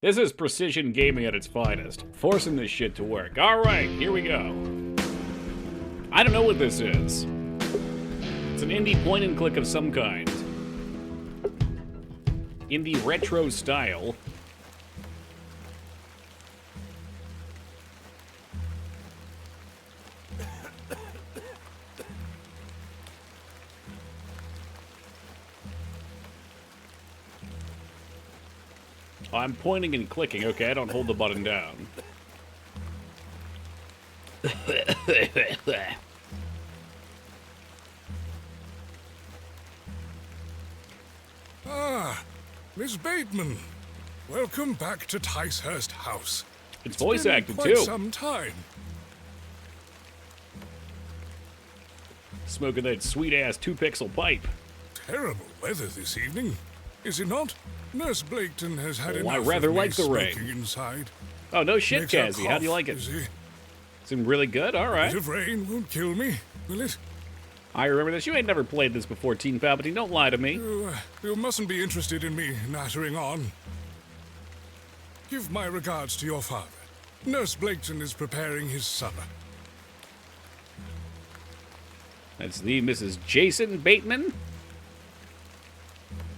This is precision gaming at its finest. Forcing this shit to work. Alright, here we go. I don't know what this is. It's an indie point and click of some kind. In the retro style. I'm pointing and clicking. Okay, I don't hold the button down. Ah, Miss Bateman. Welcome back to Ticehurst House. It's voice acted, quite too. some time. Smoking that sweet-ass 2-pixel pipe. Terrible weather this evening, is it not? Nurse Blaketon has had enough I rather of me like the rain. smoking inside. Oh, no shit, Makes her Cassie. How do you cough, like it? see? Seemed really good? A Alright. bit of rain won't kill me, will it? I remember this. You ain't never played this before, Teen Palpatine. Don't lie to me. You mustn't be interested in me nattering on. Give my regards to your father. Nurse Blaketon is preparing his supper. That's the Mrs. Jason Bateman?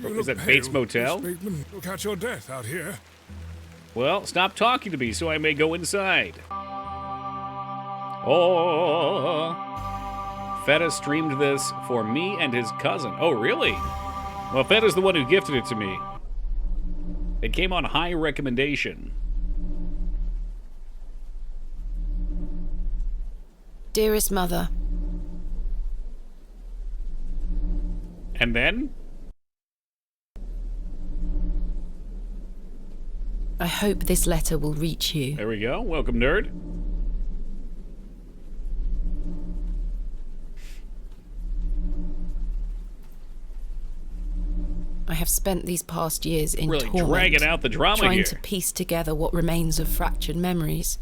You Is look that pale, Bates Motel? Miss Bateman. You'll catch your death out here. Well, stop talking to me so I may go inside. Oh. Feta streamed this for me and his cousin. Oh, really? Well, Feta's the one who gifted it to me. It came on high recommendation. Dearest Mother. And then? I hope this letter will reach you. There we go. Welcome, nerd. I have spent these past years in Really torment, dragging out the drama trying here. to piece together what remains of fractured memories.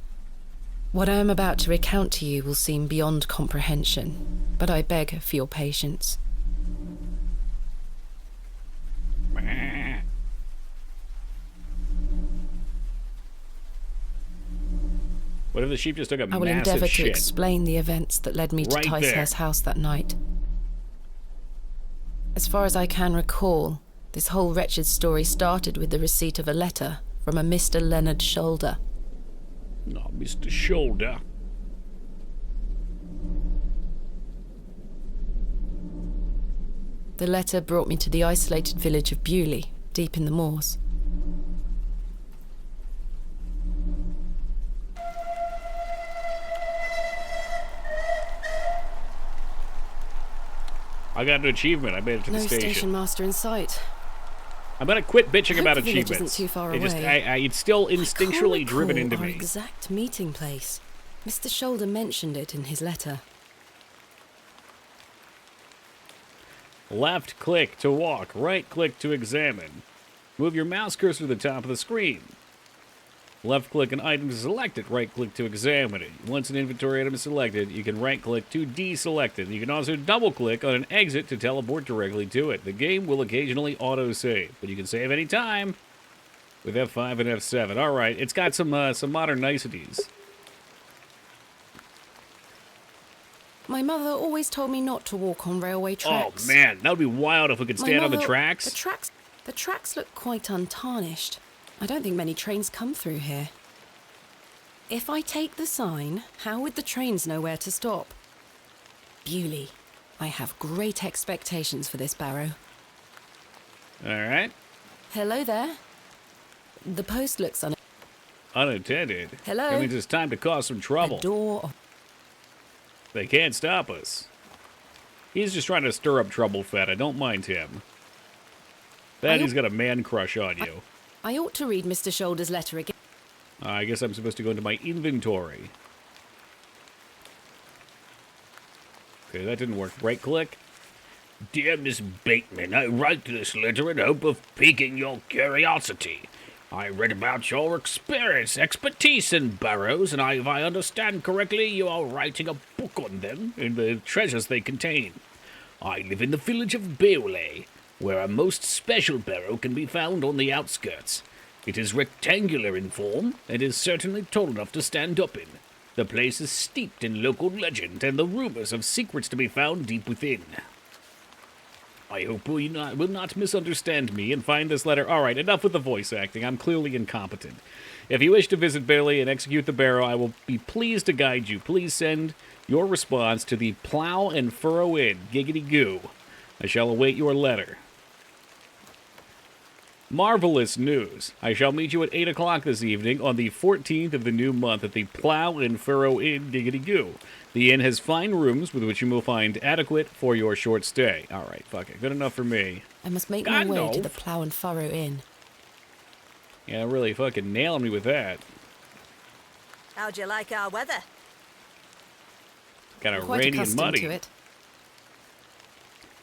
What I am about to recount to you will seem beyond comprehension, but I beg for your patience. What if the sheep just took a I will massive endeavour shit? to explain the events that led me to Right Ticehurst there. House that night. As far as I can recall, this whole wretched story started with the receipt of a letter from a Mr. Leonard Shoulder. Oh, Mr. Shoulder. The letter brought me to the isolated village of Bewley, deep in the moors. I got an achievement. I made it to No the station. station master in sight. I'm gonna quit bitching I about hope the village achievements. isn't too far It just, away. it's still instinctually I can't driven recall into our me. exact meeting place. Mr. Shoulder mentioned it in his letter. Left click to walk, right click to examine. Move your mouse cursor to the top of the screen. Left click an item to select it, right click to examine it. Once an inventory item is selected, you can right click to deselect it. You can also double click on an exit to teleport directly to it. The game will occasionally auto save, but you can save any time with F5 and F7. Alright, it's got some modern niceties. My mother always told me not to walk on railway tracks. Oh man, that would be wild if we could My stand on the mother- tracks. The tracks look quite untarnished. I don't think many trains come through here. If I take the sign, how would the trains know where to stop? Bewley. I have great expectations for this Barrow. Alright. Hello there. The post looks Unattended. Hello? That means it's time to cause some trouble. a door. They can't stop us. He's just trying to stir up trouble, Feta. Don't mind him. That he's got a man crush on you. I ought to read Mr. Shoulder's letter again. I guess I'm supposed to go into my inventory. Okay, that didn't work. Right click. Dear Miss Bateman, I write this letter in hope of piquing your curiosity. I read about your expertise in barrows, and if I understand correctly, you are writing a book on them and the treasures they contain. I live in the village of Bewley, where a most special barrow can be found on the outskirts. It is rectangular in form, and is certainly tall enough to stand up in. The place is steeped in local legend and the rumors of secrets to be found deep within. I hope will not misunderstand me and find this letter. All right, enough with the voice acting. I'm clearly incompetent. If you wish to visit Bailey and execute the Barrow, I will be pleased to guide you. Please send your response to the Plow and Furrow Inn, Giggity Goo. I shall await your letter. Marvelous news. I shall meet you at 8 o'clock this evening on the 14th of the new month at the Plow and Furrow Inn, Giggity Goo. The inn has fine rooms with which you will find adequate for your short stay. All right, fuck it. Good enough for me. I must make my God, way no. to the Plow and Furrow Inn. Yeah, really fucking nailing me with that. How'd you like our weather? Kind of Quite rainy and accustomed muddy. to it.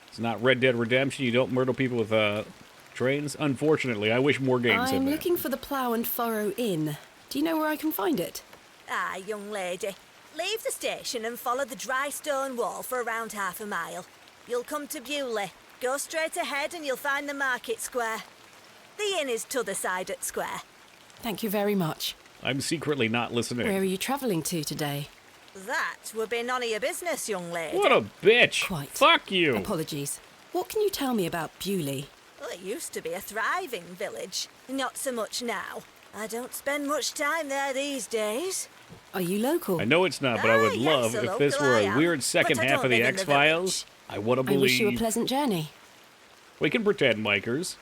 It's not Red Dead Redemption. You don't murder people with trains. Unfortunately, I wish more games had I'm that. looking for the Plow and Furrow Inn. Do you know where I can find it? Ah, young lady. Leave the station and follow the dry stone wall for around half a mile. You'll come to Bewley. Go straight ahead and you'll find the market square. The inn is t'other side at square. Thank you very much. I'm secretly not listening. Where are you travelling to today? That would be none of your business, young lady. What a bitch. Quite. Fuck you. Apologies. What can you tell me about Bewley? Well, it used to be a thriving village. Not so much now. I don't spend much time there these days. Are you local? I know it's not, but I would yes, love a if this local were I a am, weird second but I half don't of the live in the X-Files. I want to I wish you a believe. pleasant journey. We can pretend, Mikers.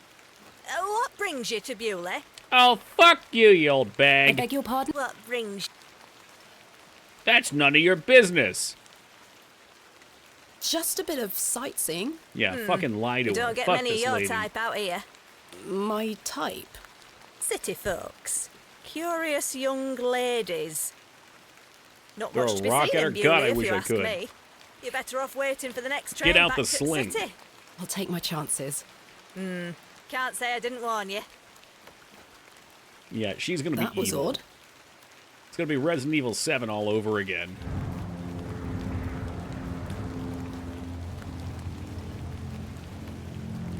What brings you to Bewley? Oh, fuck you, you old I bag. beg your pardon? What brings... That's none of your business. Just a bit of sightseeing. Yeah, fucking lie to You her. don't get Fuck many this of your lady. type out here. My type. City folks. Curious young ladies. Not Throw much a to be rock seen at her in Bewley, gut, I if wish you I ask could. me. You're better off waiting for the next train out back the to sling. city. I'll take my chances. Can't say I didn't warn you. Yeah, she's gonna be That was evil. odd. It's gonna be Resident Evil 7 all over again.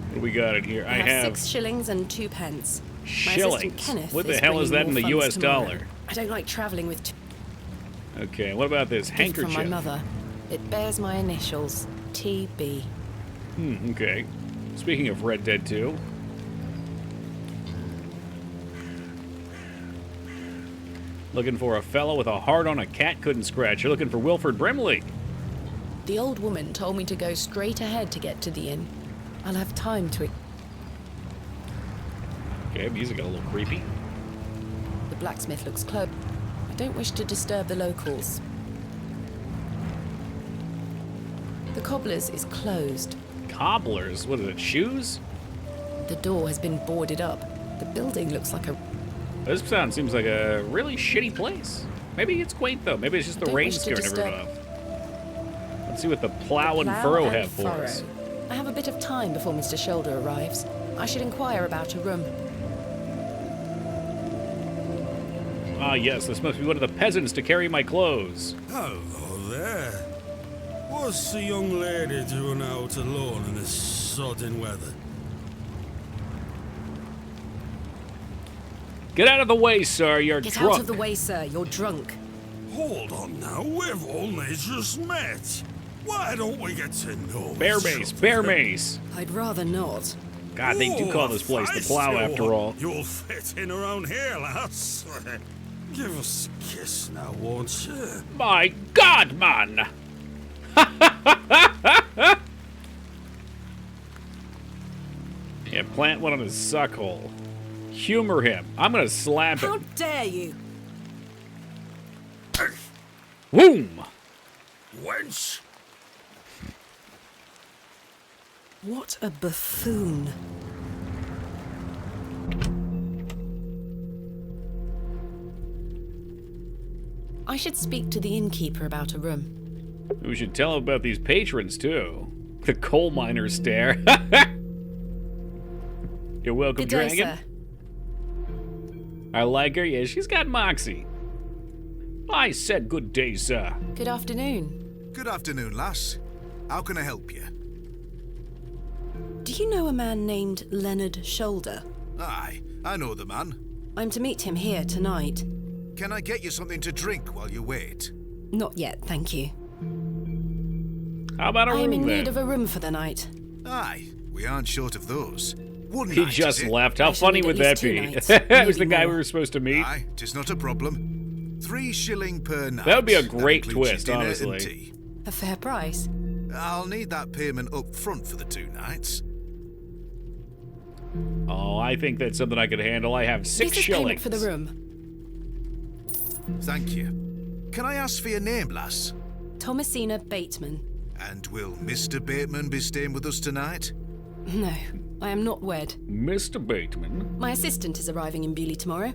What do we got in here? I have 6 shillings and 2 pence. My assistant shillings. Kenneth What the is hell is that bringing in the more US funds tomorrow. dollar? I don't like travelling with Okay, what about this gift handkerchief? from my mother. It bears my initials, TB. Okay. Speaking of Red Dead 2. Looking for a fellow with a heart on a cat couldn't scratch. You're looking for Wilford Brimley. The old woman told me to go straight ahead to get to the inn. I'll have time to... Okay, music got a little creepy. The blacksmith looks closed. I don't wish to disturb the locals. The cobbler's is closed. Cobblers? What is it, shoes? The door has been boarded up. The building looks like a... This town seems like a really shitty place. Maybe it's quaint, though. Maybe it's just the Don't rain wish to scaring everyone disturb- off. Let's see what the plow and Plough furrow and have for Furrow. us. I have a bit of time before Mr. Shoulder arrives. I should inquire about a room. Ah, yes, this must be one of the peasants to carry my clothes. Hello there. What's the young lady doing out alone in this sodden weather? Get out of the way, sir. You're Get drunk. out of the way, sir. You're drunk. Hold on now, we've only just met. Why don't we get to know Bear each mace, other? bear mace. I'd rather not. God, they do call this place the plow feisty after one. all. You'll fit in around here, lass. Give us a kiss now, won't you? My God, man! Yeah, plant one on his suckhole. Humor him. I'm gonna slap How him. dare you? Boom! Wench! What a buffoon. I should speak to the innkeeper about a room. We should tell him about these patrons, too. The coal miner stare. You're welcome, Good day, dragon. sir. I like her. Yeah, she's got moxie. I said good day, sir. Good afternoon. Good afternoon, lass. How can I help you? Do you know a man named Leonard Shoulder? Aye, I know the man. I'm to meet him here tonight. Can I get you something to drink while you wait? Not yet, thank you. How about a I am in room need then? of a room for the night. Aye, we aren't short of those. One He night, just is it? left. How I shall funny need would at that least 2 be? nights, That was the maybe guy we more. were supposed to meet. Aye, 'tis not a problem. 3 shilling per night. That would be a great includes your twist, dinner and honestly. tea. A fair price. I'll need that payment up front for the 2 nights. Oh, I think that's something I could handle. I have 6 This is shillings. payment for the room. Thank you. Can I ask for your name, lass? Thomasina Bateman. And will Mr. Bateman be staying with us tonight? No, I am not wed. Mr. Bateman. My assistant is arriving in Bewley tomorrow.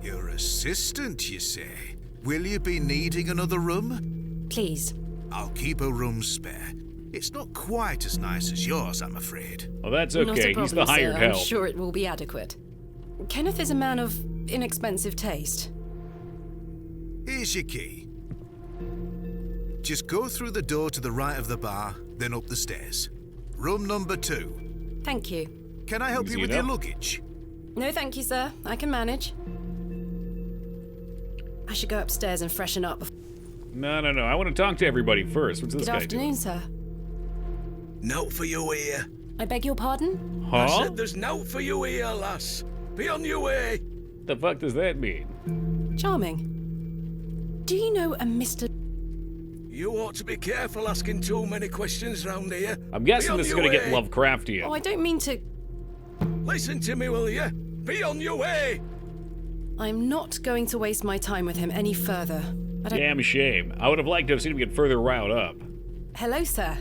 Your assistant, you say? Will you be needing another room? Please. I'll keep a room spare. It's not quite as nice as yours, I'm afraid. Well, that's Not a okay. problem, He's the hired sir. help. I'm sure it will be adequate. Kenneth is a man of inexpensive taste. Here's your key. Just go through the door to the right of the bar, then up the stairs. Room number 2. Thank you. Can I help Easy you with your enough. luggage? No, thank you, sir. I can manage. I should go upstairs and freshen up. No. I want to talk to everybody first. What's this Good guy afternoon, doing? sir. Note for you here. I beg your pardon? I Huh? said there's note for you here, lass. Be on your way. The fuck does that mean? Charming. Do you know a Mr. You ought to be careful asking too many questions round here. I'm guessing Be on this is your going to get way. Lovecraftian. Oh, I don't mean to... Listen to me, will you? Be on your way. I'm not going to waste my time with him any further. I don't... Damn shame. I would have liked to have seen him get further riled up. Hello, sir.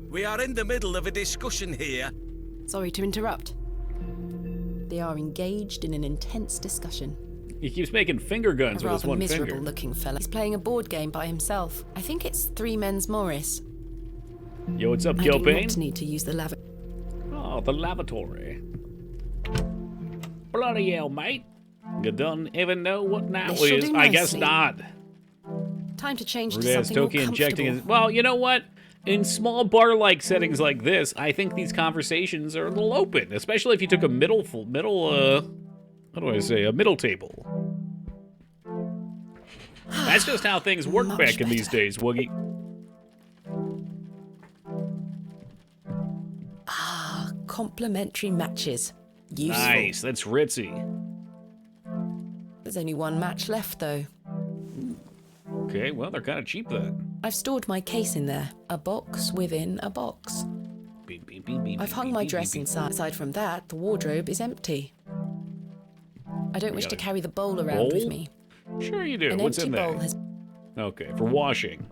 We are in the middle of a discussion here. Sorry to interrupt. They are engaged in an intense discussion. He keeps making finger guns A with his rather one finger. miserable-looking fella. He's playing a board game by himself. I think it's Three Men's Morris. Yo, what's up, I do Gilbane? not need to use the lavatory. Oh, the lavatory. Bloody hell, mate. You don't even know what now This shall is. do I guess nicely. not. Time to change to Rudaz something more Toki injecting his... comfortable. Well, you know what? In small bar-like settings like this, I think these conversations are a little open, especially if you took a middle how do I say, a middle table. That's just how things work Much back in these better. days, Woogie. Complimentary matches. Useful. Nice, that's ritzy. There's only one match left, though. Okay, well, they're kind of cheap then. I've stored my case in there. A box within a box. Beep, beep, beep, beep, I've beep, hung beep, my beep, dress beep. inside. Aside from that, the wardrobe is empty. I don't wish got to a carry the bowl around with bowl? me. Sure you do. An What's empty in there? bowl has Okay, for washing.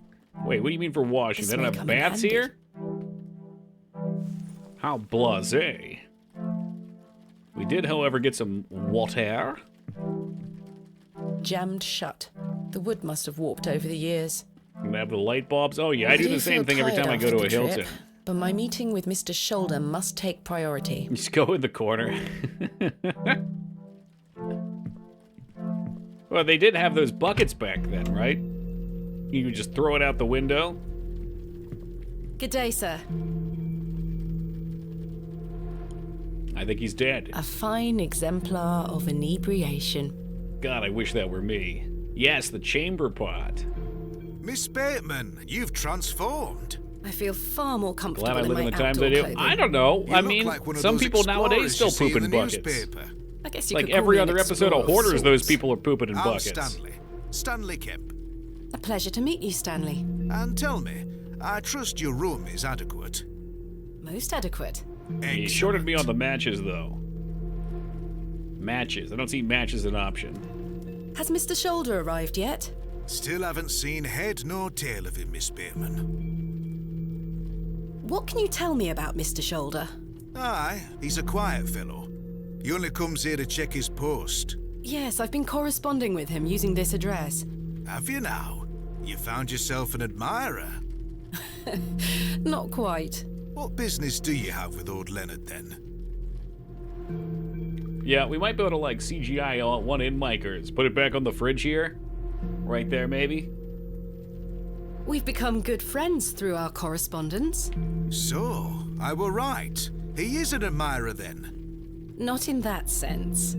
Wait, what do you mean for washing? This They don't may have come in baths handy. here? How blasé. We did, however, get some water. jammed shut. The wood must have warped over the years. And have the light bulbs. Oh yeah, I do the same feel thing every tired time I go after to a the Hilton. trip, but my meeting with Mr. Shoulder must take priority. Just go in the corner. Well, they did have those buckets back then, right? You could just throw it out the window. Good day, sir. I think he's dead. A fine exemplar of inebriation. God, I wish that were me. Yes, the chamber pot. Miss Bateman, you've transformed. I feel far more comfortable Glad I in live my in the times outdoor I do. clothing. I don't know. You I look mean, like one of some those people nowadays explorers still you see poop in the buckets. newspaper. I guess you Like could call every me an other episode of explorer Hoarders, of those sorts. people are pooping in I'm buckets. Stanley Kemp. A pleasure to meet you, Stanley. And tell me, I trust your room is adequate. Most adequate. He shorted me on the matches, though. Matches. I don't see matches an option. Has Mr. Shoulder arrived yet? Still haven't seen head nor tail of him, Miss Bateman. What can you tell me about Mr. Shoulder? Aye, he's a quiet fellow. He only comes here to check his post. Yes, I've been corresponding with him using this address. Have you now? You found yourself an admirer. Not quite. What business do you have with old Leonard, then? Yeah, we might be able to, like, CGI all one in micers. Put it back on the fridge here. Right there, maybe. We've become good friends through our correspondence. So, I were right. He is an admirer, then. Not in that sense.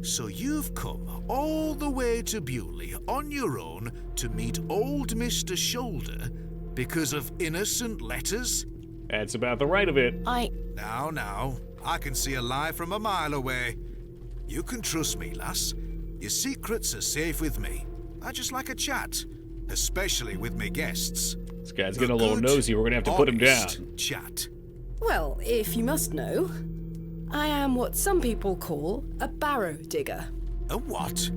So you've come all the way to Bewley on your own to meet old Mr. Shoulder because of innocent letters? That's about the right of it. Now, I can see a lie from a mile away. You can trust me, lass. Your secrets are safe with me. I just like a chat, especially with me guests. This guy's getting a little nosy. We're gonna have to put him down. Chat. Well, if you must know, I am what some people call a barrow digger. A what?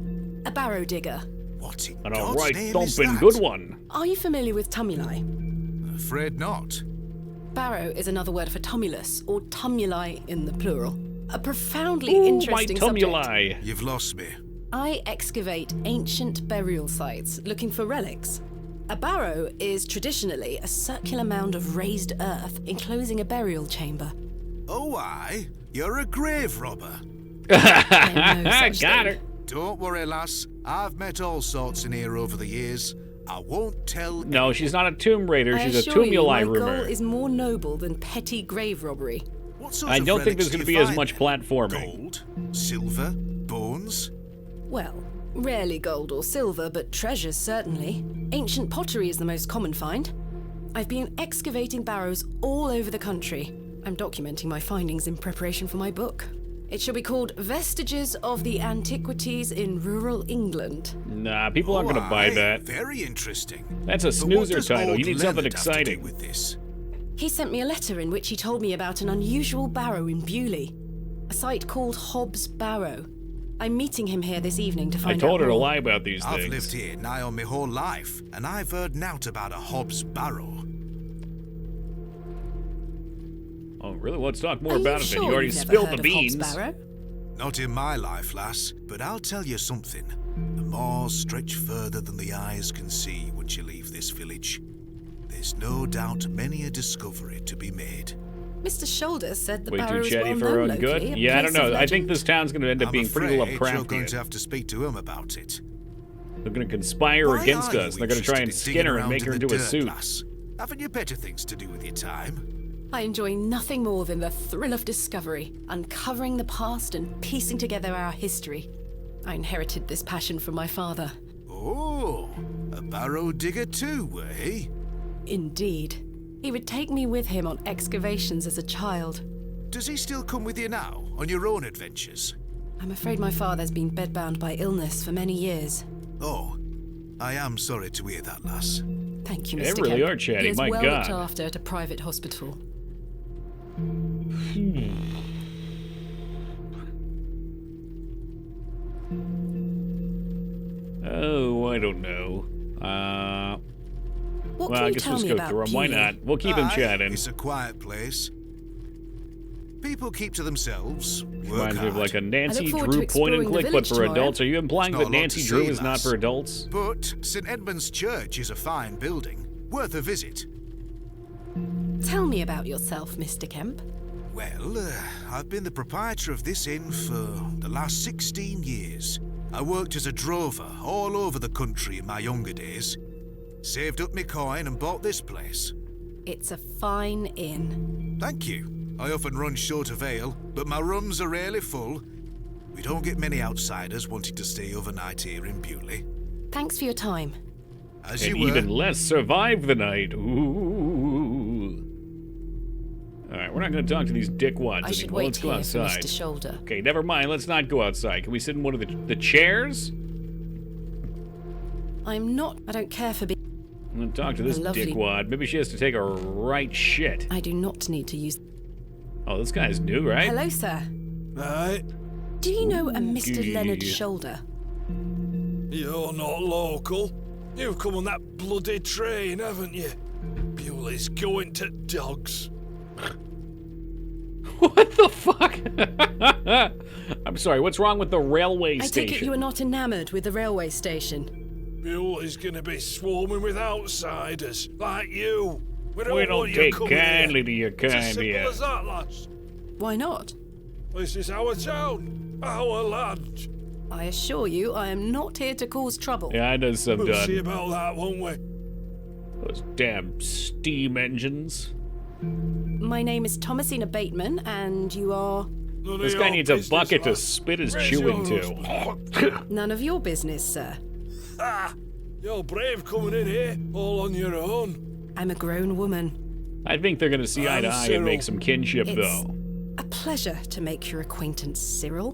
A barrow digger. What in An God's alright name is thumping that? good one. Are you familiar with tumuli? Afraid not. Barrow is another word for tumulus, or tumuli in the plural. A profoundly Ooh, interesting my subject. tumuli. You've lost me. I excavate ancient burial sites looking for relics. A barrow is traditionally a circular mound of raised earth enclosing a burial chamber. Oh, aye. You're a grave robber. No such Got thing. her. Don't worry, lass. I've met all sorts in here over the years. I won't tell. No, she's not a tomb raider. I She's a assure you, my tumuli goal rumor. is more noble than petty grave robbery. What sort I of don't think relics there's going to do you be as find much then? platforming. Gold, silver, bones. Well, rarely gold or silver, but treasures certainly. Ancient pottery is the most common find. I've been excavating barrows all over the country. I'm documenting my findings in preparation for my book. It shall be called Vestiges of the Antiquities in Rural England. Nah, people aren't going to buy aye, that. Very interesting. That's a But what snoozer does title. old You need something Leonard have to do exciting. with this? He sent me a letter in which he told me about an unusual barrow in Bewley, a site called Hobbs Barrow. I'm meeting him here this evening to I find out told her to more. lie about these I've things. lived here nigh on my whole life, and I've heard nought about a Hobbs Barrow. Oh, really? Let's talk more Are about you it sure then. You already you've never spilled heard the of Hobbs beans. Barrow? Not in my life, lass, but I'll tell you something. The moors stretch further than the eyes can see once you leave this village. There's no doubt many a discovery to be made. Mr. Shoulder said the Way barrow too is chatty well for her known own locally, good. a Yeah, I place don't of know. I think legend. this town's going to end up I'm being pretty afraid you're going Lovecraftian. to have to speak to him about it. They're going to conspire Why against are us. you They're going to try and interested in skin her digging and make her around in into the a dirt, suit. lass? Haven't you better things to do with your time? I enjoy nothing more than the thrill of discovery, uncovering the past and piecing together our history. I inherited this passion from my father. Oh, a barrow digger too, eh? Indeed. He would take me with him on excavations as a child. Does he still come with you now, on your own adventures? I'm afraid my father's been bedbound by illness for many years. Oh, I am sorry to hear that, lass. Thank you, They Mr. really Kemp. are chatty, He is my well God. looked after at a private hospital. Oh, I don't know. What Well, can I you guess tell we'll just me go about through 'em. Why Bewley? not? We'll keep him Aye, chatting. It's a quiet place. People keep to themselves, work Reminds me of hard. like a Nancy forward to Drew point exploring and the click, but village for tomorrow. adults. Are you implying It's not that a lot Nancy to Drew see, is not lass. for adults? But St. Edmund's Church is a fine building, worth a visit. Tell me about yourself, Mr. Kemp. Well, I've been the proprietor of this inn for the last 16 years. I worked as a drover all over the country in my younger days. Saved up my coin and bought this place. It's a fine inn. Thank you. I often run short of ale, but my rooms are rarely full. We don't get many outsiders wanting to stay overnight here in Bewley. Thanks for your time. As And you were. even less survive the night. Ooh. Alright, we're not going to talk to these dickwads I should anymore. wait Let's go here for outside. Mr. Shoulder. Okay, never mind. Let's not go outside. Can we sit in one of the chairs? I don't care for being... I'm going to talk to this Lovely. dickwad. Maybe she has to take a right shit. I do not need to use... Oh, this guy's new, right? Hello, sir. Right? Do you know a Mr. Okay. Leonard Shoulder? You're not local. You've come on that bloody train, haven't you? Bewley's going to dogs. What the fuck? I'm sorry, what's wrong with the railway I station? take it you are not enamoured with the railway station. Bewley's gonna be swarming with outsiders, like you. We We don't want you take coming kindly here. to your It's as kind simple here. as that, lass. Why not? This is our town, our land. I assure you, I am not here to cause trouble. Yeah, I know some We'll see done. about that, won't we? Those damn steam engines. My name is Thomasina Bateman, and you are... None This of guy your needs a business, bucket to lass. spit his Raise chewing your to. husband. None of your business, sir. You're brave coming in here, all on your own. I'm a grown woman. I think they're gonna see eye to eye and make some kinship, It's though. a pleasure to make your acquaintance, Cyril.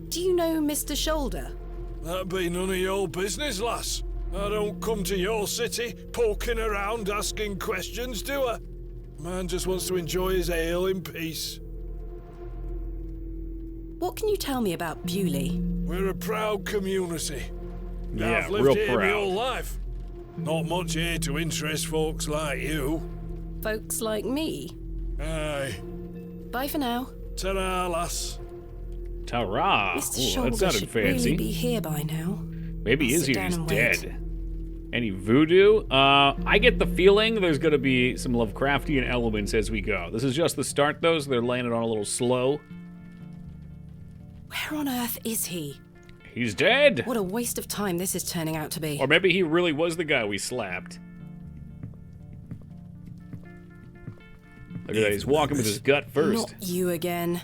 Do you know Mr. Shoulder? That be none of your business, lass. I don't come to your city poking around asking questions, do I? Man just wants to enjoy his ale in peace. What can you tell me about Bewley? We're a proud community. Yeah, I've lived real here my whole proud. life. Not much here to interest folks like you. Folks like me. Aye. Bye for now. Ta-ra, lass. Ta-ra! Mr. Ooh, Shoulder that sounded should fancy. really be here by now. Maybe I'll is sit he? down He's and wait. dead. Any voodoo? I get the feeling there's gonna be some Lovecraftian elements as we go. This is just the start, though, so they're laying it on a little slow. Where on earth is he? He's dead! What a waste of time this is turning out to be. Or maybe he really was the guy we slapped. Look at that, he's walking with his gut first. Not you again.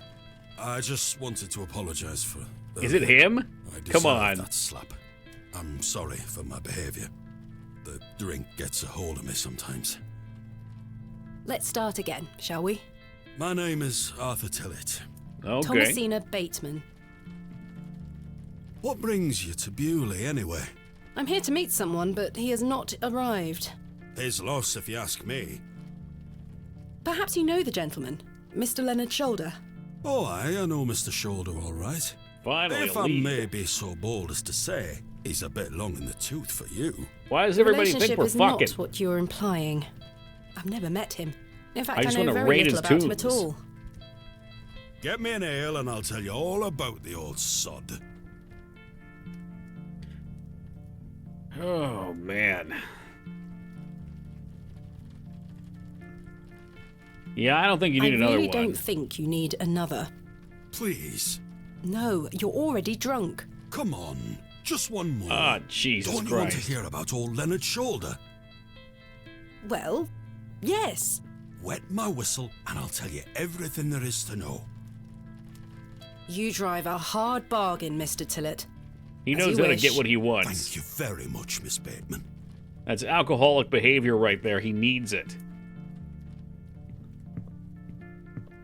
I just wanted to apologize for... Is it him? I Come deserved on. that slap. I'm sorry for my behavior. The drink gets a hold of me sometimes. Let's start again, shall we? My name is Arthur Tillett. Okay. Thomasina Bateman. What brings you to Bewley, anyway? I'm here to meet someone, but he has not arrived. His loss, if you ask me. Perhaps you know the gentleman, Mr. Leonard Shoulder. Oh, I know Mr. Shoulder all right. Finally, If a I lead. may be so bold as to say, he's a bit long in the tooth for you. Why does everybody think Relationship we're is fucking? not what you're implying. I've never met him. In fact, I I, just know wanna very raid little his about him at tombs. all. Get me an ale and I'll tell you all about the old sod. Oh, man. Yeah, I don't think you need I another really one. don't think you need another. Please, No, you're already drunk. come on. Just one more. Ah, Jesus Don't you want to Christ. hear about old Leonard Shoulder? Well, yes. Wet my whistle and I'll tell you everything there is to know. You drive a hard bargain, Mr. Tillett. He As knows you how to wish. get what he wants. Thank you very much, Miss Bateman. That's alcoholic behavior right there. He needs it.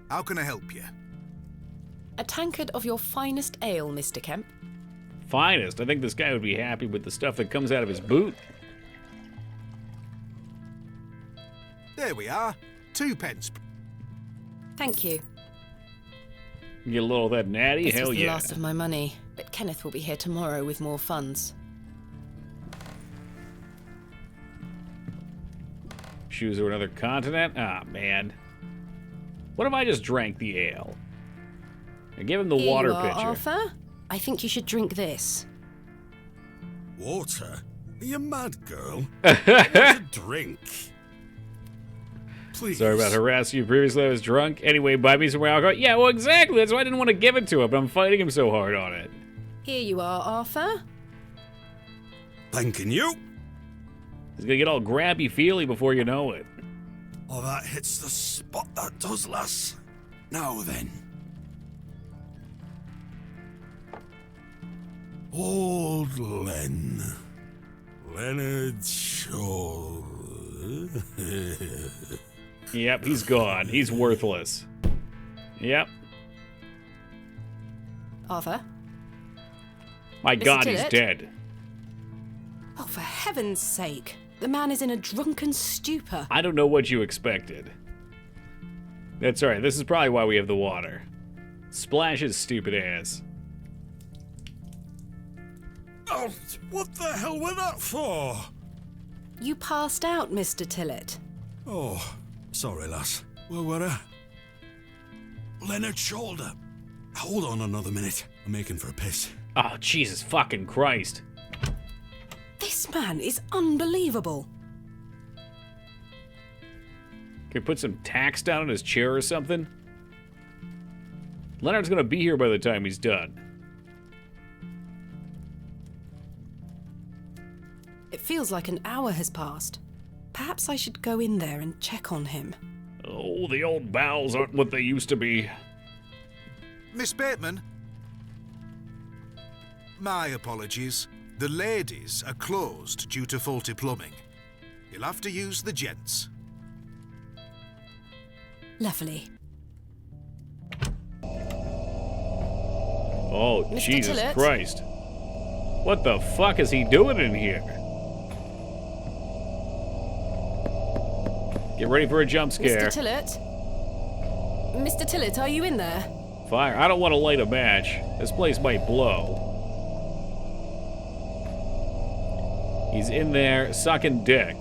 How can I help you? A tankard of your finest ale, Mr. Kemp. Finest. I think this guy would be happy with the stuff that comes out of his boot. There we are. 2 pence. Thank you. Get a little of that natty. This Hell was the yeah. last of my money, but Kenneth will be here tomorrow with more funds. Shoes of another continent? Ah, man. What if I just drank the ale? I give him the Here water you are, pitcher. Arthur. I think you should drink this. Water? Are you mad, girl? What's a drink? Please. Sorry about harassing you previously. I was drunk. Anyway, buy me some more alcohol. Yeah, well, exactly. That's why I didn't want to give it to him, but I'm fighting him so hard on it. Here you are, Arthur. Thanking you. He's gonna get all grabby-feely before you know it. Oh, that hits the spot, that does, lass. Now then. Old Len. Leonard Shoulder. Yep, he's gone. He's worthless. Yep. Arthur? My Mr. God, he's Tillett? dead. Oh, for heaven's sake. The man is in a drunken stupor. I don't know what you expected. That's alright. This is probably why we have the water. Splash his stupid ass. Oh, what the hell were that for? You passed out, Mr. Tillett. Oh, sorry, lass. Where were I? Leonard Shoulder. Hold on another minute. I'm making for a piss. Oh, Jesus fucking Christ. This man is unbelievable. Can we put some tacks down on his chair or something? Leonard's gonna be here by the time he's done. It feels like an hour has passed. Perhaps I should go in there and check on him. Oh, the old bowels aren't what they used to be. Miss Bateman? My apologies. The ladies are closed due to faulty plumbing. You'll have to use the gents. Lovely. Oh, Mr. Jesus Tillett? Christ. What the fuck is he doing in here? Get ready for a jump scare. Mr. Tillett? Mr. Tillett, are you in there? Fire. I don't want to light a match. This place might blow. He's in there sucking dick.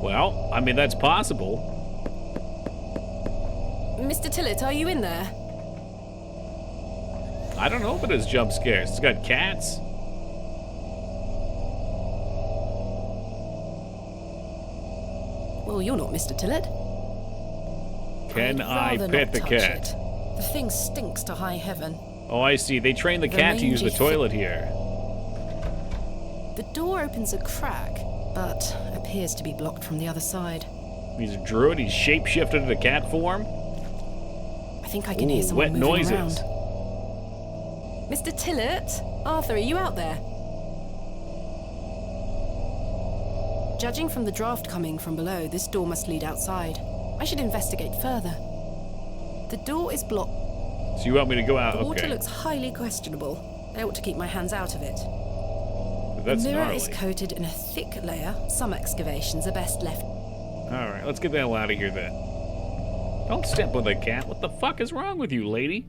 Well, I mean, that's possible. Mr. Tillett, are you in there? I don't know if it is jump scares. It's got cats. Well, you're not Mr. Tillett. Can I Rather pet not the touch cat? it. The thing stinks to high heaven. Oh, I see. They train the The cat to use the mangy toilet here. The door opens a crack, but appears to be blocked from the other side. He's a druid. He's shapeshifted into cat form. I think I can Ooh, hear someone wet moving noises. around. Mr. Tillett? Arthur, are you out there? Judging from the draft coming from below, this door must lead outside. I should investigate further. The door is blocked. So you want me to go out? The water Okay. looks highly questionable. I ought to keep my hands out of it. That's the mirror gnarly. is coated in a thick layer. Some excavations are best left. Alright, let's get the hell out of here then. Don't step on the cat. What the fuck is wrong with you, lady?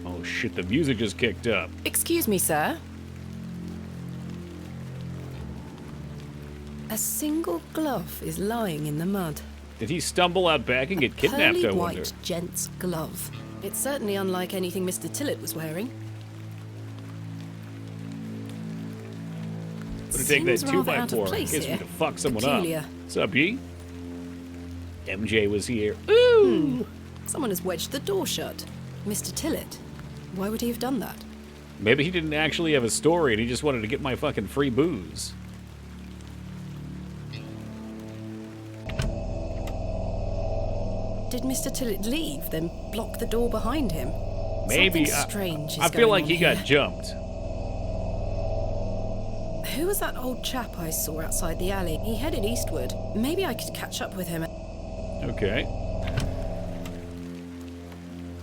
Oh shit, the music just kicked up. Excuse me, sir. A single glove is lying in the mud. Did he stumble out back and get kidnapped, Pearly I wonder? white gent's glove. It's certainly unlike anything Mr. Tillett was wearing. Gonna take that Seems rather 2x4 out of in place case we here. to fuck someone Peculiar. up. What's up, Ye? MJ was here. Ooh! Someone has wedged the door shut. Mr. Tillett. Why would he have done that? Maybe he didn't actually have a story and he just wanted to get my fucking free booze. Did Mr. Tillett leave, then block the door behind him? Maybe. Something strange is I feel going like on he here. got jumped. Who was that old chap I saw outside the alley? He headed eastward. Maybe I could catch up with him. Okay.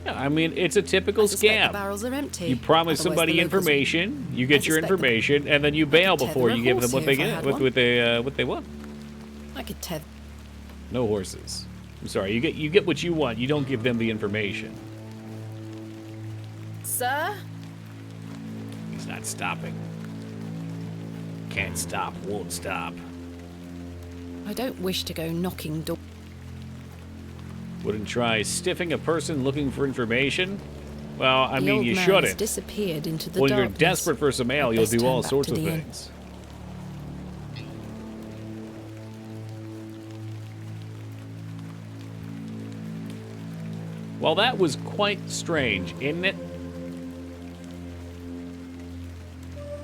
Yeah, I mean, it's a typical I suspect scam. the barrels are empty. You promise Otherwise somebody the locals- information, you I get your suspect the- information, and then you bail tether before a you give them horse what here they if I get, had what, one. what they want. I could tether. No horses. I'm sorry. You get what you want. You don't give them the information. Sir? He's not stopping. Can't stop. Won't stop. I don't wish to go knocking door. Wouldn't try stiffing a person looking for information? Well, I The mean, old you man has shouldn't. disappeared into the When darkness. you're desperate for some ale, I'd you'll best do turn all back sorts to of the inn. things. Well, that was quite strange, isn't it?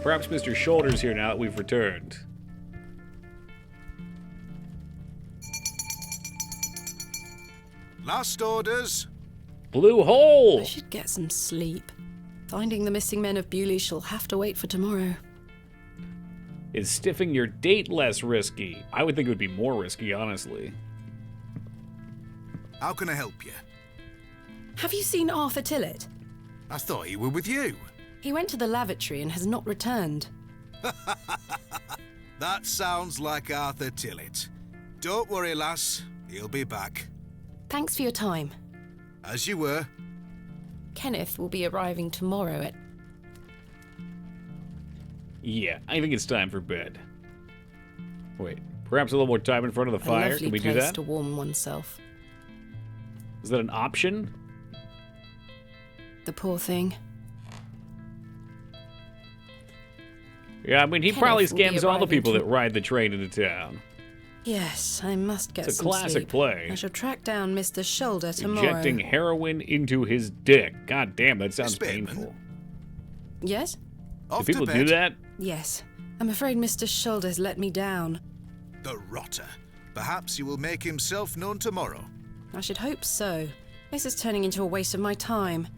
Perhaps Mr. Shoulder's here now that we've returned. Last orders. Blue hole! I should get some sleep. Finding the missing men of Bewley shall have to wait for tomorrow. Is stiffing your date less risky? I would think it would be more risky, honestly. How can I help you? Have you seen Arthur Tillett? I thought you were with you. He went to the lavatory and has not returned. That sounds like Arthur Tillett. Don't worry, lass. He'll be back. Thanks for your time. As you were. Kenneth will be arriving tomorrow at... Yeah, I think it's time for bed. Wait, perhaps a little more time in front of the a fire? lovely Can we do place that? to warm oneself. Is that an option? The poor thing. Yeah, I mean, he Kenneth probably will be scams all the arriving people to- that ride the train into town. Yes, I must get It's a some classic sleep. play. I shall track down Mr. Shoulder tomorrow. Injecting heroin into his dick. God damn, that sounds Miss Bateman? painful. Yes? Do Off people to do bed. that? Yes. I'm afraid Mr. Shoulders let me down. The rotter. Perhaps he will make himself known tomorrow. I should hope so. This is turning into a waste of my time.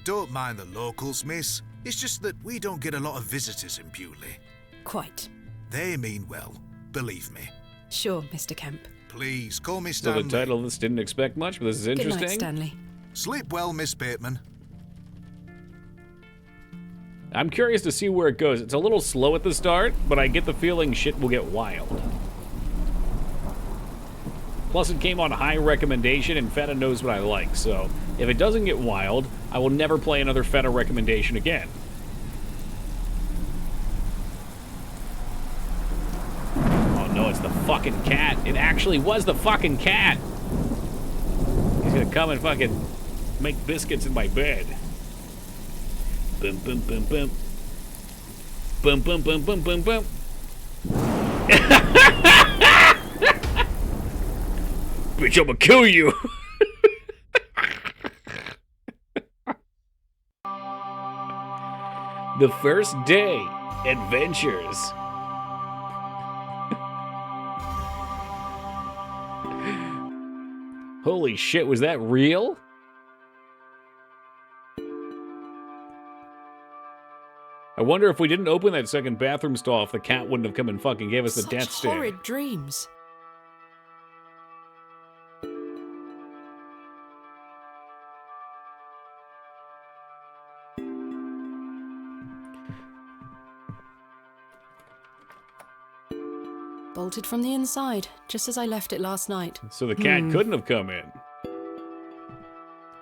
Don't mind the locals, miss. It's just that we don't get a lot of visitors in Bewley. Quite. They mean well, believe me. Sure, Mr. Kemp. Please, call me So Stanley. the title of this didn't expect much, but this is interesting. Good night, Stanley. Sleep well, Miss Bateman. I'm curious to see where it goes. It's a little slow at the start, but I get the feeling shit will get wild. Plus, it came on high recommendation, and Feta knows what I like, so if it doesn't get wild, I will never play another Feta recommendation again. Oh no, it's the fucking cat. It actually was the fucking cat. He's gonna come and fucking make biscuits in my bed. Boom, boom, boom, boom. Boom, boom, boom, boom, boom, boom. Bitch, I'ma kill you. The first day adventures. Holy shit, was that real? I wonder if we didn't open that second bathroom stall, if the cat wouldn't have come and fucking gave us the Such death stare. horrid dreams. Bolted from the inside, just as I left it last night. So the cat couldn't have come in.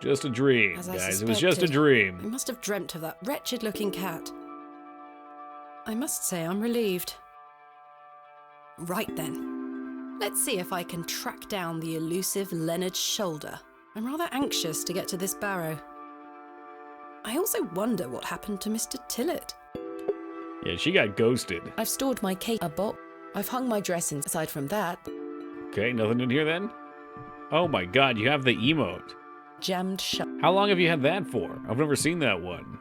Just a dream, As I guys. It was just a suspected. I dream. must have dreamt of that wretched-looking cat. I must say I'm relieved. Right then. Let's see if I can track down the elusive Leonard Shoulder. I'm rather anxious to get to this barrow. I also wonder what happened to Mr. Tillett. Yeah, she got ghosted. I've stored my cake a box. I've hung my dressings. Aside from that, Okay, nothing in here then? Oh my god, you have the emote. jammed shut. How long have you had that for? I've never seen that one.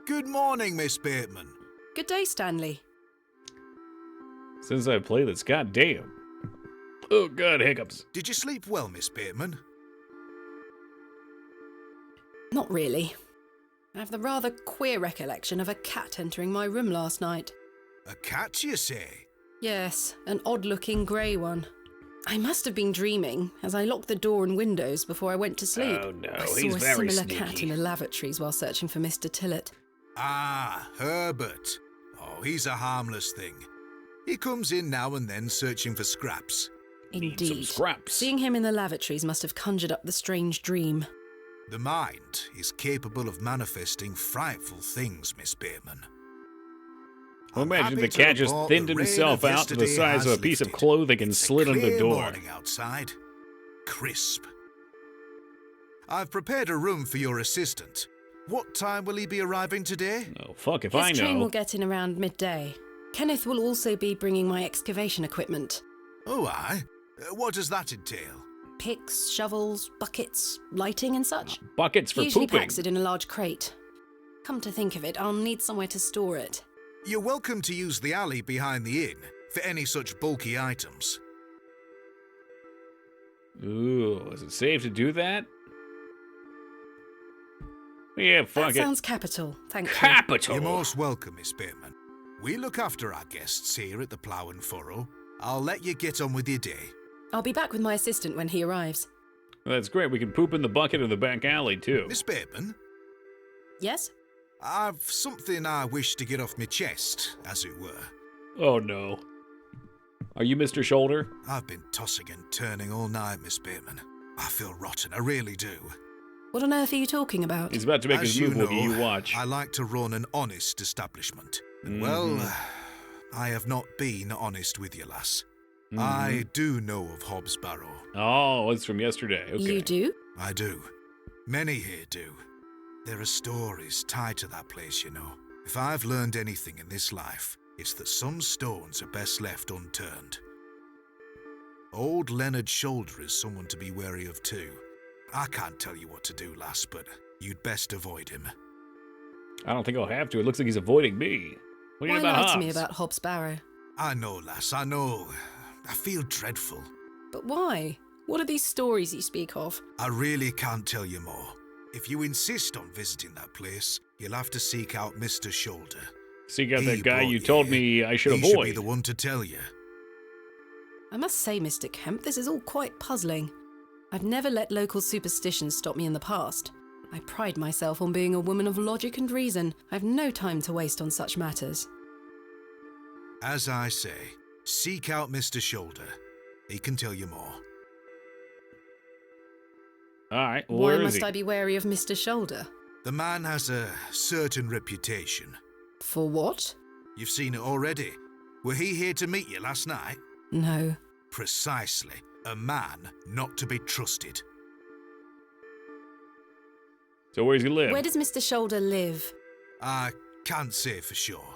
Good morning, Miss Bateman. Good day, Stanley. Since I played this, goddamn. Oh god, hiccups. Did you sleep well, Miss Bateman? Not really. I have the rather queer recollection of a cat entering my room last night. A cat, you say? Yes, an odd-looking grey one. I must have been dreaming, as I locked the door and windows before I went to sleep. Oh no, I saw he's a very similar cat in sneaky. the lavatories while searching for Mr. Tillett. Ah, Herbert. Oh, he's a harmless thing. He comes in now and then searching for scraps. Need some Indeed. scraps. Seeing him in the lavatories must have conjured up the strange dream. The mind is capable of manifesting frightful things, Miss Bateman. Well, I'm imagine happy the to cat just report thinned the rain himself of out to the yesterday size of has a piece of lifted. clothing and It's slid under the clear door. morning outside. Crisp. I've prepared a room for your assistant. What time will he be arriving today? Oh, fuck if His I train know. will get in around midday. Kenneth will also be bringing my excavation equipment. Oh, aye. What does that entail? Picks, shovels, buckets, lighting and such. Buckets for He usually pooping. packs it in a large crate. Come to think of it, I'll need somewhere to store it. You're welcome to use the alley behind the inn for any such bulky items. Ooh, is it safe to do that? Yeah, fuck That it. sounds capital, thank you. Capital. You're most welcome, Miss Bateman. We look after our guests here at the Plough and Furrow. I'll let you get on with your day. I'll be back with my assistant when he arrives. That's great. We can poop in the bucket in the back alley, too. Miss Bateman, Yes? I've something I wish to get off my chest, as it were. Oh, no. Are you Mr. Shoulder? I've been tossing and turning all night, Miss Bateman. I feel rotten, I really do. What on earth are you talking about? He's about to make As his you move. know, What do you watch? I like to run an honest establishment. And Mm-hmm. well, I have not been honest with you, lass. I do know of Hobbs Barrow. Oh, it's from yesterday. Okay. You do? I do. Many here do. There are stories tied to that place, you know. If I've learned anything in this life, it's that some stones are best left unturned. Old Leonard Shoulder is someone to be wary of too. I can't tell you what to do, lass, but you'd best avoid him. I don't think I'll have to. It looks like he's avoiding me. What do you Why know about lie to me Hobbs? about Hobbs Barrow? I know, lass, I know. I feel dreadful. But why? What are these stories you speak of? I really can't tell you more. If you insist on visiting that place, you'll have to seek out Mr. Shoulder. Seek out He that guy brought you told here. me I should He should be avoid. the one to tell you. I must say, Mr. Kemp, this is all quite puzzling. I've never let local superstitions stop me in the past. I pride myself on being a woman of logic and reason. I've no time to waste on such matters. As I say, seek out Mr. Shoulder. He can tell you more. All right, well, Why where is must he? I be wary of Mr. Shoulder? The man has a certain reputation. For what? You've seen it already. Were he here to meet you last night? No. Precisely. A man not to be trusted. So where does he live? Where does Mr. Shoulder live? I can't say for sure.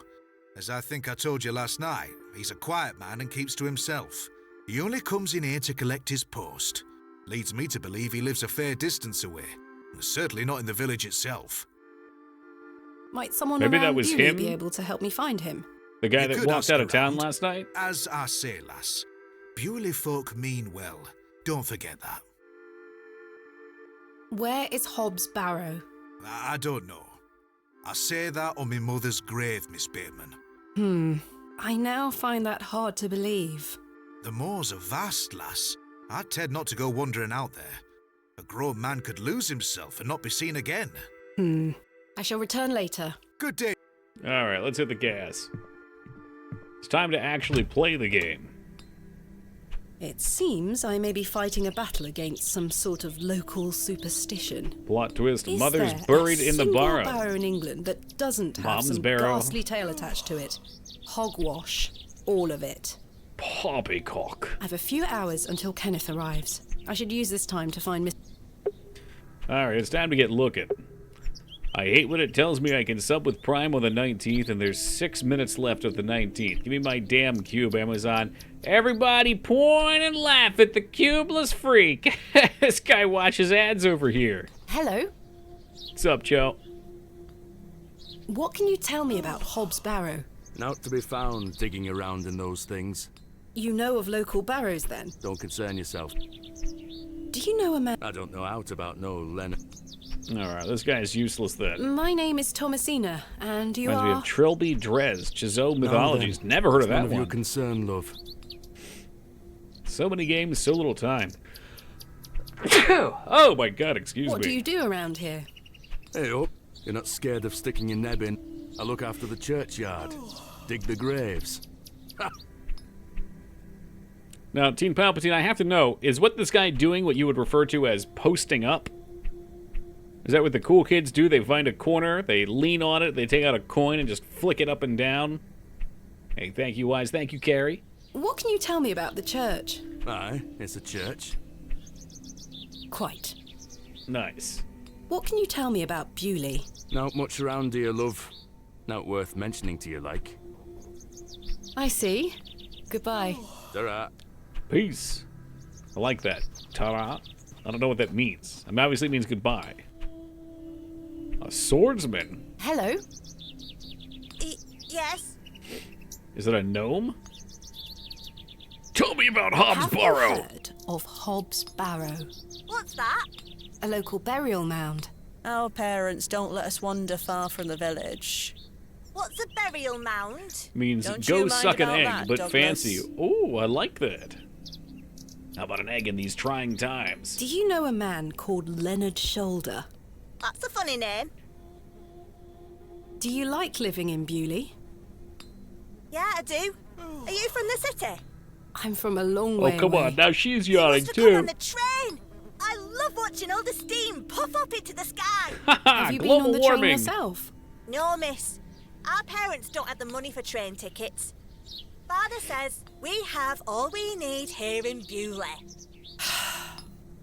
As I think I told you last night, he's a quiet man and keeps to himself. He only comes in here to collect his post. Leads me to believe he lives a fair distance away. Certainly not in the village itself. Might someone Maybe that around was Bewley him? be able to help me find him? The guy You that could walked ask out of town around. last night? As I say, lass, Bewley folk mean well. Don't forget that. Where is Hobbs Barrow? I don't know. I say that on my mother's grave, Miss Bateman. I now find that hard to believe. The moors are vast, lass. I'd tend not to go wandering out there. A grown man could lose himself and not be seen again. I shall return later. Good day. All right, let's hit the gas. It's time to actually play the game. It seems I may be fighting a battle against some sort of local superstition. Plot twist, Is mother's there buried a in the single Barrow. barrow in England that doesn't have Mom's some Barrow. ghastly tale attached to it? Hogwash. All of it. Poppycock. I've a few hours until Kenneth arrives. I should use this time to find Miss... All right, it's time to get looking. I hate when it tells me I can sub with Prime on the 19th and there's 6 minutes left of the 19th. Give me my damn cube, Amazon. Everybody point and laugh at the cubeless freak. This guy watches ads over here. Hello? What's up, Joe? What can you tell me about Hobbs Barrow? Not to be found digging around in those things. You know of local barrows, then? Don't concern yourself. Do you know a man... I don't know out about no Leonard. All right, this guy's useless then. My name is Thomasina, and you Reminds me are... of Trilby Drez, Chizo Mythologies. Never heard of None that of your one. concern, love. So many games, so little time. Oh my god, excuse What me. do you do around here? Hey up, you're not scared of sticking your neb in. I look after the churchyard. Dig the graves. Now, Teen Palpatine, I have to know, is what this guy doing what you would refer to as posting up? Is that what the cool kids do? They find a corner, they lean on it, they take out a coin and just flick it up and down? Hey, thank you, Wise. Thank you, Carrie. What can you tell me about the church? Aye, it's a church. Quite. Nice. What can you tell me about Bewley? Not much around here, love. Not worth mentioning to you, like. I see. Goodbye. Ta-ra. Peace. I like that. Ta-da. I don't know what that means. I mean, obviously it means goodbye. A swordsman? Hello? Yes? Is it a gnome? Tell me about Hobbs Have you Barrow. heard of Hobbs Barrow? What's that? A local burial mound. Our parents don't let us wander far from the village. What's a burial mound? Means Don't go you mind suck an about egg, that, but Douglas? fancy. Oh, I like that. How about an egg in these trying times? Do you know a man called Leonard Shoulder? That's a funny name. Do you like living in Bewley? Yeah, I do. Are you from the city? I'm from a long Oh, way come away. on. Now she's You yawning, must have come on too. the train. I love watching all the steam puff up into the sky. Have you been Global on the warming. train yourself? No, miss. Our parents don't have the money for train tickets. Father says we have all we need here in Bewley.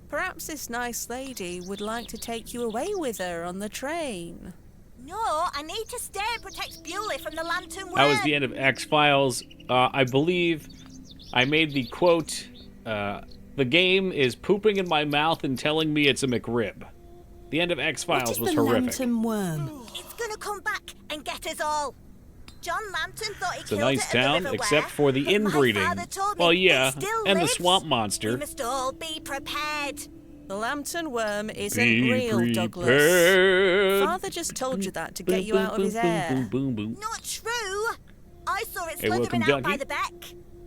Perhaps this nice lady would like to take you away with her on the train. No, I need to stay and protect Bewley from the lantern worm. That was the end of X-Files. I believe I made the quote The game is pooping in my mouth and telling me it's a McRib. The end of X-Files was horrific. Lantern worm? It's gonna come back and get us all. John Lambton thought he It's a killed nice it at town, the River except Ware, for the but my inbreeding. father told me Well, it yeah, still and the lives. swamp We monster. must all be prepared. The lantern worm isn't Be real, Douglas. prepared. Father just told you that to get you out of his Boom, hair. boom, boom. Not true. I saw it Hey, welcome, slithering out by Dougie. the beck.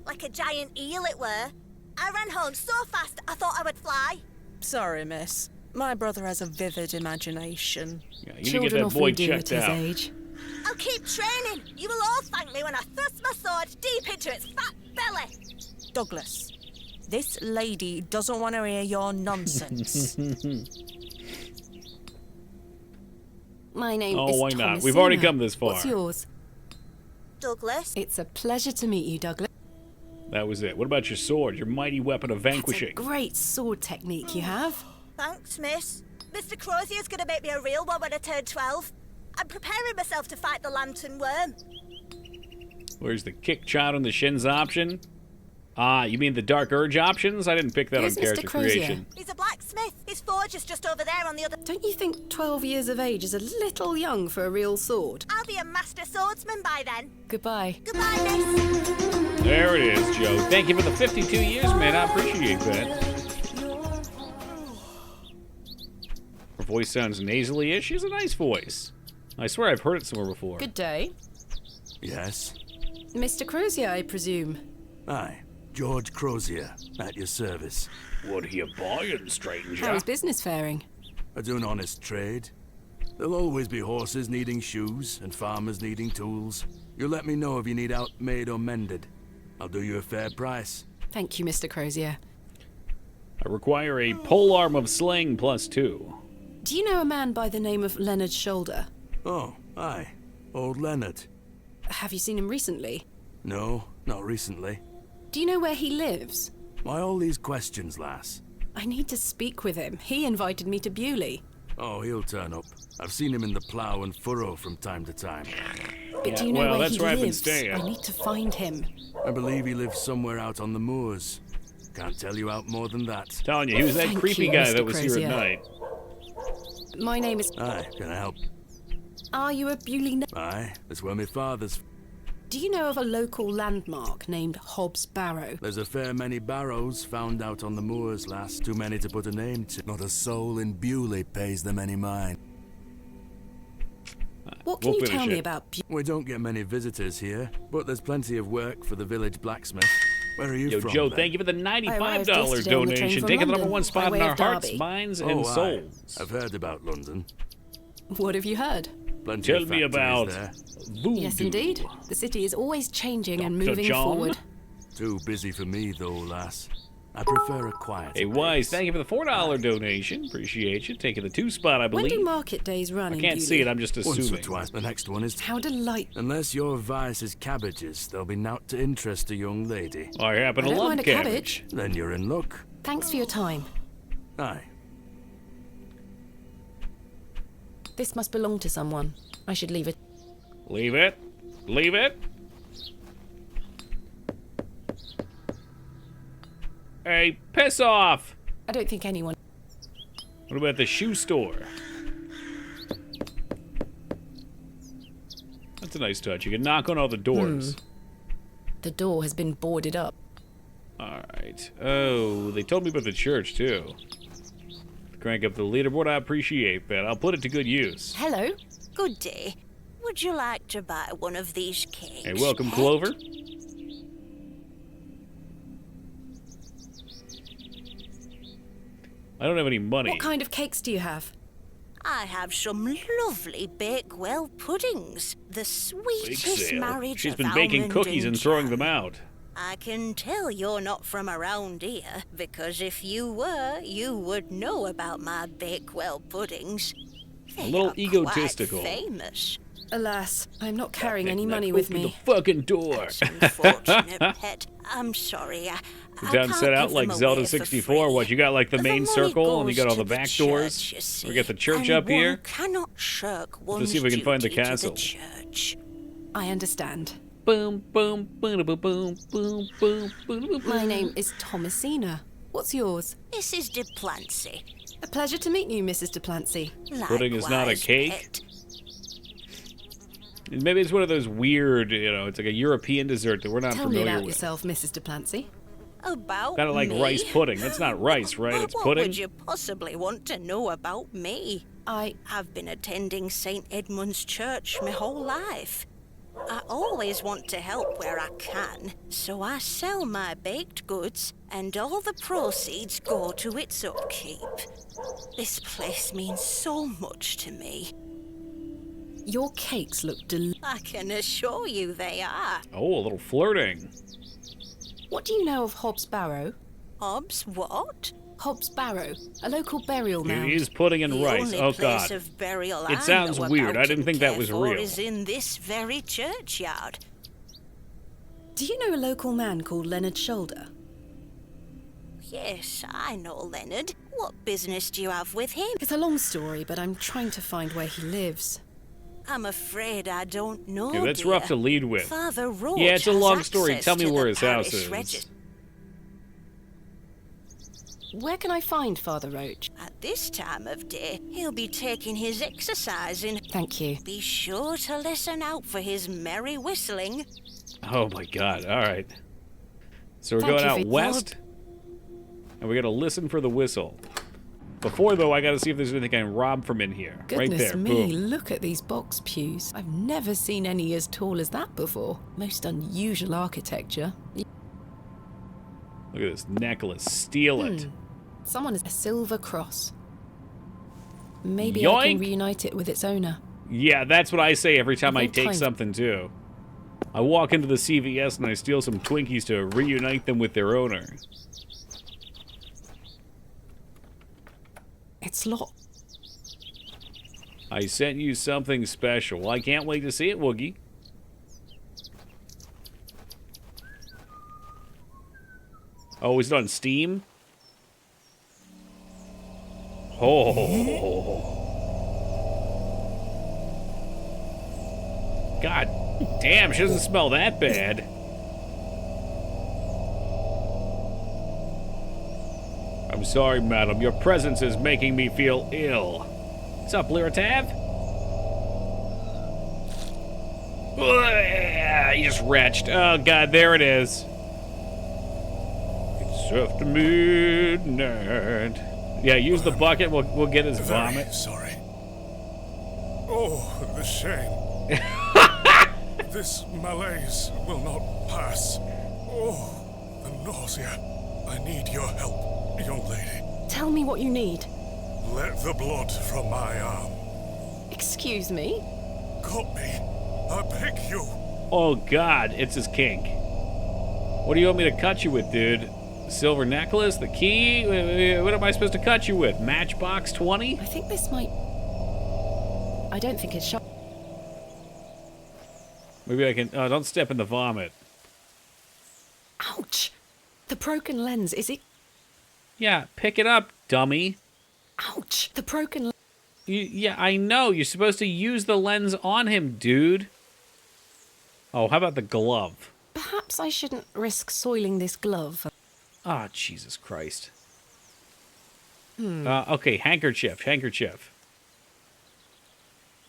Like a giant eel it were. I ran home so fast I thought I would fly. Sorry, miss. My brother has a vivid imagination. Yeah, you need to Children get that often boy do checked at his out. age. I'll keep training. You will all thank me when I thrust my sword deep into its fat belly. Douglas, this lady doesn't want to hear your nonsense. My name Oh, is why not? Thomasina. We've already come this far. What's yours? Douglas, It's a pleasure to meet you, Douglas. That was it. What about your sword, your mighty weapon of That's a vanquishing? great sword technique you have. thanks, miss. Mr. Crozier's gonna make me a real one when I turn 12. I'm preparing myself to fight the lantern worm. Where's the kick shot on the shins option? Ah, you mean the dark urge options? I didn't pick that Who's on Mr. character Crozier? creation. He's a blacksmith. His forge is just over there on the other... Don't you think 12 years of age is a little young for a real sword? I'll be a master swordsman by then. Goodbye. Goodbye, miss. There it is, Joe. Thank you for the 52 years, man. I appreciate that. Her voice sounds nasally-ish. She has a nice voice. I swear I've heard it somewhere before. Good day. Yes? Mr. Crozier, I presume. Aye. George Crozier, at your service. What are you buying, stranger? How's business faring? I do an honest trade. There'll always be horses needing shoes and farmers needing tools. You let me know if you need out made or mended. I'll do you a fair price. Thank you, Mr. Crozier. I require a polearm of sling +2. Do you know a man by the name of Leonard Shoulder? Oh, aye. Old Leonard. Have you seen him recently? No, not recently. Do you know where he lives? Why all these questions, lass? I need to speak with him. He invited me to Bewley. Oh, he'll turn up. I've seen him in the plough and furrow from time to time. But do you know well, where that's he where I've been lives? staying. I need to find him. I believe he lives somewhere out on the moors. Can't tell you out more than that. Telling you, he was that Thank creepy you, guy Mr. that was here Crozier. at night. My name is... Aye, can I help? Are you a Bewley... Aye, that's where my father's... Do you know of a local landmark named Hobbs Barrow? There's a fair many barrows found out on the moors, lass. Too many to put a name to. Not a soul in Bewley pays them any mind. What can We'll you finish tell me it. about Bewley? We don't get many visitors here, but there's plenty of work for the village blacksmith. Where are you Yo, from, Joe, then? thank you for the arrived $95 yesterday on the train donation. from Taking the London, #1 by spot in way our of hearts, Derby. minds, Oh, and aye. souls. I've heard about London. What have you heard? Plenty Tell of me factories about there. voodoo. Yes, indeed. The city is always changing and Dr. moving John? forward. Too busy for me, though, lass. I prefer a quiet Hey, pace. Wise, thank you for the $4 donation. Appreciate you. Taking the 2 spot, I When do believe. market days run I in can't Bewley? see it, I'm just Once or assuming. twice. The next one is... How delightful. Unless your vice is cabbages, there'll be naught to interest a young lady. I happen I to don't love mind a cabbage. Then you're in luck. Thanks for your time. Aye. This must belong to someone. I should leave it. Leave it. Leave it. Hey, piss off! I don't think anyone... What about the shoe store? That's a nice touch. You can knock on all the doors. The door has been boarded up. Alright. Oh, they told me about the church, too. Crank up the leaderboard. I appreciate that. I'll put it to good use. Hello? Good day. Would you like to buy one of these cakes? Hey, welcome, pet? Clover. I don't have any money. What kind of cakes do you have? I have some lovely Bakewell puddings. The Bake sweetest sale. marriage She's of been baking almond cookies and throwing them out. I can tell you're not from around here, because if you were, you would know about my Bakewell puddings. They little are egotistical. Quite famous. Alas, I'm not carrying any Now money open with the me. fucking door. That's unfortunate, pet. I'm sorry. I Down can't set out give like them Zelda away for 64. free. What, you got like the main money circle and you got goes all the to back church, doors? you see, We got the church and up here. one cannot shirk one's see if we can find the duty to castle. church. I understand. Boom, boom, boom, boom, boom, boom, boom, boom, boom. My name is Thomasina. What's yours? Mrs. de Plancy. A pleasure to meet you, Mrs. de Plancy. Pudding is not a Likewise, cake? pet. Maybe it's one of those weird, it's like a European dessert that we're not Tell me familiar about with. yourself, Mrs. de Plancy. About Kind of like me? rice pudding. That's not rice, right? It's What pudding. would you possibly want to know about me? I've been attending St. Edmund's Church my whole life. I always want to help where I can, so I sell my baked goods, and all the proceeds go to its upkeep. This place means so much to me. Your cakes look I can assure you they are. Oh, a little flirting. What do you know of Hobbs Barrow? Hobbs what? Hobbs Barrow, a local burial mound. It is pudding and The rice. only Oh, place God. of burial It I sounds know weird. about I didn't and think that care was for real. Is in this very churchyard. Do you know a local man called Leonard Shoulder? Yes, I know Leonard. What business do you have with him? It's a long story, but I'm trying to find where he lives. I'm afraid I don't know. Yeah, that's dear. rough to lead with. Father Roach Yeah, it's a has long story. access Tell me to where the his house parish is. regis- Where can I find Father Roach? At this time of day, he'll be taking his exercising. Thank you. Be sure to listen out for his merry whistling. Oh, my God. All right. So we're Thank going you out for- west, and we got to listen for the whistle. Before, though, I got to see if there's anything I can rob from in here. Goodness right there. me, Boom. look at these box pews. I've never seen any as tall as that before. Most unusual architecture. Look at this necklace. Steal it. Someone has a silver cross. Maybe I Yoink! can reunite it with its owner. Yeah, that's what I say every time I think take time- something, too. I walk into the CVS and I steal some Twinkies to reunite them with their owner. It's locked. I sent you something special. I can't wait to see it, Woogie. Oh, is it on Steam? Oh. God damn, she doesn't smell that bad. I'm sorry, madam. Your presence is making me feel ill. What's up, Liratav? He just retched. Oh, God, there it is. It's after midnight. Yeah, use the bucket. We'll get his Very vomit. sorry. Oh, the shame. This malaise will not pass. Oh, the nausea. I need your help, young lady. Tell me what you need. Let the blood from my arm. Excuse me? Cut me. I beg you. Oh, God, it's his kink. What do you want me to cut you with, dude? Silver necklace? The key? What am I supposed to cut you with? Matchbox 20? I think this might... I don't think it's sharp. Maybe I can... Oh, don't step in the vomit. Ouch! The broken lens, is it... Yeah, pick it up, dummy. Ouch! The broken lens... Yeah, I know. You're supposed to use the lens on him, dude. Oh, how about the glove? Perhaps I shouldn't risk soiling this glove. Ah, Jesus Christ. Okay, handkerchief.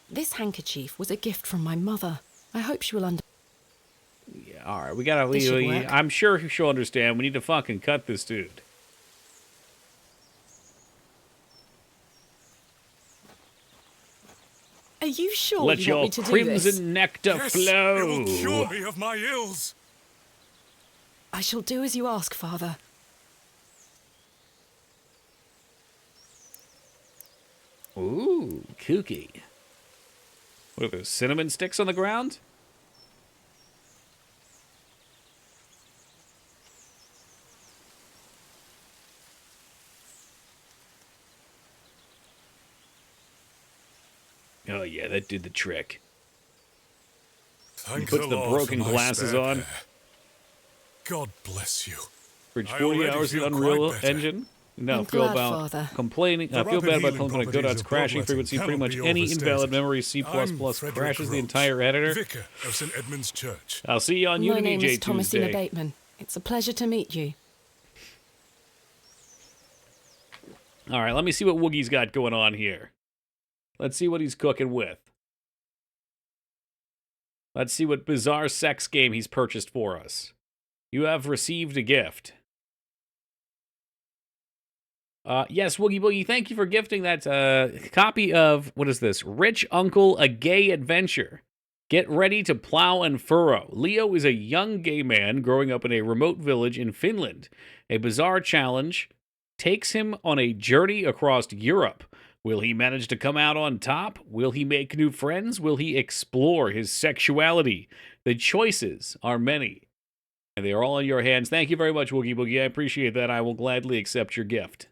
This handkerchief was a gift from my mother. I hope she will Yeah, all right, we gotta This should leave. work. I'm sure she'll understand. We need to fucking cut this dude. Are you sure Let you want your me to do this? crimson nectar Yes, flow. it will cure me of my ills. I shall do as you ask, Father. Ooh, kooky. What are those, cinnamon sticks on the ground? Oh yeah, that did the trick. Thank puts the the Lord broken for my glasses spare on. pair. God bless you. Bridge I 40 already hours of feel Unreal quite better. Engine. No, I'm feel glad, about Father. complaining. The Feel rapid bad about healing complaining. properties God's of crashing bloodletting frequency. Pretty cannot much be any overstated. invalid memory. C++ I'm Frederick crashes the Roach, entire editor. Vicar of St. Edmund's Church. I'll see you on My Unity name J is Thomasina Tuesday. Bateman. It's a pleasure to meet you. All right, let me see what Woogie's got going on here. Let's see what he's cooking with. Let's see what bizarre sex game he's purchased for us. You have received a gift. Yes, Woogie Boogie, thank you for gifting that copy of, what is this? Rich Uncle, A Gay Adventure. Get ready to plow and furrow. Leo is a young gay man growing up in a remote village in Finland. A bizarre challenge takes him on a journey across Europe. Will he manage to come out on top? Will he make new friends? Will he explore his sexuality? The choices are many, and they are all in your hands. Thank you very much, Woogie Boogie. I appreciate that. I will gladly accept your gift.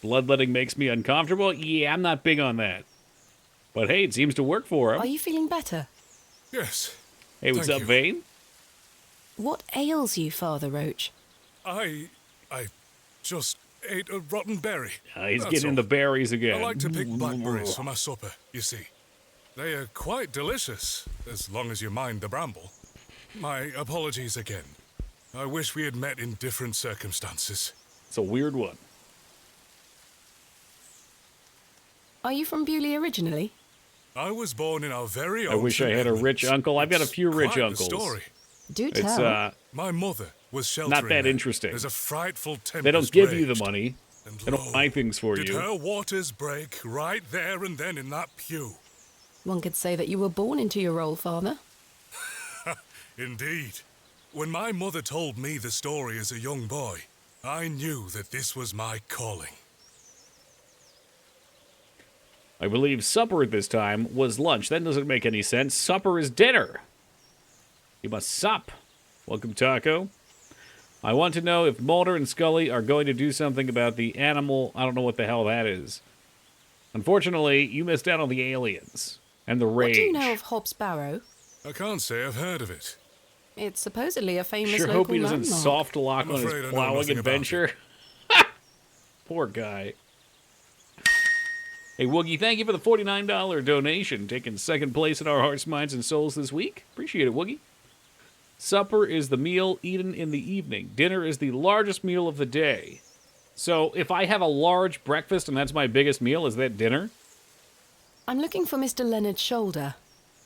Bloodletting makes me uncomfortable? Yeah, I'm not big on that. But hey, it seems to work for him. Are you feeling better? Yes. Hey, what's Thank up, you. Vane? What ails you, Father Roach? I just ate a rotten berry. He's That's getting all. the berries again. I like to pick blackberries for my supper, you see. They are quite delicious, as long as you mind the bramble. My apologies again. I wish we had met in different circumstances. It's a weird one. Are you from Bewley originally? I was born in our very own I wish I had a rich uncle. I've got a few rich quite uncles. The story. Do It's tell. My mother was sheltering not that there interesting. as a frightful tempest They don't give you the raged. money. And They don't lo, buy things for did you. her waters break right there and then in that pew? One could say that you were born into your role, Father. Indeed. When my mother told me the story as a young boy, I knew that this was my calling. I believe supper at this time was lunch. That doesn't make any sense. Supper is dinner. You must sup. Welcome, Taco. I want to know if Mulder and Scully are going to do something about the animal. I don't know what the hell that is. Unfortunately, you missed out on the aliens and the rage. What do you know of Hobbs Barrow? I can't say I've heard of it. It's supposedly a famous Sure local hope he doesn't landmark. soft lock I'm on afraid I his know plowing nothing about adventure. Poor guy. Hey, Woogie, thank you for the $49 donation, taking second place in our hearts, minds, and souls this week. Appreciate it, Woogie. Supper is the meal eaten in the evening. Dinner is the largest meal of the day. So if I have a large breakfast and that's my biggest meal, is that dinner? I'm looking for Mr. Leonard Shoulder.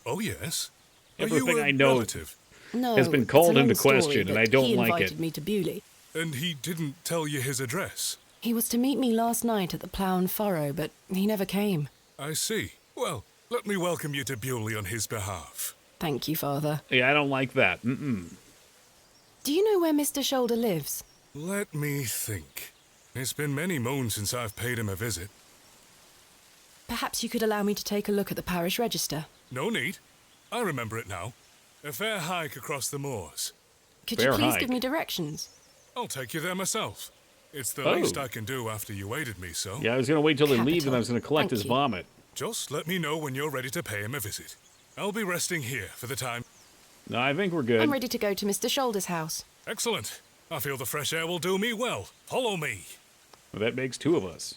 Oh, yes? Everything Are you a I know relative? No, has been it's called a long into story, question, and but I don't he like invited it. me to Bewley. And he didn't tell you his address? He was to meet me last night at the Plough and Furrow, but he never came. I see. Well, let me welcome you to Bewley on his behalf. Thank you, Father. Yeah, I don't like that. Do you know where Mr. Shoulder lives? Let me think. It's been many moons since I've paid him a visit. Perhaps you could allow me to take a look at the parish register. No need. I remember it now. A fair hike across the moors. Could Fair you please hike. give me directions? I'll take you there myself. It's the Oh. least I can do after you aided me so. Yeah, I was going to wait till they leave and I was going to collect Thank his you. vomit. Just let me know when you're ready to pay him a visit. I'll be resting here for the time. No, I think we're good. I'm ready to go to Mr. Shoulder's house. Excellent. I feel the fresh air will do me well. Follow me. Well, that makes two of us.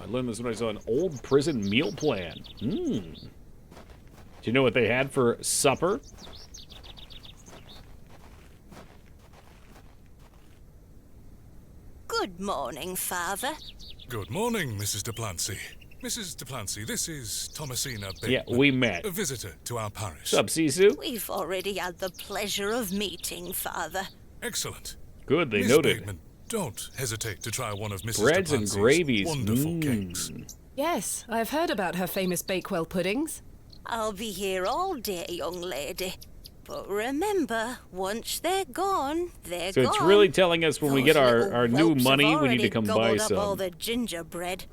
I learned this when I saw an old prison meal plan. Do you know what they had for supper? Good morning, Father. Good morning, Mrs. DePlancy. Mrs. DePlancy, this is Thomasina Bateman. Yeah, we met. A visitor to our parish. Sup, Sisu? We've already had the pleasure of meeting, Father. Excellent. Good, they Miss noted. Bateman, don't hesitate to try one of Mrs. Breads and DePlancy's gravies. wonderful cakes. Yes, I've heard about her famous Bakewell puddings. I'll be here all day, young lady. But remember, once they're gone, they're So gone. it's really telling us when we Those get little our new whelps money, have we need to already come buy gobbled up all some. the gingerbread.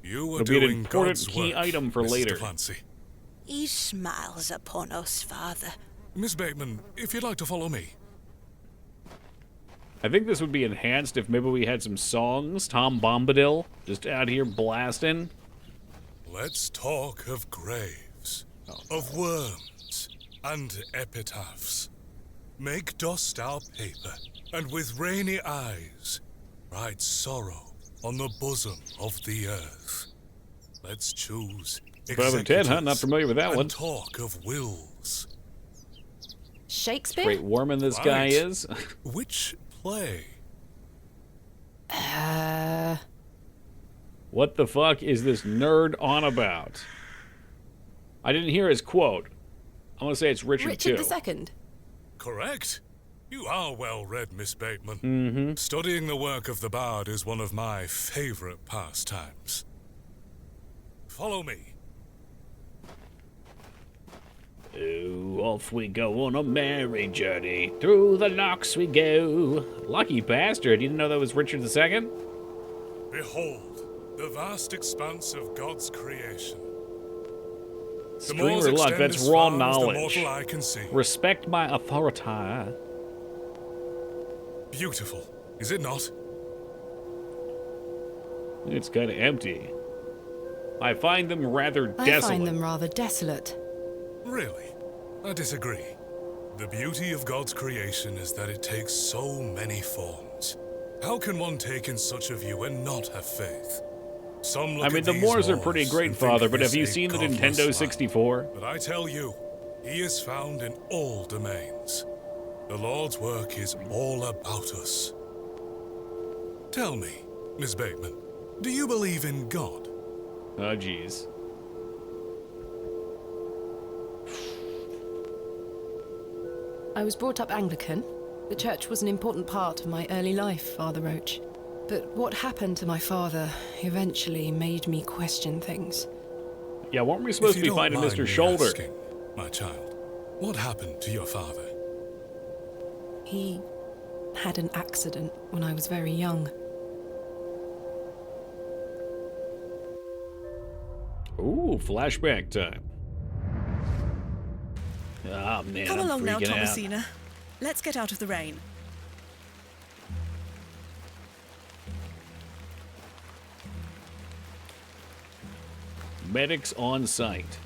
You are It'll be an doing important God's key work, item for Mrs. later. DePlancy. He smiles upon us, Father. Miss Bateman, if you'd like to follow me. I think this would be enhanced if maybe we had some songs. Tom Bombadil just out here blasting. Let's talk of graves, of worms, and epitaphs. Make dust our paper, and with rainy eyes, write sorrow on the bosom of the earth. Let's choose 5 of 10, huh? Not familiar with that and one. talk of wills. Shakespeare? Great Warman this guy Right. is. Which play? What the fuck is this nerd on about? I didn't hear his quote. I'm gonna say it's Richard Richard II. II. Correct. You are well read, Miss Bateman. Mm-hmm. Studying the work of the bard is one of my favorite pastimes. Follow me. Oh, off we go on a merry journey. Through the locks we go. Lucky bastard. You didn't know that was Richard II? Behold, the vast expanse of God's creation. The Streamer moors luck, extend that's as raw far as knowledge. the mortal eye can see. Respect my authority. Beautiful, is it not? It's kind of empty. I find them rather desolate. I find them rather desolate. Really? I disagree. The beauty of God's creation is that it takes so many forms. How can one take in such a view and not have faith? Some look I mean, at the these moors are pretty moors great, and think Father, but this have you a seen the godless Nintendo land. 64? But I tell you, he is found in all domains. The Lord's work is all about us. Tell me, Miss Bateman, do you believe in God? Oh, jeez. I was brought up Anglican. The church was an important part of my early life, Father Roach. But what happened to my father eventually made me question things. Yeah, weren't we supposed If to you be don't finding mind Mr. me Shoulder? asking, my child, what happened to your father? He had an accident when I was very young. Ooh, flashback time. Ah, man, Come I'm along now, freaking out. Thomasina. Let's get out of the rain. Medics on site.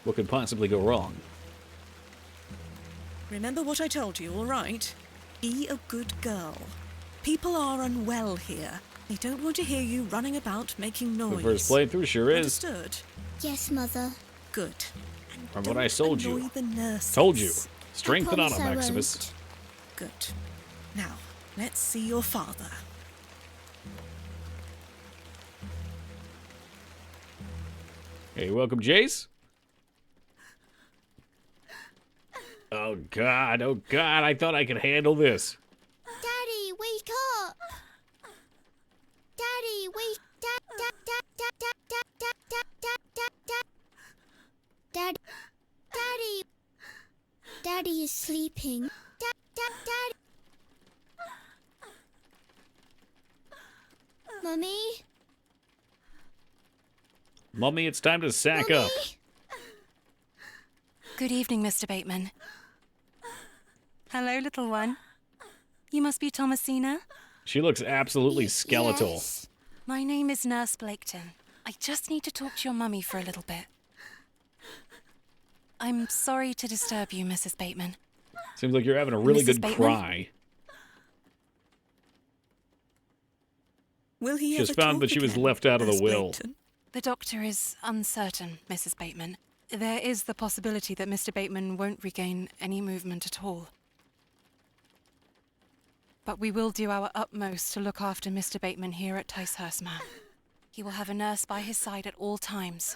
What could possibly go wrong? Remember what I told you, all right? Be a good girl. People are unwell here. They don't want to hear you running about making noise. The first playthrough sure is. Understood? Yes, Mother. Good. From what I told you. Annoy the nurses. Told you. Strength I and promise honor, I Maximus. won't. Good. Now, let's see your father. Hey, welcome, Jace. Oh, God. Oh, God. I thought I could handle this. Daddy, wake up! Daddy, wake... Daddy... Daddy is sleeping. Daddy... Mummy? Mummy, it's time to sack up. Good evening, Mr. Bateman. Hello, little one. You must be Thomasina? She looks absolutely skeletal. Yes. My name is Nurse Blaketon. I just need to talk to your mummy for a little bit. I'm sorry to disturb you, Mrs. Bateman. Seems like you're having a really Mrs. good Bateman? cry. Will he Just ever found talk that she was again, left out of the Nurse will. Blaketon? The doctor is uncertain, Mrs. Bateman. There is the possibility that Mr. Bateman won't regain any movement at all. But we will do our utmost to look after Mr. Bateman here at Ticehurst Manor. He will have a nurse by his side at all times,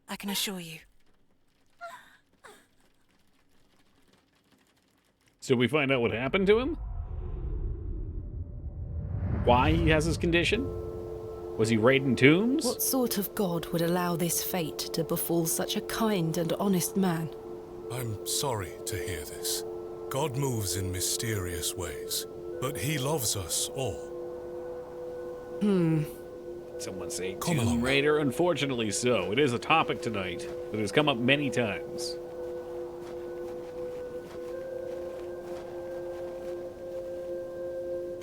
I can assure you. So we find out what happened to him? Why he has this condition? Was he raiding tombs? What sort of god would allow this fate to befall such a kind and honest man? I'm sorry to hear this. God moves in mysterious ways, but he loves us all. Someone say Come along. Tomb Raider. Unfortunately so. It is a topic tonight that has come up many times.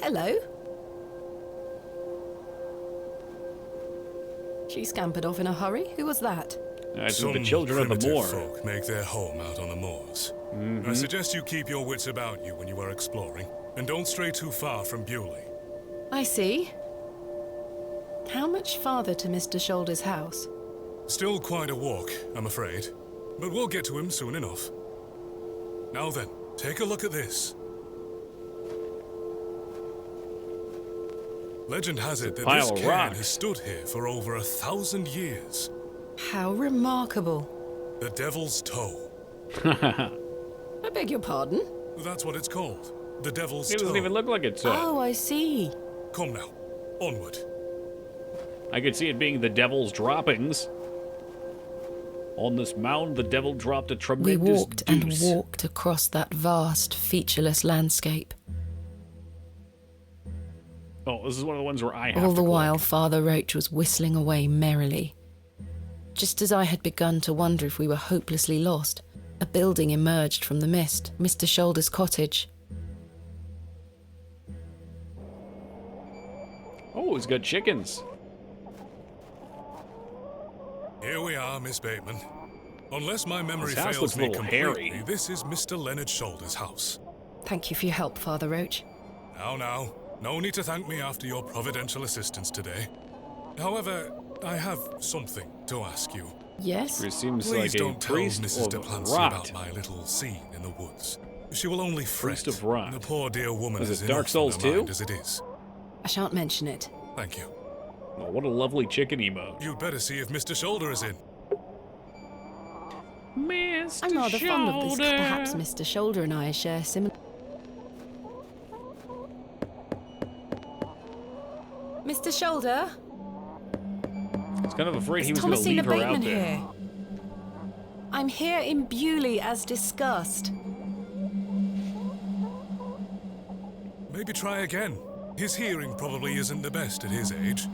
Hello? She scampered off in a hurry. Who was that? I Some think the children of the primitive moor. folk make their home out on the moors. I suggest you keep your wits about you when you are exploring, and don't stray too far from Bewley. I see. How much farther to Mr. Shoulder's house? Still quite a walk, I'm afraid. But we'll get to him soon enough. Now then, take a look at this. Legend has it that this cairn has stood here for over 1,000 years. How remarkable. The Devil's Toe. I beg your pardon? That's what it's called. The Devil's Toe. It doesn't even look like it's so. Oh, I see. Come now, onward. I could see it being the devil's droppings. On this mound, the devil dropped a tremendous We walked and deuce. walked across that vast, featureless landscape. Oh, this is one of the ones where I have All to the click. while, Father Roach was whistling away merrily. Just as I had begun to wonder if we were hopelessly lost, a building emerged from the mist, Mr. Shoulder's cottage. Oh, he's got chickens. Here we are, Miss Bateman. Unless my memory This house fails looks a me little completely, hairy. this is Mr. Leonard Shoulder's house. Thank you for your help, Father Roach. Now, no need to thank me after your providential assistance today. However, I have something to ask you. Yes? He seems Please like a don't tell priest Mrs. de of Plancy rot. about my little scene in the woods. She will only fret. Priest of rot. The poor dear woman Was is it Dark enough Souls on her 2? mind as it is. I shan't mention it. Thank you. Oh, what a lovely chicken emote. You'd better see if Mr. Shoulder is in. Mr. I'm rather fond of this. Shoulder. Perhaps Mr. Shoulder and I share similar... Mr. Shoulder? I was kind of afraid he Is was going to Thomasina leave her out Bateman there. here? I'm here in Bewley as discussed. Maybe try again. His hearing probably isn't the best at his age.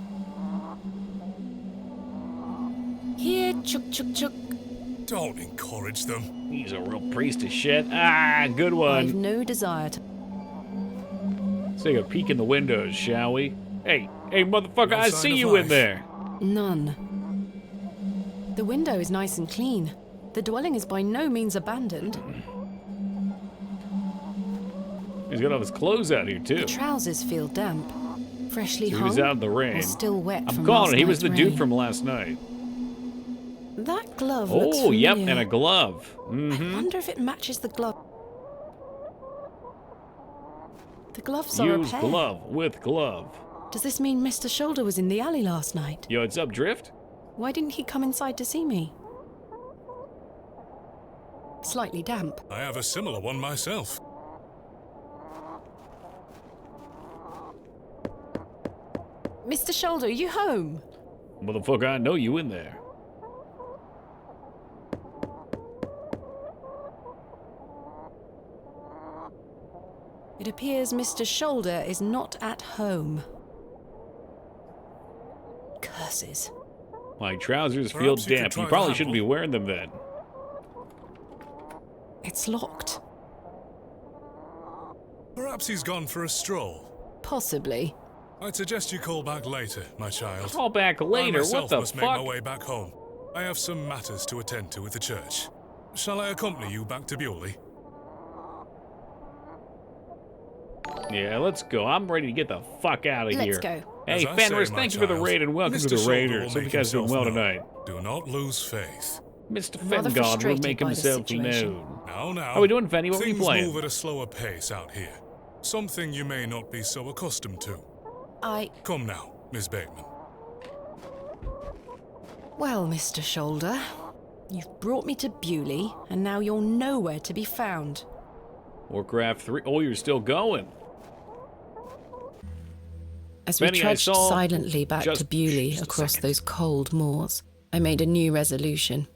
Here, chuk chuk chuk. Don't encourage them. He's a real priest of shit. Ah, good I've one. no desire to... Let's take a peek in the windows, shall we? Hey, motherfucker, No I sign see of you in life. there. None. The window is nice and clean. The dwelling is by no means abandoned. He's got all his clothes out here, too. The trousers feel damp. Freshly So he hung was out in the rain. or still wet I'm from calling last it. He was the night's dude rain. from last night. That glove looks Oh, yep, familiar. and a glove. I Mm-hmm. wonder if it matches the glove. The gloves are a Use pair. glove with glove. Does this mean Mr. Shoulder was in the alley last night? Yo, what's up, Drift? Why didn't he come inside to see me? Slightly damp. I have a similar one myself. Mr. Shoulder, are you home? Motherfucker, I know you in there. It appears Mr. Shoulder is not at home. Curses. My trousers feel Perhaps you could damp. You try probably that shouldn't be one. wearing them then. It's locked. Perhaps he's gone for a stroll. Possibly. I'd suggest you call back later, my child. Call back I later. myself What the must make my fuck? way back home. I have some matters to attend to at the church. Shall I accompany you back to Bewley? Yeah, let's go. I'm ready to get the fuck out of Let's here. go. Hey, As I Fenris, say, my thank you for the child, raid and welcome Mr. to the Shoulder Raiders. will Hope you make guys are doing well himself known. tonight. Do not lose faith. Mr. Rather Fengod will frustrated make by the himself situation. known. Now. How we doing, Fenny? What were you Things playing? move at a slower pace out here. Something you may not be so accustomed to. Come now, Miss Bateman. Well, Mr. Shoulder, you've brought me to Bewley, and now you're nowhere to be found. Warcraft 3. Oh, you're still going. As we Benny, I trudged saw silently back just- to Bewley just a across second. those cold moors, I made a new resolution.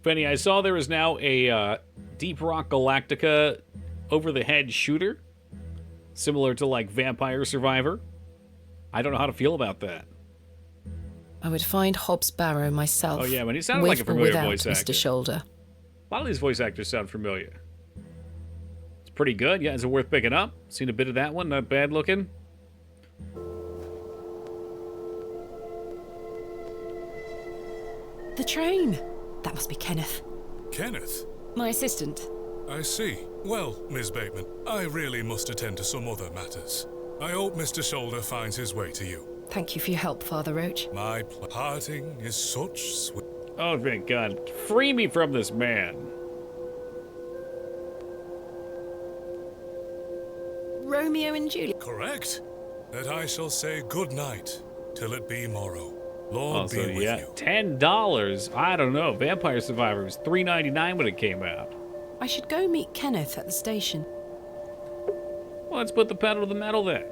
Fenny, I saw there is now a Deep Rock Galactica over-the-head shooter, similar to, like, Vampire Survivor. I don't know how to feel about that. I would find Hobbs Barrow myself. Oh, yeah, but he sounded with like a or familiar without voice actor. Mr. Shoulder. A lot of these voice actors sound familiar. It's pretty good. Yeah, is it worth picking up? Seen a bit of that one. Not bad looking. The train! That must be Kenneth. Kenneth? My assistant. I see. Well, Miss Bateman, I really must attend to some other matters. I hope Mr. Shoulder finds his way to you. Thank you for your help, Father Roach. My parting is such sweet. Oh, thank God. Free me from this man. Romeo and Juliet. Correct. That I shall say good night till it be morrow. Lord Also, be with yeah, you. $10. I don't know. Vampire Survivor was $3.99 when it came out. I should go meet Kenneth at the station. Well, let's put the pedal to the metal then.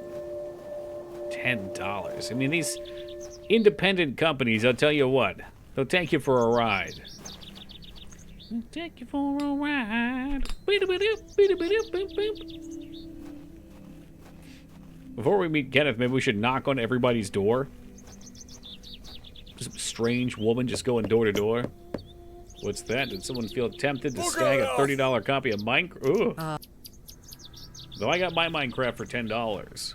$10. I mean, these independent companies, I'll tell you what, they'll take you for a ride. They'll take you for a ride. Before we meet Kenneth, maybe we should knock on everybody's door. Some strange woman just going door to door. What's that? Did someone feel tempted to snag a $30 copy of Minecraft? Ooh. Though I got my Minecraft for $10.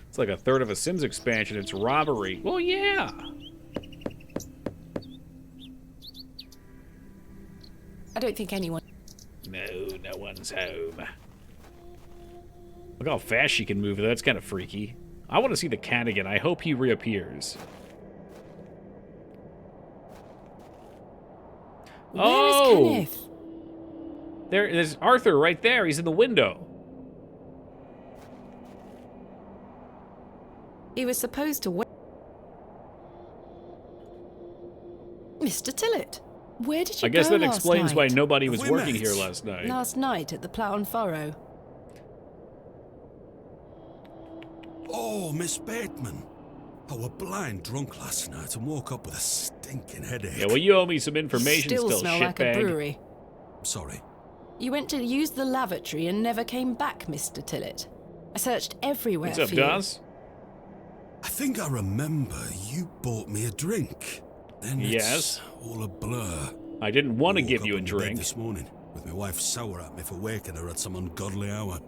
It's like a third of a Sims expansion. It's robbery. Well, yeah. I don't think anyone... No, no one's home. Look how fast she can move. That's kind of freaky. I want to see the cat again. I hope he reappears. Where is Kenneth? There's Arthur right there. He's in the window. He was supposed to wait. Mr. Tillett, where did you go I guess that last explains night? why nobody was we working met? here last night. Last night at the Plough and Furrow. Oh, Miss Bateman. I were blind drunk last night and woke up with a stinking headache. Yeah, well, you owe me some information Still still, smell like a shitbag. brewery. Sorry. You went to use the lavatory and never came back, Mr. Tillett. I searched everywhere What's up, for you. Daz? I think I remember you bought me a drink. Then Yes. it's all a blur. I didn't want to Woke give up you a in bed drink. this morning with my wife sour at me for waking her at some ungodly hour.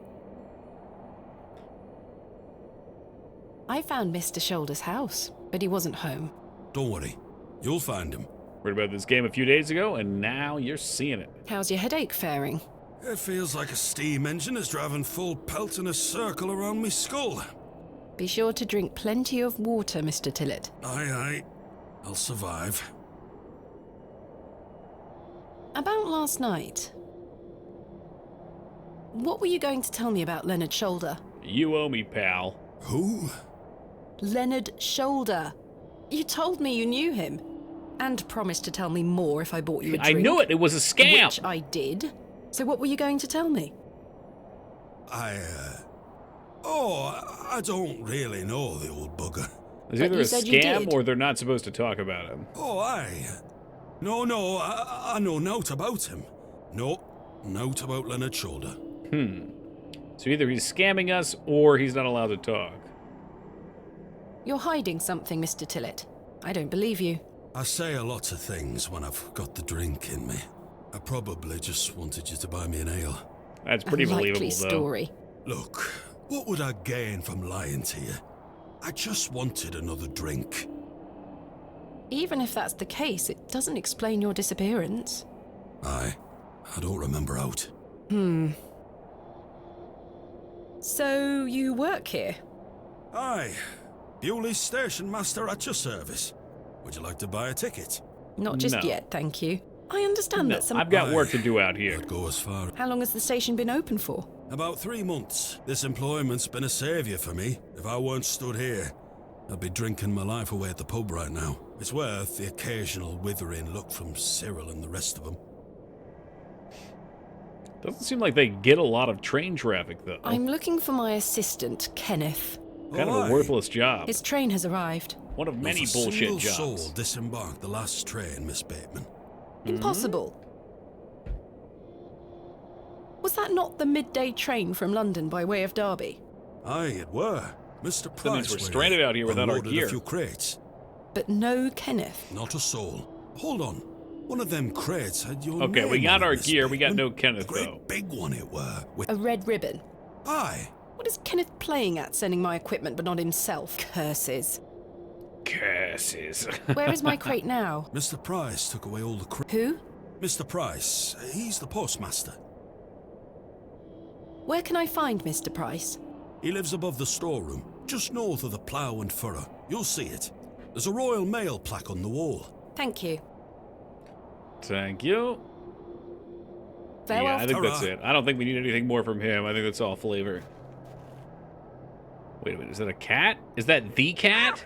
I found Mr. Shoulder's house, but he wasn't home. Don't worry. You'll find him. Heard about this game a few days ago, and now you're seeing it. How's your headache faring? It feels like a steam engine is driving full pelt in a circle around me skull. Be sure to drink plenty of water, Mr. Tillett. Aye, aye. I'll survive. About last night. What were you going to tell me about Leonard Shoulder? You owe me, pal. Who? Leonard Shoulder. You told me you knew him. And promised to tell me more if I bought you a I drink. knew it. It was a scam. Which I did. So what were you going to tell me? I don't really know the old bugger. It's But either you a said you scam did. or they're not supposed to talk about him. Oh, aye. No, I know naught about him. No, naught about Leonard Shoulder. So either he's scamming us or he's not allowed to talk. You're hiding something, Mr. Tillett. I don't believe you. I say a lot of things when I've got the drink in me. I probably just wanted you to buy me an ale. That's pretty a likely believable, though. story. Look, what would I gain from lying to you? I just wanted another drink. Even if that's the case, it doesn't explain your disappearance. Aye, I don't remember out. So you work here? Aye, Bewley Station Master at your service. Would you like to buy a ticket? Not just No. yet, thank you. I understand No, that some... I've got work Aye, to do out here. I'd go as far. How long has the station been open for? About 3 months. This employment's been a saviour for me. If I weren't stood here, I'd be drinking my life away at the pub right now. It's worth the occasional withering look from Cyril and the rest of them. Doesn't seem like they get a lot of train traffic, though. I'm looking for my assistant, Kenneth. Kind of Aye. a worthless job. His train has arrived. One of many Not a bullshit single jobs. soul disembarked the last train, Miss Bateman. Impossible. Was that not the midday train from London by way of Derby? Aye, it were. Mr. That means Price we're were stranded here, out here without our unloaded gear. a few crates. But no Kenneth. Not a soul. Hold on. One of them crates had your Okay, we name got on it, our Miss gear. We got Bateman. no Kenneth, A great though. big one it were. With A red ribbon. aye. What is Kenneth playing at, sending my equipment but not himself? Curses. Curses. Where is my crate now? Mr. Price took away all the crates. Who? Mr. Price, he's the postmaster. Where can I find Mr. Price? He lives above the storeroom. just north of the Plough and Furrow. You'll see it. There's a Royal Mail plaque on the wall. Thank you. Thank you. Farewell. Yeah, I think that's Ta-ra. it. I don't think we need anything more from him. I think that's all flavor. Wait a minute, is that a cat? Is that the cat?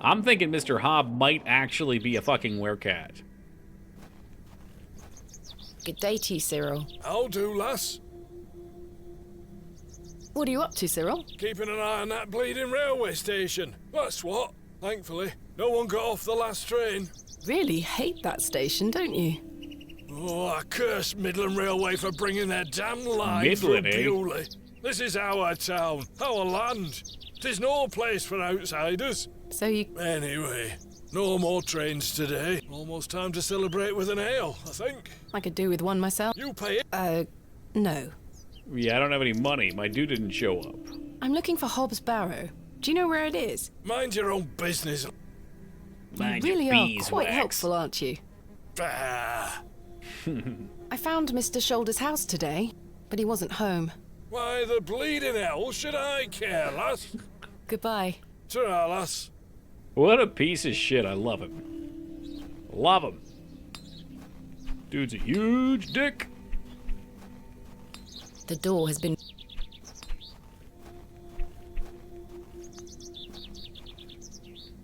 I'm thinking Mr. Hobb might actually be a fucking werecat. Good day to you, Cyril. I'll do, lass. What are you up to, Cyril? Keeping an eye on that bleeding railway station. That's what. Thankfully, no one got off the last train. Really hate that station, don't you? Oh, I curse Midland Railway for bringing their damn line through Midland, eh? Bewley. This is our town, our land. 'Tis no place for outsiders. So you... Anyway, no more trains today. Almost time to celebrate with an ale, I think. I could do with one myself. You pay it. No. Yeah, I don't have any money. My dude didn't show up. I'm looking for Hobbs Barrow. Do you know where it is? Mind your own business. Mind You your really are beeswax. quite helpful, aren't you? Ah. I found Mr. Shoulder's house today, but he wasn't home. Why the bleeding hell should I care, lass? Goodbye. Ta-ra, lass. What a piece of shit. I love him. Love him. Dude's a huge dick. The door has been...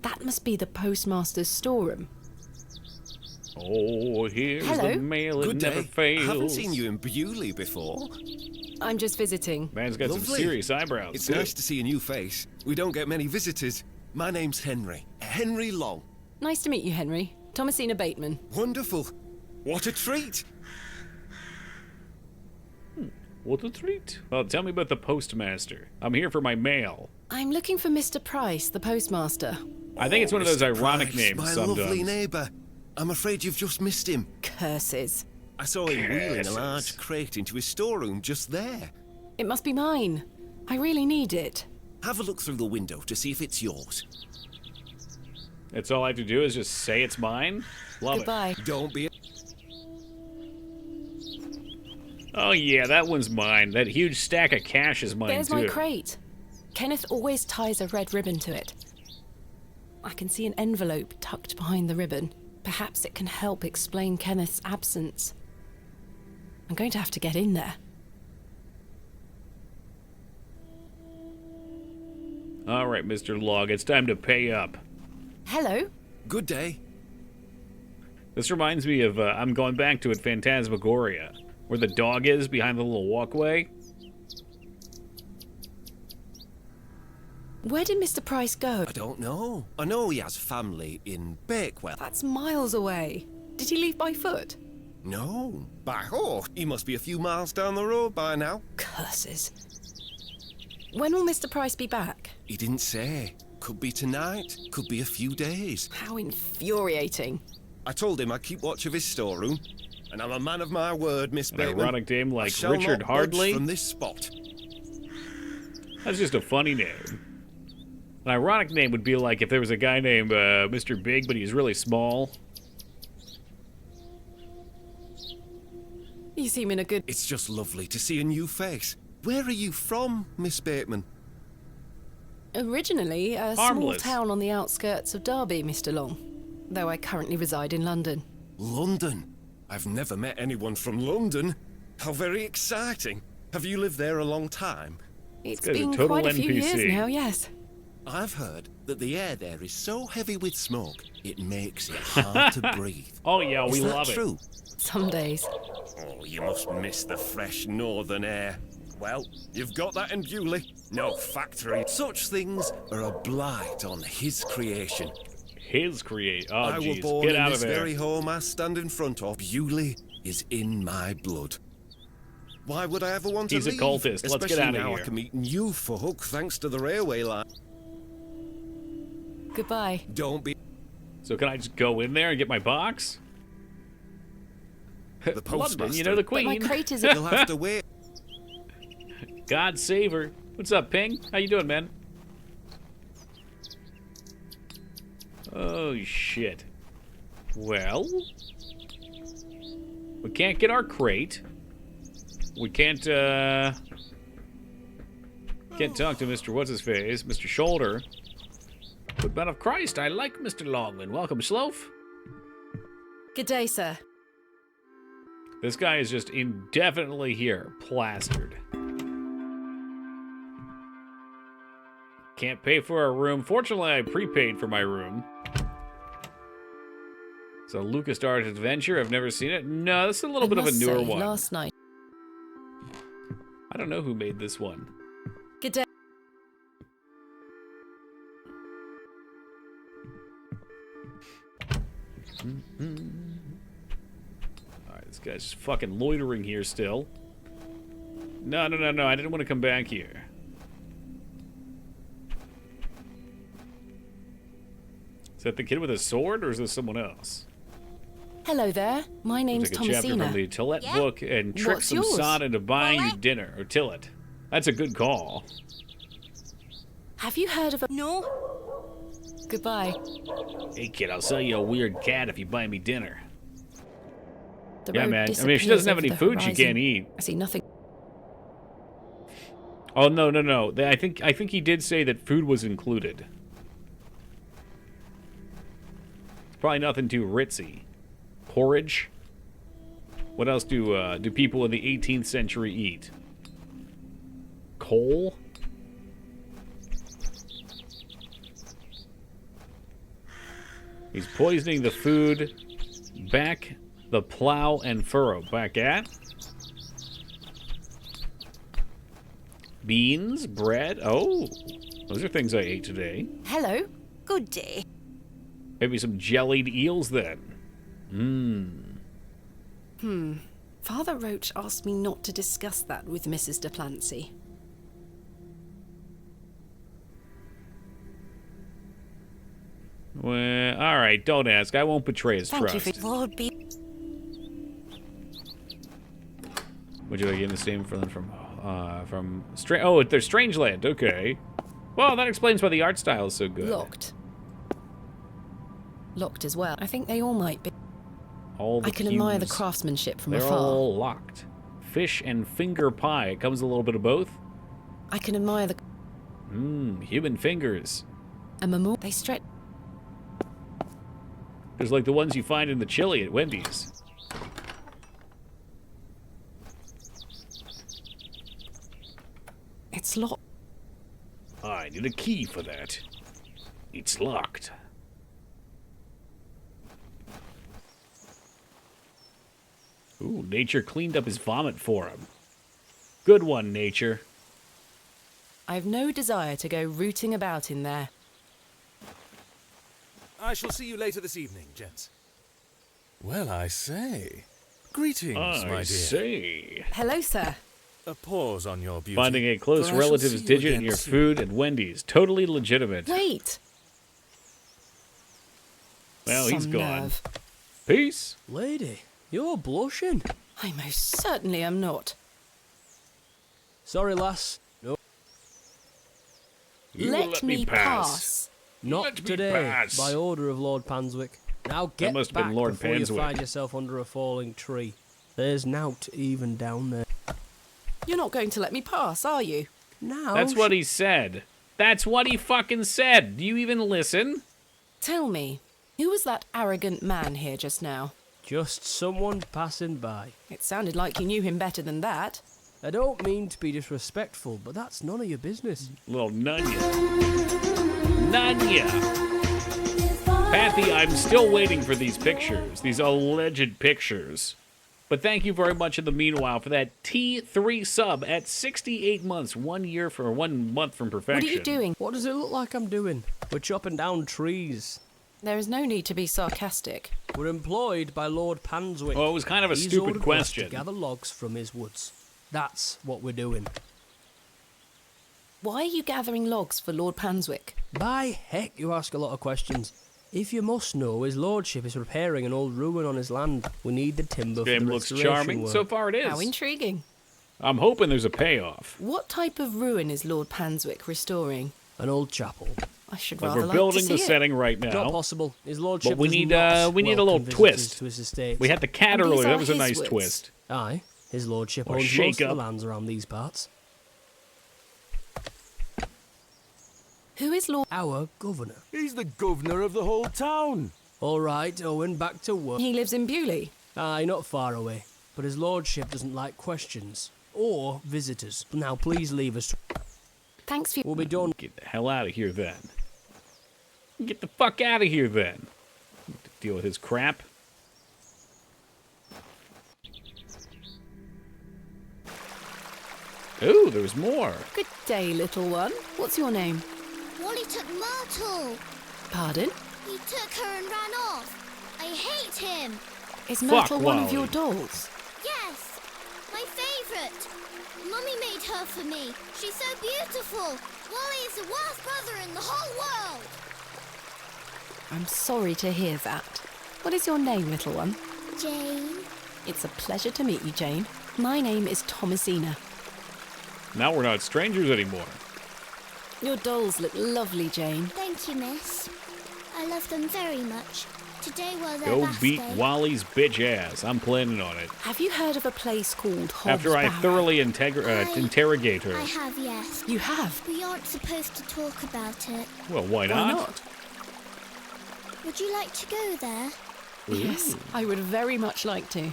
That must be the postmaster's storeroom. Oh, here's Hello. the mail. It Good never day. fails. I haven't seen you in Bewley before. I'm just visiting. Man's got some Lovely. serious eyebrows. It's too. nice to see a new face. We don't get many visitors. My name's Henry. Henry Long. Nice to meet you, Henry. Thomasina Bateman. Wonderful. What a treat. What a treat. Well, tell me about the postmaster. I'm here for my mail. I'm looking for Mr. Price, the postmaster. I think it's one of those Mr. ironic Price, names my sometimes. lovely neighbour. I'm afraid you've just missed him. Curses. I saw him wheeling Curses. a large crate into his storeroom just there. It must be mine. I really need it. Have a look through the window to see if it's yours. That's all I have to do is just say it's mine? Love Goodbye. Don't be... it. Oh yeah, that one's mine. That huge stack of cash is mine There's too. my crate. Kenneth always ties a red ribbon to it. I can see an envelope tucked behind the ribbon. Perhaps it can help explain Kenneth's absence. I'm going to have to get in there. All right, Mr. Log, it's time to pay up. Hello? Good day. This reminds me of, I'm going back to it, Phantasmagoria, where the dog is behind the little walkway. Where did Mr. Price go? I don't know. I know he has family in Bakewell. That's miles away. Did he leave by foot? No. By horse. He must be a few miles down the road by now. Curses. When will Mr. Price be back? He didn't say. Could be tonight. Could be a few days. How infuriating. I told him I'd keep watch of his storeroom. And I'm a man of my word, Miss An Bateman. ironic name I like shall Richard not budge Hardley. from this spot. That's just a funny name. An ironic name would be like if there was a guy named Mr. Big, but he's really small. You seem in a good... It's just lovely to see a new face. Where are you from, Miss Bateman? Originally, a Harmless. small town on the outskirts of Derby, Mr. Long. Though I currently reside in London. London? I've never met anyone from London. How very exciting. Have you lived there a long time? It's guy's a been total quite a few years NPC. now, yes. I've heard that the air there is so heavy with smoke, it makes it hard to breathe. Oh yeah, we Is that love true? Some days. Oh, you must miss the fresh northern air. Well, you've got that in Bewley. No factory. Such things are a blight on his creation. His create. Oh I was jeez, born get in out this of there. very home I stand in front of. Bewley is in my blood. Why would I ever want He's to a leave? cultist. Let's Especially get outta now here. I can meet new folk thanks to the railway line. Goodbye. Don't be So can I just go in there and get my box? the London, postmaster. you know the But my Queen. crate is... You'll have to wait. God save her. What's up, Ping? How you doing, man? Oh shit. Well, we can't get our crate. We can't talk to Mr. What's-His-Face, Mr. Shoulder. But man of Christ, I like Mr. Longman. Welcome, Sloaf. Good day, sir. This guy is just indefinitely here, plastered. Can't pay for a room. Fortunately, I prepaid for my room. So LucasArts Adventure, I've never seen it. No, this is a little bit of a newer one. Last night. I don't know who made this one. Good day. Alright, this guy's just fucking loitering here still. No, I didn't want to come back here. Is that the kid with a sword, or is this someone else? Hello there. My name's Take a chapter from Thomasina. the Tillet book and trick What's some yours? sod into buying you dinner. Or Tillet. That's a good call. Have you heard of a... No? Goodbye. Hey kid, I'll sell you a weird cat if you buy me dinner. The Yeah, road man. I mean, if she doesn't have any disappears over food, the she can't horizon. eat. I see nothing. Oh no. I think he did say that food was included. It's probably nothing too ritzy. Porridge. What else do people in the 18th century eat? Coal. He's poisoning the food. Back the plow and furrow. Back at. Beans, bread. Oh, those are things I ate today. Hello. Good day. Maybe some jellied eels then. Father Roach asked me not to discuss that with Mrs. Duplancy. Well, all right, don't ask. I won't betray his Thank trust. you for... Lord be... Would you like in the same from oh, they're Strangeland. Okay. Well, that explains why the art style is so good. Locked. Locked as well. I think they all might be. All the I can admire the cues, craftsmanship from they're afar. all locked. Fish and finger pie. It comes a little bit of both. I can admire the... Human fingers. A memorial. They stretch... There's like the ones you find in the chili at Wendy's. It's locked. I need a key for that. It's locked. Ooh, nature cleaned up his vomit for him. Good one, nature. I've no desire to go rooting about in there. I shall see you later this evening, gents. Well, I say. Greetings, my dear. I see. Hello, sir. A pause on your beauty. Finding a close for I shall relative's see you digit in again your soon. food at Wendy's. Totally legitimate. Wait. Well, he's Some gone. nerve. Peace. Lady, you're blushing. I most certainly am not. Sorry, lass. No, You Let me pass. not Let me today. pass. By order of Lord Panswick. Now get must have back been Lord before you Panswick. find yourself under a falling tree. There's nought even down there. You're not going to let me pass, are you? Now. That's what he said. That's what he fucking said. Do you even listen? Tell me, who was that arrogant man here just now? Just someone passing by. It sounded like you knew him better than that. I don't mean to be disrespectful, but that's none of your business. Little Nunya. Nunya. Pathy, I'm still waiting for these pictures. These alleged pictures. But thank you very much in the meanwhile for that T3 sub at 68 months, 1 year for 1 month from perfection. What are you doing? What does it look like I'm doing? We're chopping down trees. There is no need to be sarcastic. We're employed by Lord Panswick. Well, it was kind of a He's stupid ordered us question. to gather logs from his woods. That's what we're doing. Why are you gathering logs for Lord Panswick? By heck, you ask a lot of questions. If you must know, his lordship is repairing an old ruin on his land. We need the timber for Game the looks restoration charming. work. So far it is. How intriguing. I'm hoping there's a payoff. What type of ruin is Lord Panswick restoring? An old chapel. I should But rather we're like to building see the it. setting right now. Not possible. His lordship But we does need not we need a little welcome visitors twist. to his estate. We had the cat And these earlier. That are was a his nice woods. twist. Aye, His lordship Or owns shake most of the up. lands around these parts. Who is Lord? Our governor. He's the governor of the whole town. All right, Owen, back to work. He lives in Bewley. Aye, not far away. But his lordship doesn't like questions. Or visitors. Now, please leave us. Thanks for... We'll be done. Get the hell out of here then. Get the fuck out of here then. Deal with his crap. Ooh, there's more. Good day, little one. What's your name? Wally took Myrtle. Pardon? He took her and ran off. I hate him. Is Fuck Myrtle one of Wally. your dolls? Yes, my favourite. Mummy made her for me. She's so beautiful. Wally is the worst brother in the whole world. I'm sorry to hear that. What is your name, little one? Jane. It's a pleasure to meet you, Jane. My name is Thomasina. Now we're not strangers anymore. Your dolls look lovely, Jane. Thank you, miss. I love them very much. Today was their Go last beat day. Wally's bitch ass. I'm planning on it. Have you heard of a place called Hobbs After I Barrow? thoroughly interrogate her. I have, yes. You have? We aren't supposed to talk about it. Well, why not? Would you like to go there? Yes, I would very much like to.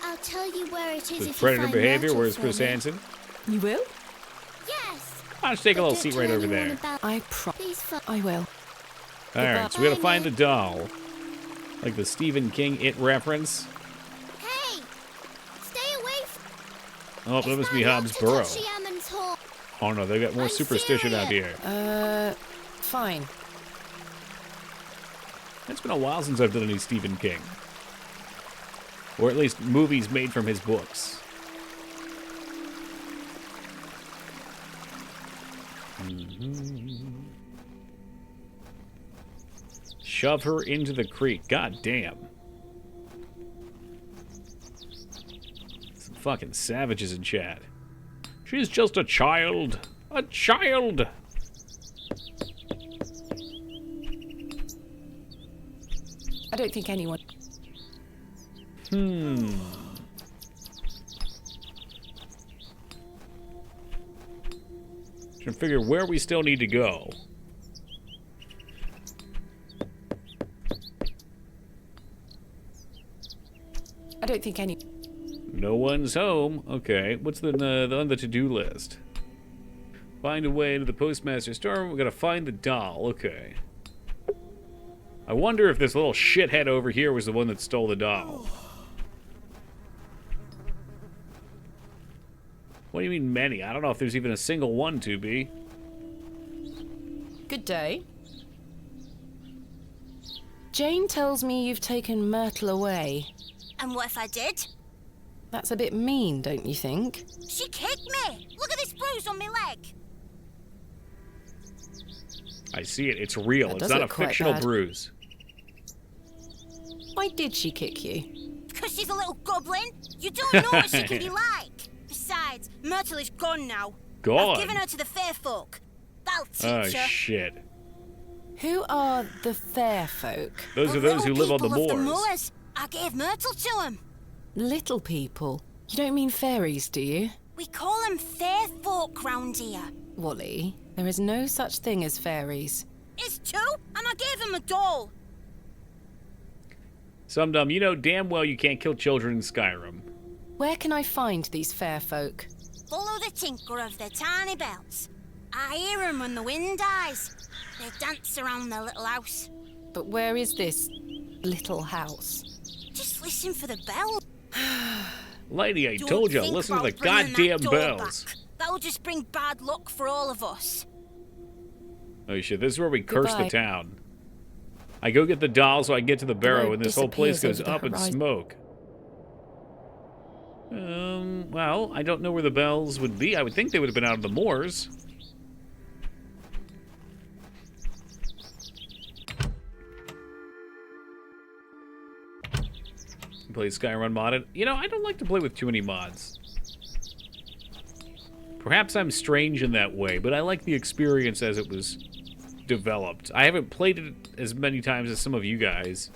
I'll tell you where it is With if predator you find behavior, Myrtle where's for Chris me. Hansen? You will? Yes. I'll just take a But little don't seat tell right over anyone there. about- I I will. Alright, so we gotta Goodbye, find the Nick. doll. Like the Stephen King It reference. Hey, stay away Oh, that must be Hobbs to Barrow. touch the Ammon's horn. Oh no, they've got more I'm superstition out serious. here. Fine. It's been a while since I've done any Stephen King. Or at least movies made from his books. Shove her into the creek. God damn. Some fucking savages in chat. She's just a child. A child. I don't think anyone... Trying to figure where we still need to go. I don't think any... No one's home. Okay, what's on the to-do list? Find a way into the postmaster's store. We gotta find the doll. Okay. I wonder if this little shithead over here was the one that stole the doll. What do you mean many? I don't know if there's even a single one to be. Good day. Jane tells me you've taken Myrtle away. And what if I did? That's a bit mean, don't you think? She kicked me! Look at this bruise on my leg! I see it. It's real. That It's does not a look quite fictional bad. bruise. Why did she kick you? Because she's a little goblin. You don't know what she can be like. Besides, Myrtle is gone now. Gone? I've given her to the fair folk. That'll Oh, teach her. shit. Who are the fair folk? Those are those who live on the People of moors. moors. I gave Myrtle to them. Little people? You don't mean fairies, do you? We call them fair folk round here. Wally, there is no such thing as fairies. It's true, and I gave him a doll. Some you know damn well you can't kill children in Skyrim. Where can I find these fair folk? Follow the tinkle of their tiny bells. I hear them when the wind dies. They dance around their little house. But where is this little house? Just listen for the bell. Lady, I Don't told you, think listen to the about bringing that goddamn door bells. back. That'll just bring bad luck for all of us. Oh shit, this is where we curse the Goodbye. town. I go get the doll so I get to the barrow road and this whole place disappears goes over the up in horizon. smoke. Well, I don't know where the bells would be. I would think they would have been out of the moors. Play Skyrun modded. You know, I don't like to play with too many mods. Perhaps I'm strange in that way, but I like the experience as it was developed. I haven't played it as many times as some of you guys.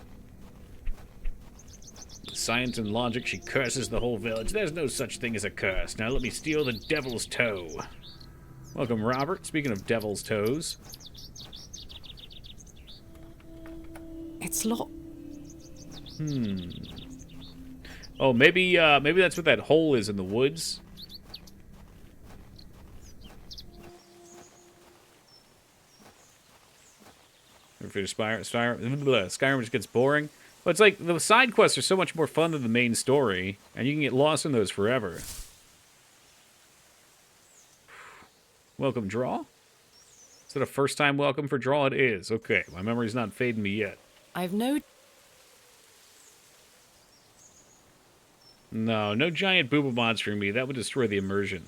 science and logic, she curses the whole village. There's no such thing as a curse. Now let me steal the devil's toe. Welcome, Robert. Speaking of devil's toes. It's locked. Oh, maybe that's what that hole is in the woods. Skyrim just gets boring. But it's like the side quests are so much more fun than the main story, and you can get lost in those forever. Welcome, Draw? Is that a first-time welcome for Draw? It is. Okay, my memory's not fading me yet. I've no... No giant booba monstering me. That would destroy the immersion.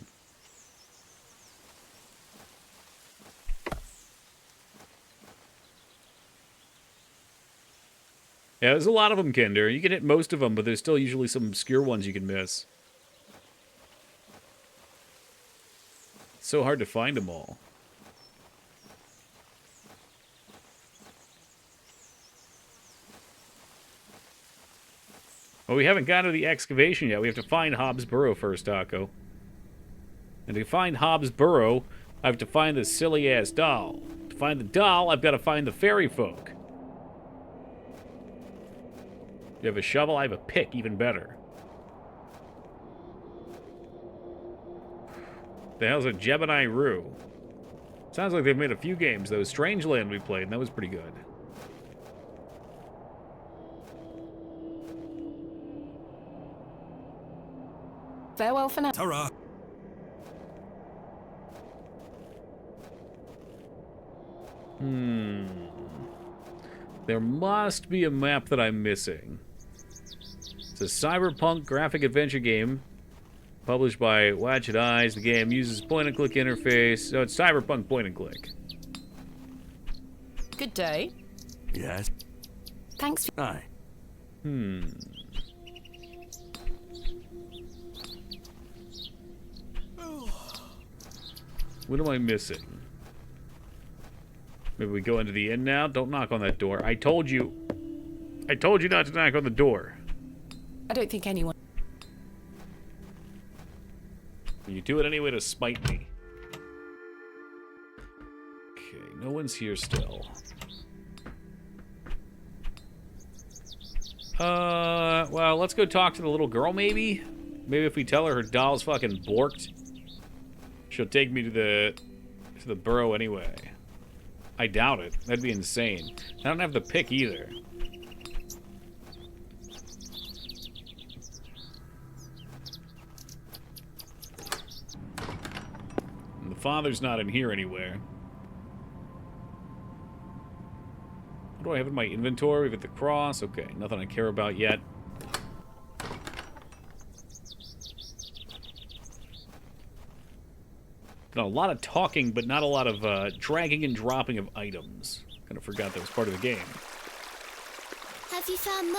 Yeah, there's a lot of them, Kinder. You can hit most of them, but there's still usually some obscure ones you can miss. It's so hard to find them all. Well, we haven't gotten to the excavation yet. We have to find Hobbs' Burrow first, Taco. And to find Hobbs' Burrow, I have to find this silly-ass doll. To find the doll, I've got to find the fairy folk. You have a shovel? I have a pick, even better. The hell's a Gemini Rue? Sounds like they've made a few games, though. Strangeland we played, and that was pretty good. Farewell for now. Ta-ra! There must be a map that I'm missing. It's a cyberpunk graphic adventure game published by Watch It Eyes. The game uses point-and-click interface. So it's cyberpunk point-and-click. Good day. Yes. Thanks for... Aye. What am I missing? Maybe we go into the inn now? Don't knock on that door. I told you not to knock on the door. I don't think anyone... You do it anyway to spite me. Okay, no one's here still. Well, let's go talk to the little girl, maybe? Maybe if we tell her doll's fucking borked, she'll take me to the burrow anyway. I doubt it. That'd be insane. I don't have the pick either. And the father's not in here anywhere. What do I have in my inventory? We've got the cross. Okay, nothing I care about yet. Got a lot of talking, but not a lot of dragging and dropping of items. Kind of forgot that was part of the game. Have you found...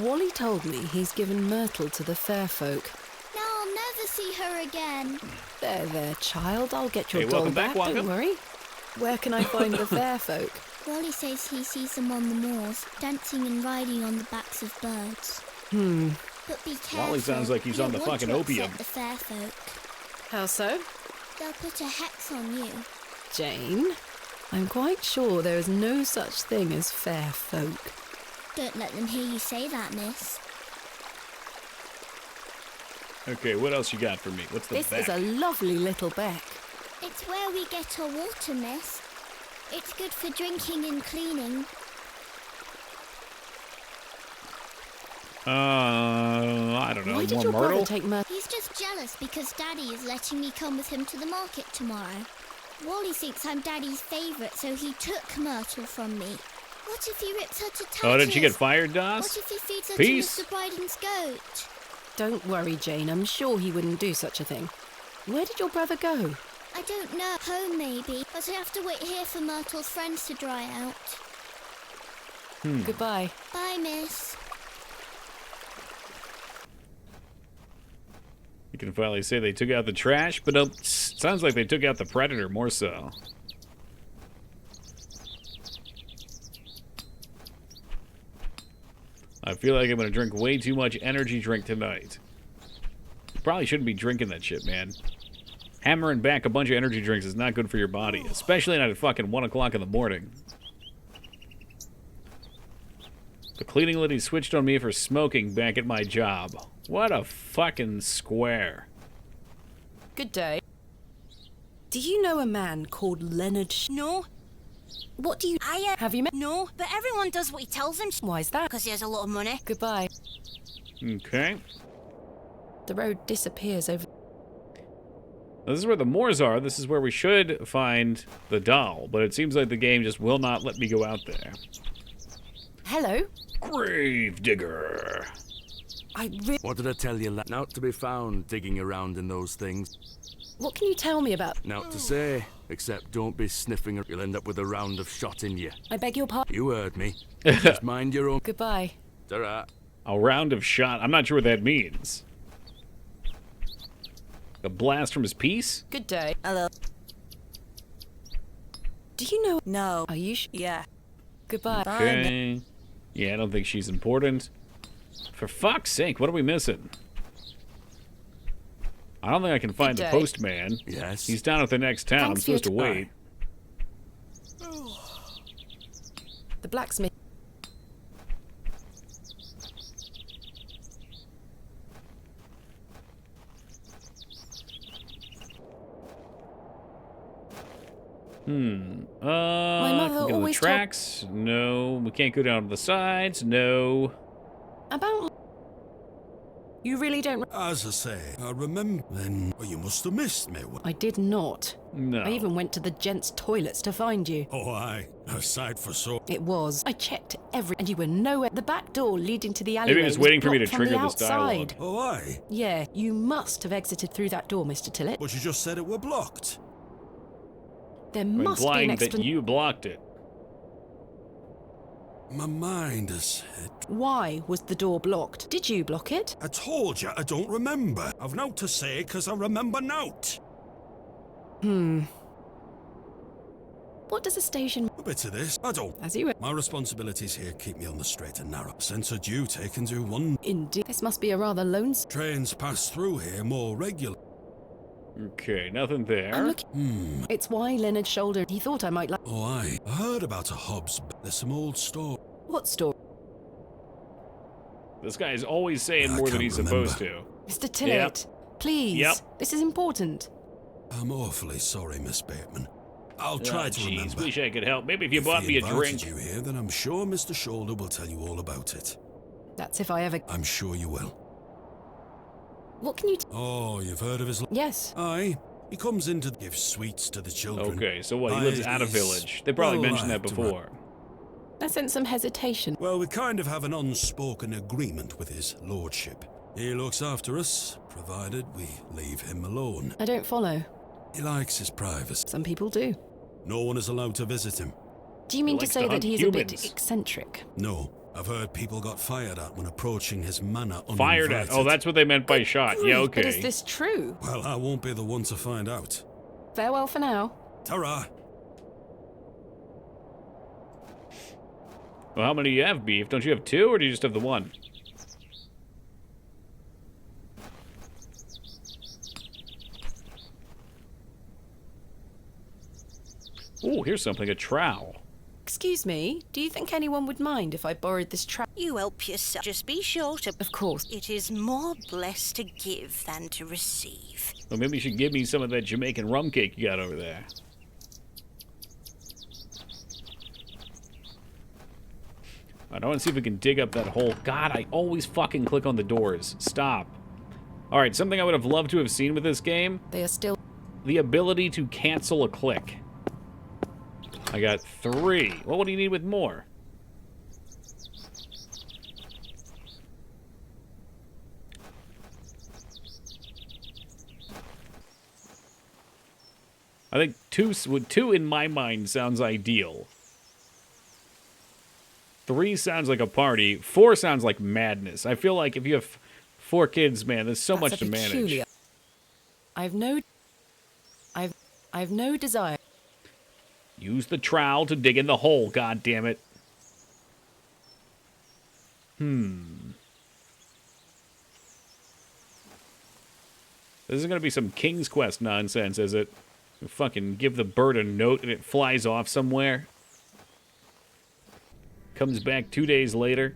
Wally told me he's given Myrtle to the fair folk. Now I'll never see her again. There, child. I'll get your doll welcome back, back. Wonka. Don't worry. Where can I find the fair folk? Wally says he sees them on the moors, dancing and riding on the backs of birds. But be careful. Wally sounds like he's You on the don't want fucking to opium. upset the fair folk. How so? They'll put a hex on you. Jane, I'm quite sure there is no such thing as fair folk. Don't let them hear you say that, miss. Okay, what else you got for me? What's the This back? is a lovely little beck. It's where we get our water, miss. It's good for drinking and cleaning. I don't know. Why did More your brother Myrtle? take Myrtle? He's just jealous because Daddy is letting me come with him to the market tomorrow. Wally thinks I'm Daddy's favourite, so he took Myrtle from me. What if he rips her to tatters? Oh, did she get fired, Doss? What if he feeds her Peace. to Mr. Bryden's goat? Don't worry, Jane. I'm sure he wouldn't do such a thing. Where did your brother go? I don't know. Home, maybe. But I have to wait here for Myrtle's friends to dry out. Goodbye. Bye, miss. You can finally say they took out the trash, but sounds like they took out the predator more so. I feel like I'm going to drink way too much energy drink tonight. Probably shouldn't be drinking that shit, man. Hammering back a bunch of energy drinks is not good for your body, especially not at fucking 1 o'clock in the morning. The cleaning lady switched on me for smoking back at my job. What a fucking square. Good day. Do you know a man called Leonard No. What do you... Have you met... No, but everyone does what he tells them. Why is that? Because he has a lot of money. Goodbye. Okay. The road disappears over... Now, this is where the moors are. This is where we should find the doll, but it seems like the game just will not let me go out there. Hello? Gravedigger. What did I tell you? Not to be found digging around in those things. What can you tell me about... Not to say, except don't be sniffing or you'll end up with a round of shot in you. I beg your pardon? You heard me. Just mind your own... Goodbye. Ta-ra. A round of shot? I'm not sure what that means. A blast from his piece? Good day. Hello. Do you know... No. Are you Yeah. Goodbye. Okay. Yeah, I don't think she's important. For fuck's sake, what are we missing? I don't think I can find the postman. Yes. He's down at the next town. Thanks I'm supposed to for your wait. The blacksmith... My mother can we go to the always tracks? No. We can't go down to the sides? No. About... You really don't... As I say, I remember then. Well, you must have missed me. I did not. No. I even went to the gents' toilets to find you. Oh, aye. A sight for sore. It was. I checked and you were nowhere. The back door leading to the alleyway Maybe he was waiting for me to blocked from trigger the this dialogue. outside. Oh, aye. Yeah, you must have exited through that door, Mr. Tillett. But you just said it were blocked. There must be an Implying that explanation. you blocked it. My mind is... Why was the door blocked? Did you block it? I told you I don't remember. I've nought to say because I remember nought. What does a station... A bit of this. I don't. As you were... My responsibilities here keep me on the straight and narrow. Sense of duty can do one. Indeed. This must be a rather lonesome... Trains pass through here more regular. Okay, nothing there. I'm looking... It's why Leonard's shoulder... He thought I might like... Oh, aye. I heard about a Hobbs. There's some old store. What store? This guy is always saying I more than can't he's remember. supposed to. Mr. Tillett, please. Yep. This is important. I'm awfully sorry, Miss Bateman. I'll try to Jeez, remember. wish I could help. Maybe if you bought If me he a invited drink. you here, then I'm sure Mr. Shoulder will tell you all about it. That's if I ever... I'm sure you will. What can you... Oh, you've heard of his... Yes. Aye. He comes in to give sweets to the children. Okay, so what? He lives out of He's village. They probably well mentioned that liked before. I sense some hesitation. Well, we kind of have an unspoken agreement with his lordship. He looks after us, provided we leave him alone. I don't follow. He likes his privacy. Some people do. No one is allowed to visit him. Do you mean He to likes say to that hunt he's a bit humans. eccentric? No. I've heard people got fired at when approaching his manor uninvited. Fired at. Oh, that's what they meant by shot. Yeah, Grief, okay. But is this true? Well, I won't be the one to find out. Farewell for now. Ta-ra! Well, how many do you have, Beef? Don't you have two, or do you just have the one? Ooh, here's something. A trowel. Excuse me, do you think anyone would mind if I borrowed this trap? You help yourself. Just be sure to... Of course. It is more blessed to give than to receive. Well, maybe you should give me some of that Jamaican rum cake you got over there. I want to see if we can dig up that hole. God, I always fucking click on the doors. Stop. Alright, something I would have loved to have seen with this game. They are still... The ability to cancel a click. I got 3. Well, what do you need with more? I think two in my mind sounds ideal. 3 sounds like a party. 4 sounds like madness. I feel like if you have 4 kids, man, there's so much to manage. I've no desire. Use the trowel to dig in the hole, god damn it. This isn't going to be some King's Quest nonsense, is it? You fucking give the bird a note and it flies off somewhere. Comes back 2 days later.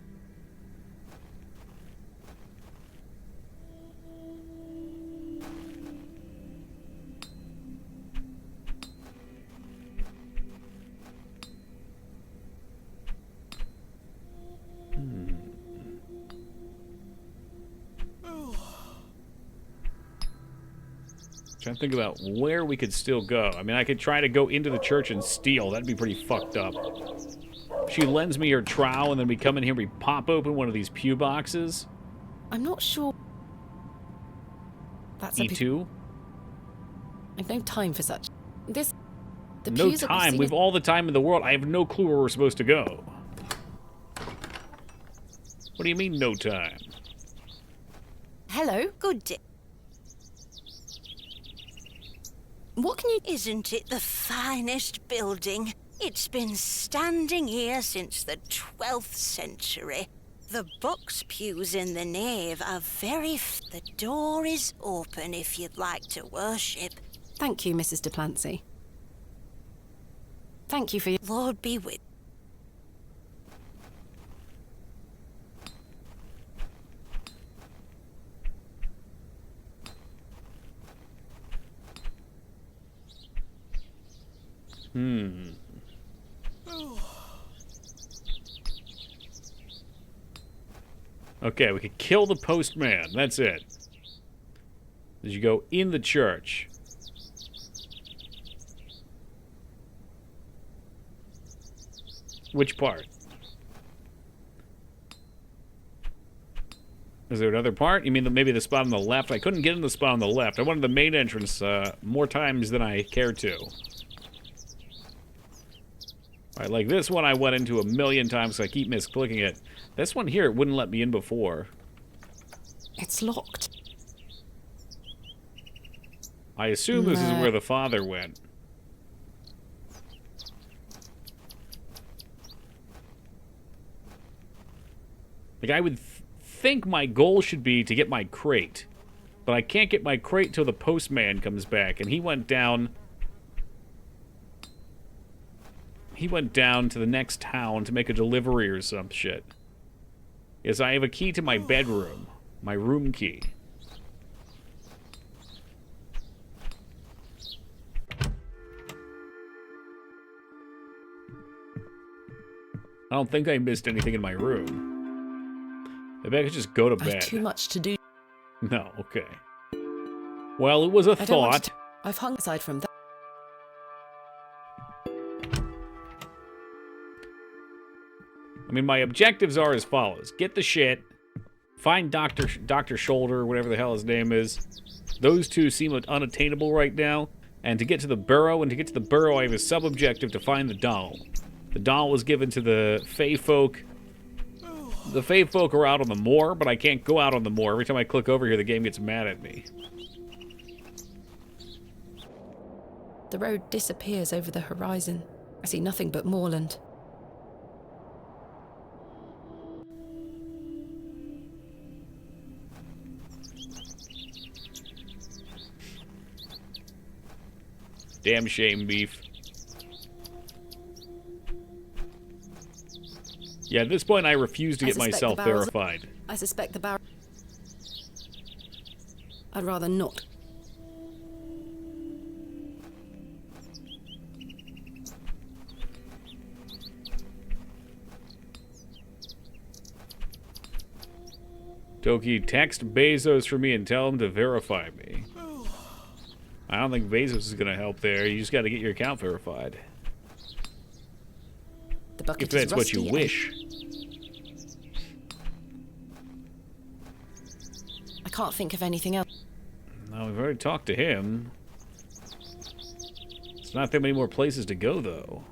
Trying to think about where we could still go. I mean, I could try to go into the church and steal. That'd be pretty fucked up. She lends me her trowel, and then we come in here, we pop open one of these pew boxes. I'm not sure. That's a E2? I've no time for such. This. The No pews that we've time. seen We've all the time in the world. I have no clue where we're supposed to go. What do you mean, no time? Hello. Good day. What can you... Isn't it the finest building? It's been standing here since the 12th century. The box pews in the nave are the door is open if you'd like to worship. Thank you, Mrs. Duplancy. Thank you for your... Lord be with... Okay, we could kill the postman. That's it. As you go in the church. Which part? Is there another part? You mean maybe the spot on the left? I couldn't get in the spot on the left. I wanted the main entrance more times than I cared to. Alright, like this one I went into a million times, so I keep misclicking it. This one here, it wouldn't let me in before. It's locked. I assume this is where the father went. Like, I would think my goal should be to get my crate. But I can't get my crate till the postman comes back, and he went down... He went down to the next town to make a delivery or some shit. Yes, I have a key to my bedroom. My room key. I don't think I missed anything in my room. Maybe I could just go to bed. I've too much to do. No, okay. Well, it was a thought. I've hung aside from that. I mean, my objectives are as follows. Get the shit. Find Dr. Shoulder, whatever the hell his name is. Those two seem unattainable right now. And to get to the Barrow, I have a sub-objective to find the doll. The doll was given to the Fey folk. The Fey folk are out on the moor, but I can't go out on the moor. Every time I click over here, the game gets mad at me. The road disappears over the horizon. I see nothing but moorland. Damn shame, beef. Yeah, at this point, I refuse to get myself verified. I suspect the Barrow... I'd rather not. Toki, text Bezos for me and tell him to verify me. I don't think Bezos is going to help there. You just got to get your account verified. The bucket if that's what you wish. I can't think of anything else. No, we've already talked to him. It's not that many more places to go, though.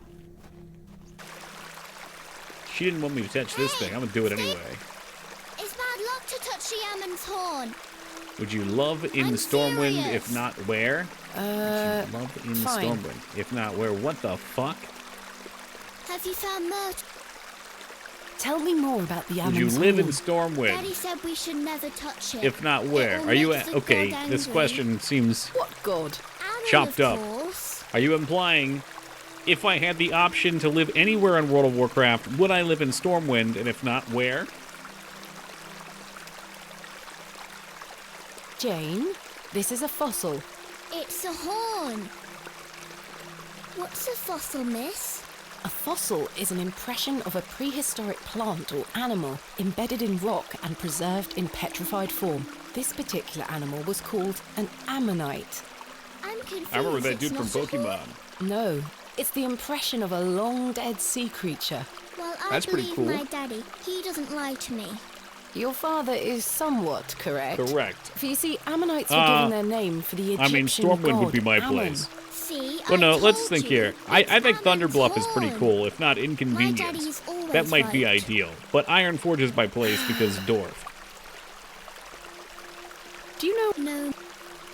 She didn't want me to touch this thing. I'm going to do it anyway. It's bad luck to touch the Ammon's horn. Would you love in the Stormwind, if not where? Love in the Stormwind, if not where? What the fuck? Have you found Myrtle? Tell me more about the Would you Ammon's live in Horn. Stormwind? Daddy said we should never touch it. If not, where? It'll Are you make at? the Okay, god this angry. question seems What god? Ammon, chopped of up. course. Are you implying if I had the option to live anywhere in World of Warcraft, would I live in Stormwind? And if not, where? Jane, this is a fossil. It's a horn. What's a fossil, miss? A fossil is an impression of a prehistoric plant or animal embedded in rock and preserved in petrified form. This particular animal was called an ammonite. I'm confused. I remember that it's dude from not a horn. Pokemon. No, it's the impression of a long-dead sea creature. Well, I That's pretty believe cool. my daddy. He doesn't lie to me. Your father is somewhat correct. Correct. For you see, Ammonites were given their name for the Egyptian I mean, Stormwind god would be my Ammon. place. See, Well, no, let's told think you. here. I think It's Thunderbluff Ammon's is pretty horn. cool, if not My inconvenient. daddy's always That might be right. ideal. But Ironforge is my place because Dwarf. Do you know No.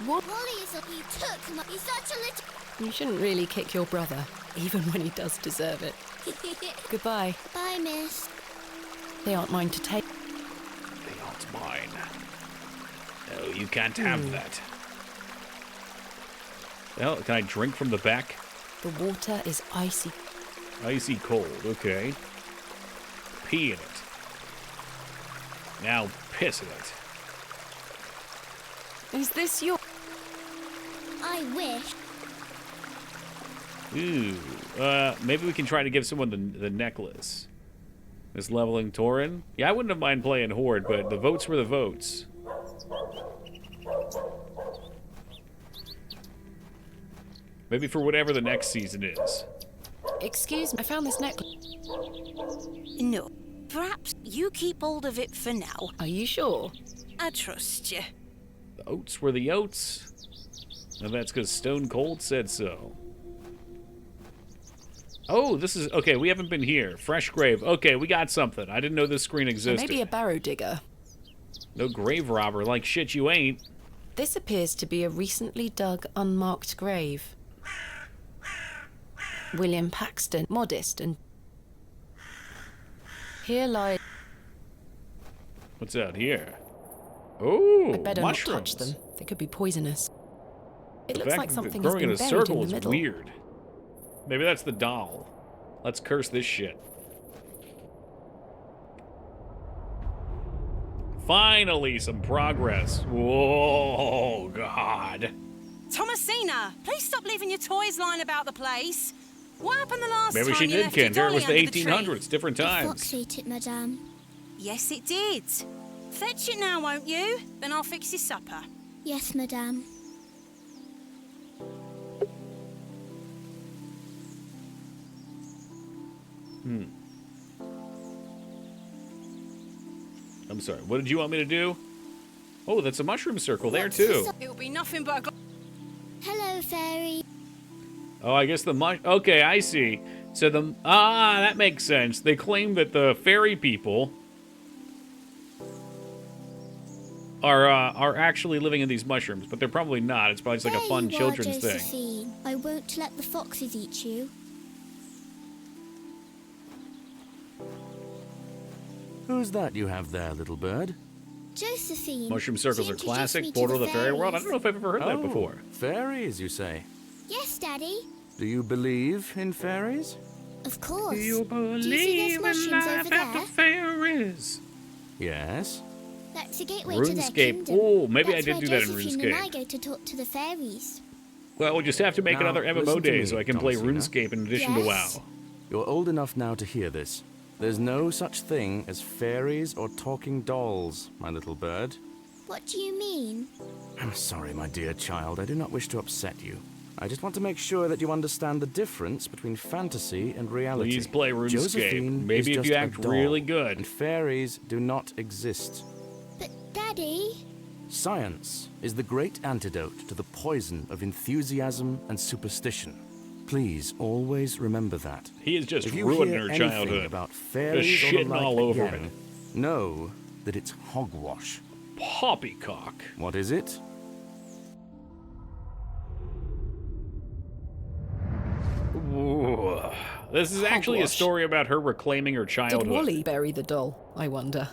what? Wally is he took my... He's such a little... You shouldn't really kick your brother, even when he does deserve it. Goodbye. Bye, miss. They aren't mine to take. They aren't mine. No, you can't have that. Well, can I drink from the back? The water is icy. Icy cold, okay. Pee in it. Now piss in it. Is this your... I wish. Ooh, maybe we can try to give someone the necklace. This leveling Tauren? Yeah, I wouldn't have mind playing Horde, but the votes were the votes. Maybe for whatever the next season is. Excuse me, I found this necklace. No. Perhaps you keep hold of it for now. Are you sure? I trust you. The oats were the oats. And that's because Stone Cold said so. Oh, this is... Okay, we haven't been here. Fresh grave. Okay, we got something. I didn't know this screen existed. Maybe a barrow digger. No grave robber. Like shit you ain't. This appears to be a recently dug, unmarked grave. William Paxton, modest and... Here lies... What's out here? Oh, I'd better mushrooms. not touch them. They could be poisonous. It The looks fact like that something they're has growing been in a buried circle in the is middle. weird. Maybe that's the doll. Let's curse this shit. Finally, some progress. Whoa, God. Thomasina, please stop leaving your toys lying about the place. What happened the last Maybe time she you did, left your Kinder. It dolly was the under tree? 1800s, different The fox times. ate it, madame. Yes, it did. Fetch it now, won't you? Then I'll fix your supper. Yes, madame. I'm sorry. What did you want me to do? Oh, that's a mushroom circle there, What's too. this? It'll be nothing but a... Hello, fairy. Oh, I guess the Okay, I see. So that makes sense. They claim that the fairy people are actually living in these mushrooms, but they're probably not. It's probably just like a There fun you are, children's thing. Josephine. I won't let the foxes eat you. Who's that you have there, little bird? Josephine. Mushroom circles she are introduced classic. me to Portal to the fairy world. I fairies. don't know if I've ever heard that before. Fairies, you say? Yes, Daddy. Do you believe in fairies? Of course. Do you Do you see those believe in mushrooms life over after there? fairies? Yes. That's a gateway to their RuneScape. kingdom. Oh, maybe I That's did where do that in Josephine and I RuneScape. go to talk to the fairies. Well, we'll just have to make Now, another MMO listen to day me, so I can play Thomasina. RuneScape in addition to Yes? WoW. You're old enough now to hear this. There's no such thing as fairies or talking dolls, my little bird. What do you mean? I'm sorry, my dear child. I do not wish to upset you. I just want to make sure that you understand the difference between fantasy and reality. Please play RuneScape. Josephine Maybe is if just you a act doll, really good. And fairies do not exist. But, Daddy... Science is the great antidote to the poison of enthusiasm and superstition. Please always remember that. He is just If you ruining hear her anything childhood. about fairies or the shitting like all over again, it. know that it's hogwash. Poppycock. What is it? Ooh, This is actually a Hogwash. story about her reclaiming her Did childhood. Wally bury the doll, I wonder?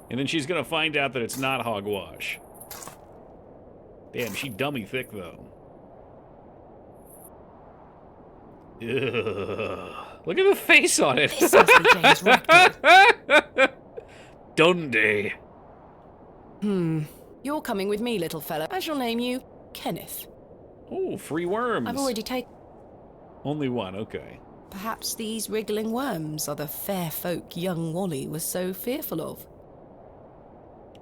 And then she's gonna find out that it's not hogwash. Damn, she dummy thick, though. Ugh. Look at the face on it. This must be Jane's record. Dundee. You're coming with me, little fella. I shall name you Kenneth. Oh, free worms. I've already taken... Only one, okay. Perhaps these wriggling worms are the fair folk young Wally was so fearful of.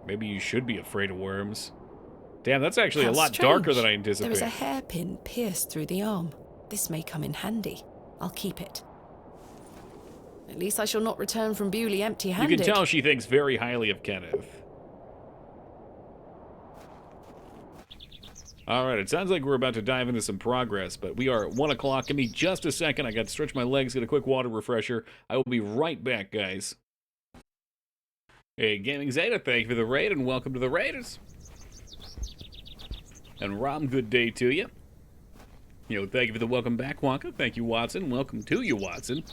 Maybe you should be afraid of worms. Damn, that's actually How a lot strange. darker than I There anticipated. is a hairpin pierced through the arm. This may come in handy. I'll keep it. At least I shall not return from Bewley empty-handed. You can tell she thinks very highly of Kenneth. Alright, it sounds like we're about to dive into some progress, but we are at 1 o'clock. Give me just a second. I got to stretch my legs, get a quick water refresher. I will be right back, guys. Hey, Gaming Zeta, thank you for the raid, and welcome to the Raiders. And Rom, good day to you. Thank you for the welcome back, Wonka. Thank you, Watson. Welcome to you, Watson.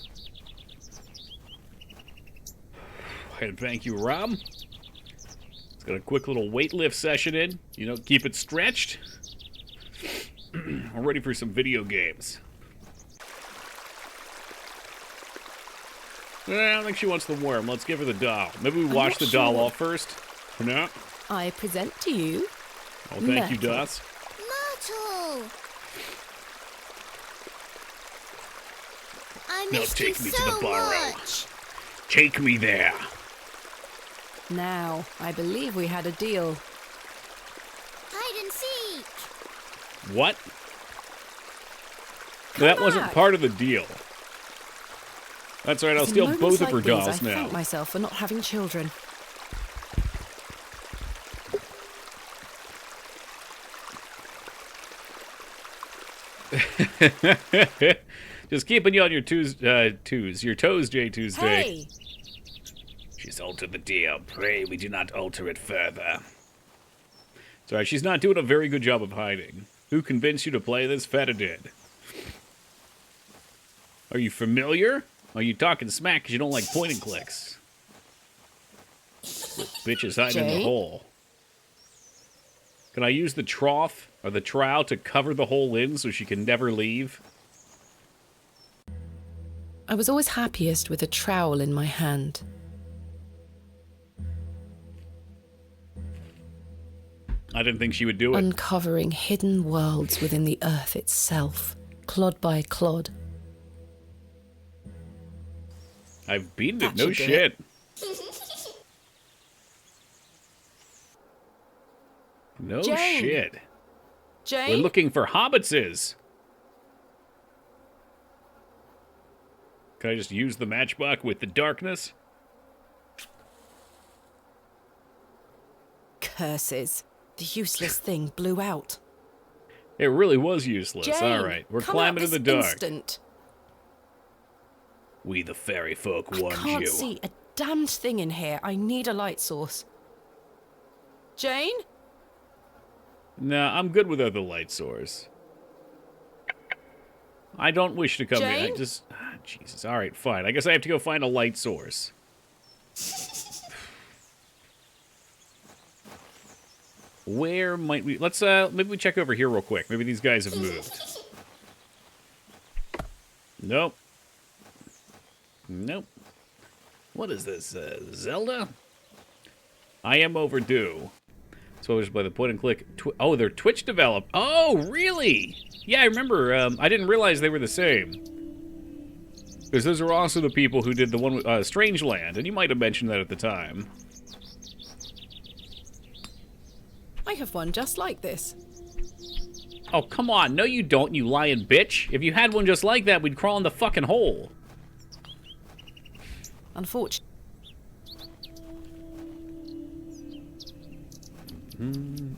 And thank you, Rob. Let's get a quick little weight lift session in. Keep it stretched. We're ready for some video games. I don't think she wants the worm. Let's give her the doll. Maybe we wash the doll off first. No? I present to you... Oh, thank you, Myrtle. Doss. Myrtle! I Now missed take you me to so the Barrow. much. Take me there. Now, I believe we had a deal. Hide and seek. What? That wasn't back. part of the deal. That's right, I'll It's in steal moments both of like her these dolls I now. thank myself for not having children. Just keeping you on your your toes, J Tuesday. Hey! She's altered the deal. Pray we do not alter it further. Sorry, she's not doing a very good job of hiding. Who convinced you to play this? Feta did. Are you familiar? Are you talking smack because you don't like point and clicks? With bitches hiding in the Jay? hole. Can I use the trough or the trowel to cover the hole in so she can never leave? I was always happiest with a trowel in my hand. I didn't think she would do it. Uncovering hidden worlds within the earth itself, clod by clod. I've beaten it, That no should do shit. No Jane. shit. Jane? We're looking for hobbitses. Can I just use the matchbox with the darkness? Curses. The useless thing blew out. It really was useless. Jane, All right, we're come climbing out in the this dark. instant. We the fairy folk I warned can't you. see a damned thing in here. I need a light source. Jane? Nah, I'm good without the light source. I don't wish to come in. I Jane? just... Jesus. All right, fine. I guess I have to go find a light source. Where might we... Let's, maybe we check over here real quick. Maybe these guys have moved. Nope. Nope. What is this, Zelda? I am overdue. So just by the point and click. Oh, they're Twitch developed. Oh, really? Yeah, I remember. I didn't realize they were the same. Because those are also the people who did the one with Strangeland, and you might have mentioned that at the time. I have one just like this. Oh, come on. No, you don't, you lying bitch. If you had one just like that, we'd crawl in the fucking hole. Unfortunately.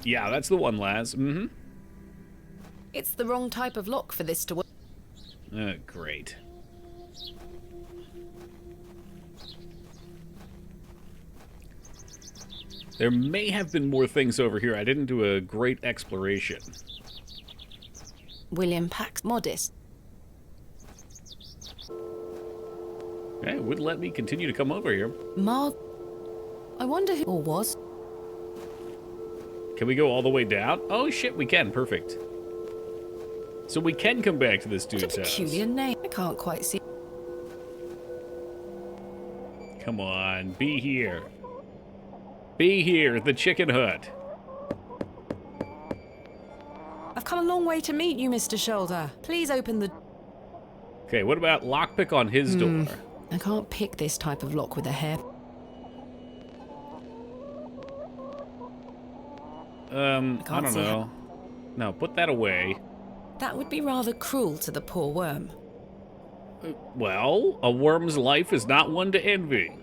Yeah, that's the one, Laz. Mm-hmm. It's the wrong type of lock for this to work. Great. There may have been more things over here. I didn't do a great exploration. William Pax modest. Yeah, it would let me continue to come over here. I wonder who or was. Can we go all the way down? Oh shit, we can. Perfect. So we can come back to this dude's What a house. peculiar name. I can't quite see. Come on, be here. Be here at the chicken hut. I've come a long way to meet you, Mr. Shoulder. Please open the... Okay, what about lockpick on his door? I can't pick this type of lock with a hair. I don't know. No, put that away. That would be rather cruel to the poor worm. Well, a worm's life is not one to envy.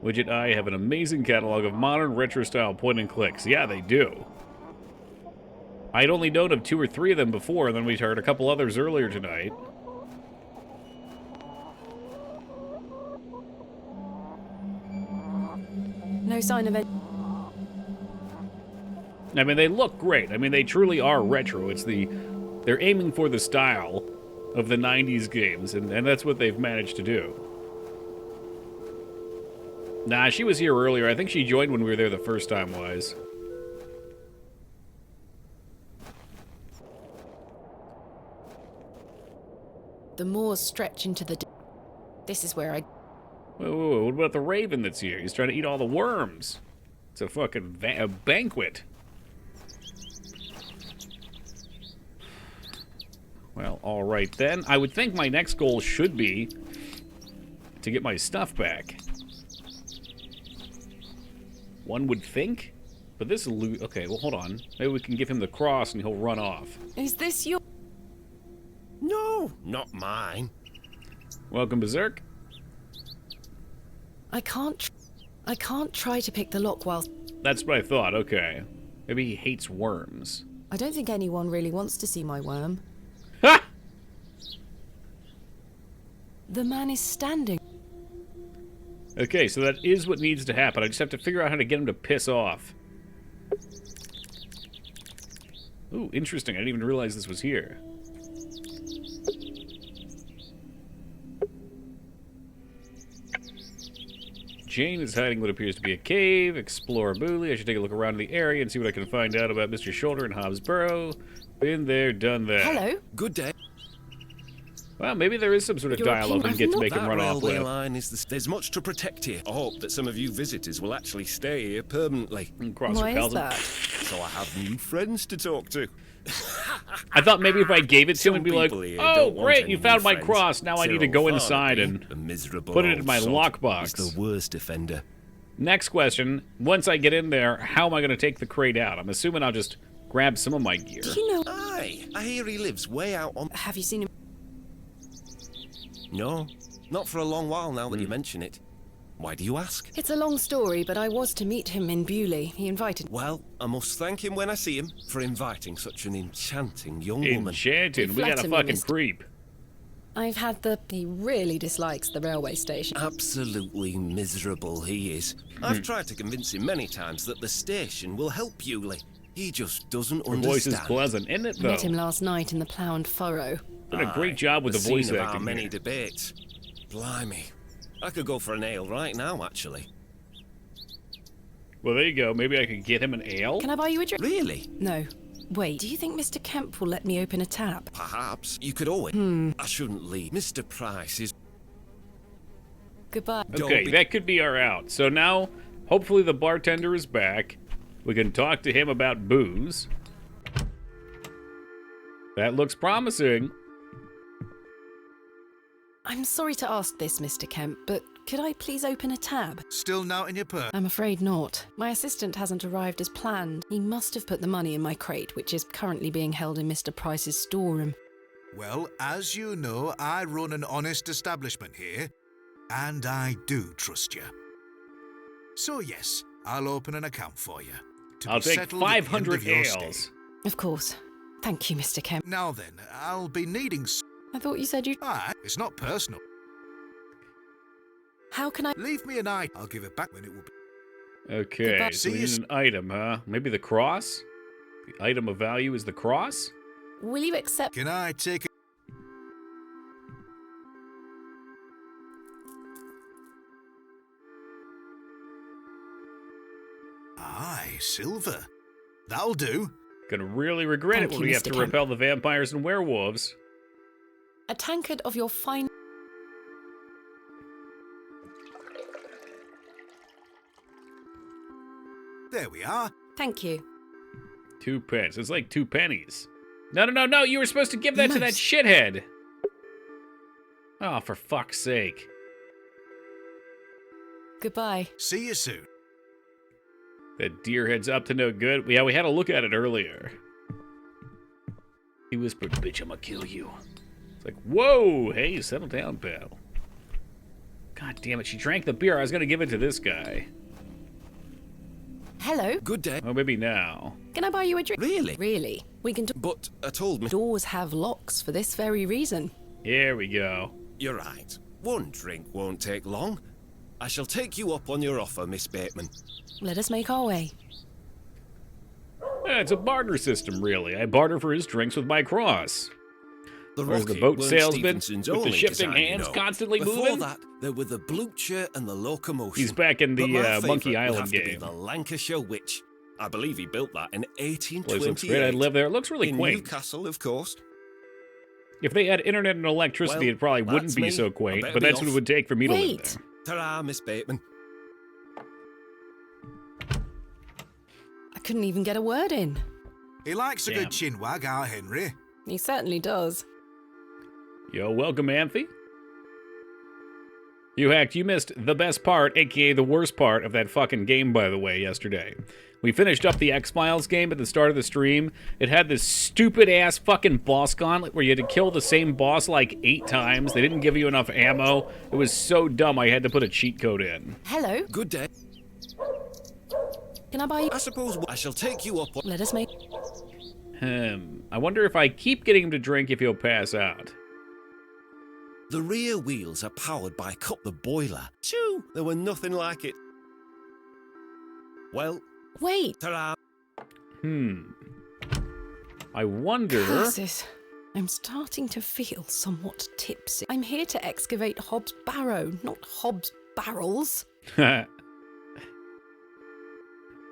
Widget Eye have an amazing catalog of modern retro-style point-and-clicks. Yeah, they do. I'd only known of 2 or 3 of them before, and then we heard a couple others earlier tonight. No sign of it. I mean, they look great. I mean, they truly are retro. They're aiming for the style of the 90s games, and that's what they've managed to do. Nah, she was here earlier. I think she joined when we were there the first time, Wise. The moors stretch into the... This is where I... Whoa, what about the raven that's here? He's trying to eat all the worms. It's a fucking a banquet. Well, all right then. I would think my next goal should be to get my stuff back. One would think, but this is okay. Well, hold on. Maybe we can give him the cross and he'll run off. Is this your... No, not mine. Welcome, Berserk. I can't try to pick the lock while... That's what I thought. Okay. Maybe he hates worms. I don't think anyone really wants to see my worm. Ha! The man is standing. Okay, so that is what needs to happen. I just have to figure out how to get him to piss off. Ooh, interesting. I didn't even realize this was here. Jane is hiding what appears to be a cave. Explore Booley. I should take a look around the area and see what I can find out about Mr. Shoulder and Hobbs Barrow. Been there, done that. Hello. Good day. Well, maybe there is some sort of dialogue we get to make him run off with. Line is there's much to protect here. I hope that some of you visitors will actually stay here permanently. Why is that? So I have new friends to talk to. I thought maybe if I gave it to him, he'd be like, "Oh, great, you found my friends. cross. Now I need to go inside and put it in my lockbox." He's the worst offender. Next question. Once I get in there, how am I going to take the crate out? I'm assuming I'll just grab some of my gear. Do you know... Aye, I hear he lives way out on... Have you seen him? No, not for a long while now that you mention it. Why do you ask? It's a long story, but I was to meet him in Bewley. He invited... Well, I must thank him when I see him for inviting such an enchanting young woman. Enchanting? We got a fucking creep. I've had the... He really dislikes the railway station. Absolutely miserable he is. I've tried to convince him many times that the station will help Bewley. He just doesn't Her understand. voice is pleasant, isn't it, though? Met him last night in the Plough and Furrow. Did a great job with the voice scene of acting our many here. debates. Blimey. I could go for an ale right now, actually. Well, there you go. Maybe I could get him an ale? Can I buy you a drink? Really? No. Wait, do you think Mr. Kemp will let me open a tap? Perhaps. You could always... I shouldn't leave. Mr. Price is... Goodbye. Okay, that could be our out. So now, hopefully the bartender is back. We can talk to him about booze. That looks promising. I'm sorry to ask this, Mr. Kemp, but could I please open a tab? Still not in your purse? I'm afraid not. My assistant hasn't arrived as planned. He must have put the money in my crate, which is currently being held in Mr. Price's storeroom. Well, as you know, I run an honest establishment here, and I do trust you. So yes, I'll open an account for you. I'll take 500 ales. Of course. Thank you, Mr. Kemp. Now then, I'll be needing... I thought you said you... Ah, it's not personal. How can I... Leave me an item. I'll give it back when it will be... Okay, Goodbye. so we need an item, huh? Maybe the cross? The item of value is the cross? Will you accept... Can I take... silver. That'll do. Gonna really regret Thank it when you, we have Mr. to Kemp. repel the vampires and werewolves. A tankard of your fine... There we are. Thank you. 2 pence. It's like 2 pennies. No, no, no, no! You were supposed to give that to that Most. shithead! Oh, for fuck's sake. Goodbye. See you soon. That deer head's up to no good. Yeah, we had a look at it earlier. He whispered, "Bitch, I'ma kill you." It's like, whoa! Hey, settle down, pal. God damn it, she drank the beer. I was gonna give it to this guy. Hello. Good day. Oh, maybe now. Can I buy you a drink? Really? Really? We can... But I told me... Doors have locks for this very reason. Here we go. You're right. One drink won't take long. I shall take you up on your offer, Miss Bateman. Let us make our way. Yeah, it's a barter system, really. I barter for his drinks with my cross. Whereas the Rocket boat weren't salesman Stevenson's with the only shifting design, you hands know. constantly Before moving. that, there were the Blucher and the Locomotion. He's back in the But my Monkey favourite Island will have to be game. the Lancashire Witch. I believe he built that in Place looks 1828. great. I'd live there. It looks really in quaint. Newcastle, of course. If they had internet and electricity, Well, it probably wouldn't that's be me. so I quaint, better but be that's what it off. would take for me to live Wait. there. Ta-ra, Miss Bateman. I couldn't even get a word in. He likes a Damn. good chinwag, our Henry. He certainly does. Yo, welcome, Anthe. You hacked, you missed the best part, aka the worst part of that fucking game, by the way, yesterday. We finished up the X-Files game at the start of the stream. It had this stupid-ass fucking boss gauntlet where you had to kill the same boss like 8 times. They didn't give you enough ammo. It was so dumb I had to put a cheat code in. Hello. Good day. Can I buy you... I suppose I shall take you up on... Let us make... I wonder if I keep getting him to drink if he'll pass out. The rear wheels are powered by the boiler. Choo! There were nothing like it. Well, Wait. ta-ra. I wonder... Curses. I'm starting to feel somewhat tipsy. I'm here to excavate Hobbs' Barrow, not Hobbs' barrels.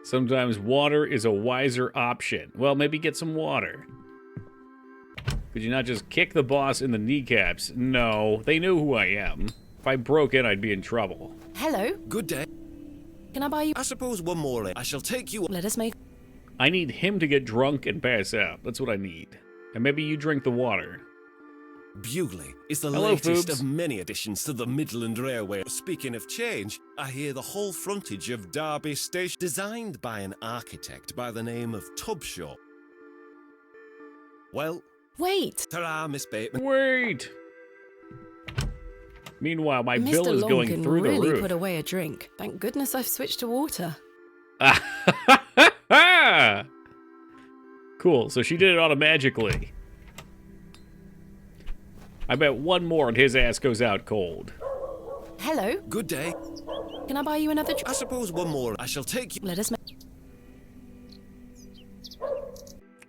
Sometimes water is a wiser option. Well, maybe get some water. Could you not just kick the boss in the kneecaps? No, they knew who I am. If I broke in, I'd be in trouble. Hello. Good day. Can I buy you... I suppose one more. I shall take you... Let us make... I need him to get drunk and pass out. That's what I need. And maybe you drink the water. Bewley is the Hello, latest Foobs. of many additions to the Midland Railway. Speaking of change, I hear the whole frontage of Derby Station designed by an architect by the name of Tubshaw. Well, Wait. ta-ra, Miss Bateman. Wait! Meanwhile, my Mr. bill is Long going can through the really roof. put away a drink. Thank goodness I've switched to water. Cool, so she did it automagically. I bet one more and his ass goes out cold. Hello. Good day. Can I buy you another drink? I suppose one more. I shall take you... Let us make...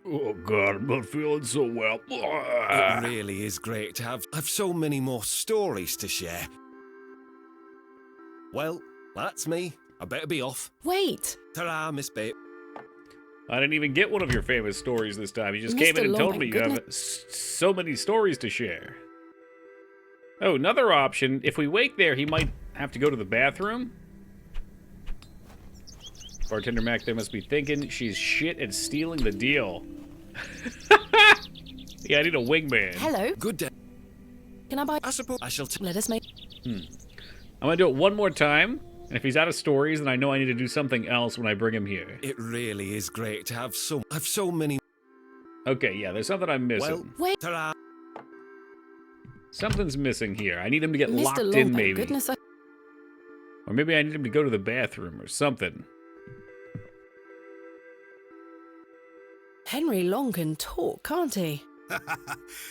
Oh god, I'm not feeling so well. It really is great to have so many more stories to share. Well, that's me. I better be off. Wait. Ta-ra, Miss Babe. I didn't even get one of your famous stories this time. You just came Mr. in and Long, told thank me you have so many stories to share. Oh, another option. If we wait there, he might have to go to the bathroom. Bartender Mac there must be thinking she's shit at stealing the deal. Yeah, I need a wingman. Hello. Good day. Can I buy... I suppose I shall... Let us make... I'm gonna do it one more time. And if he's out of stories, then I know I need to do something else when I bring him here. It really is great to have so many... Okay, yeah, there's something I'm missing. Well, Wait. ta-ra. Something's missing here. I need him to get Mr. locked Long, in, thank maybe. goodness I... Or maybe I need him to go to the bathroom or something. Henry Long can talk, can't he?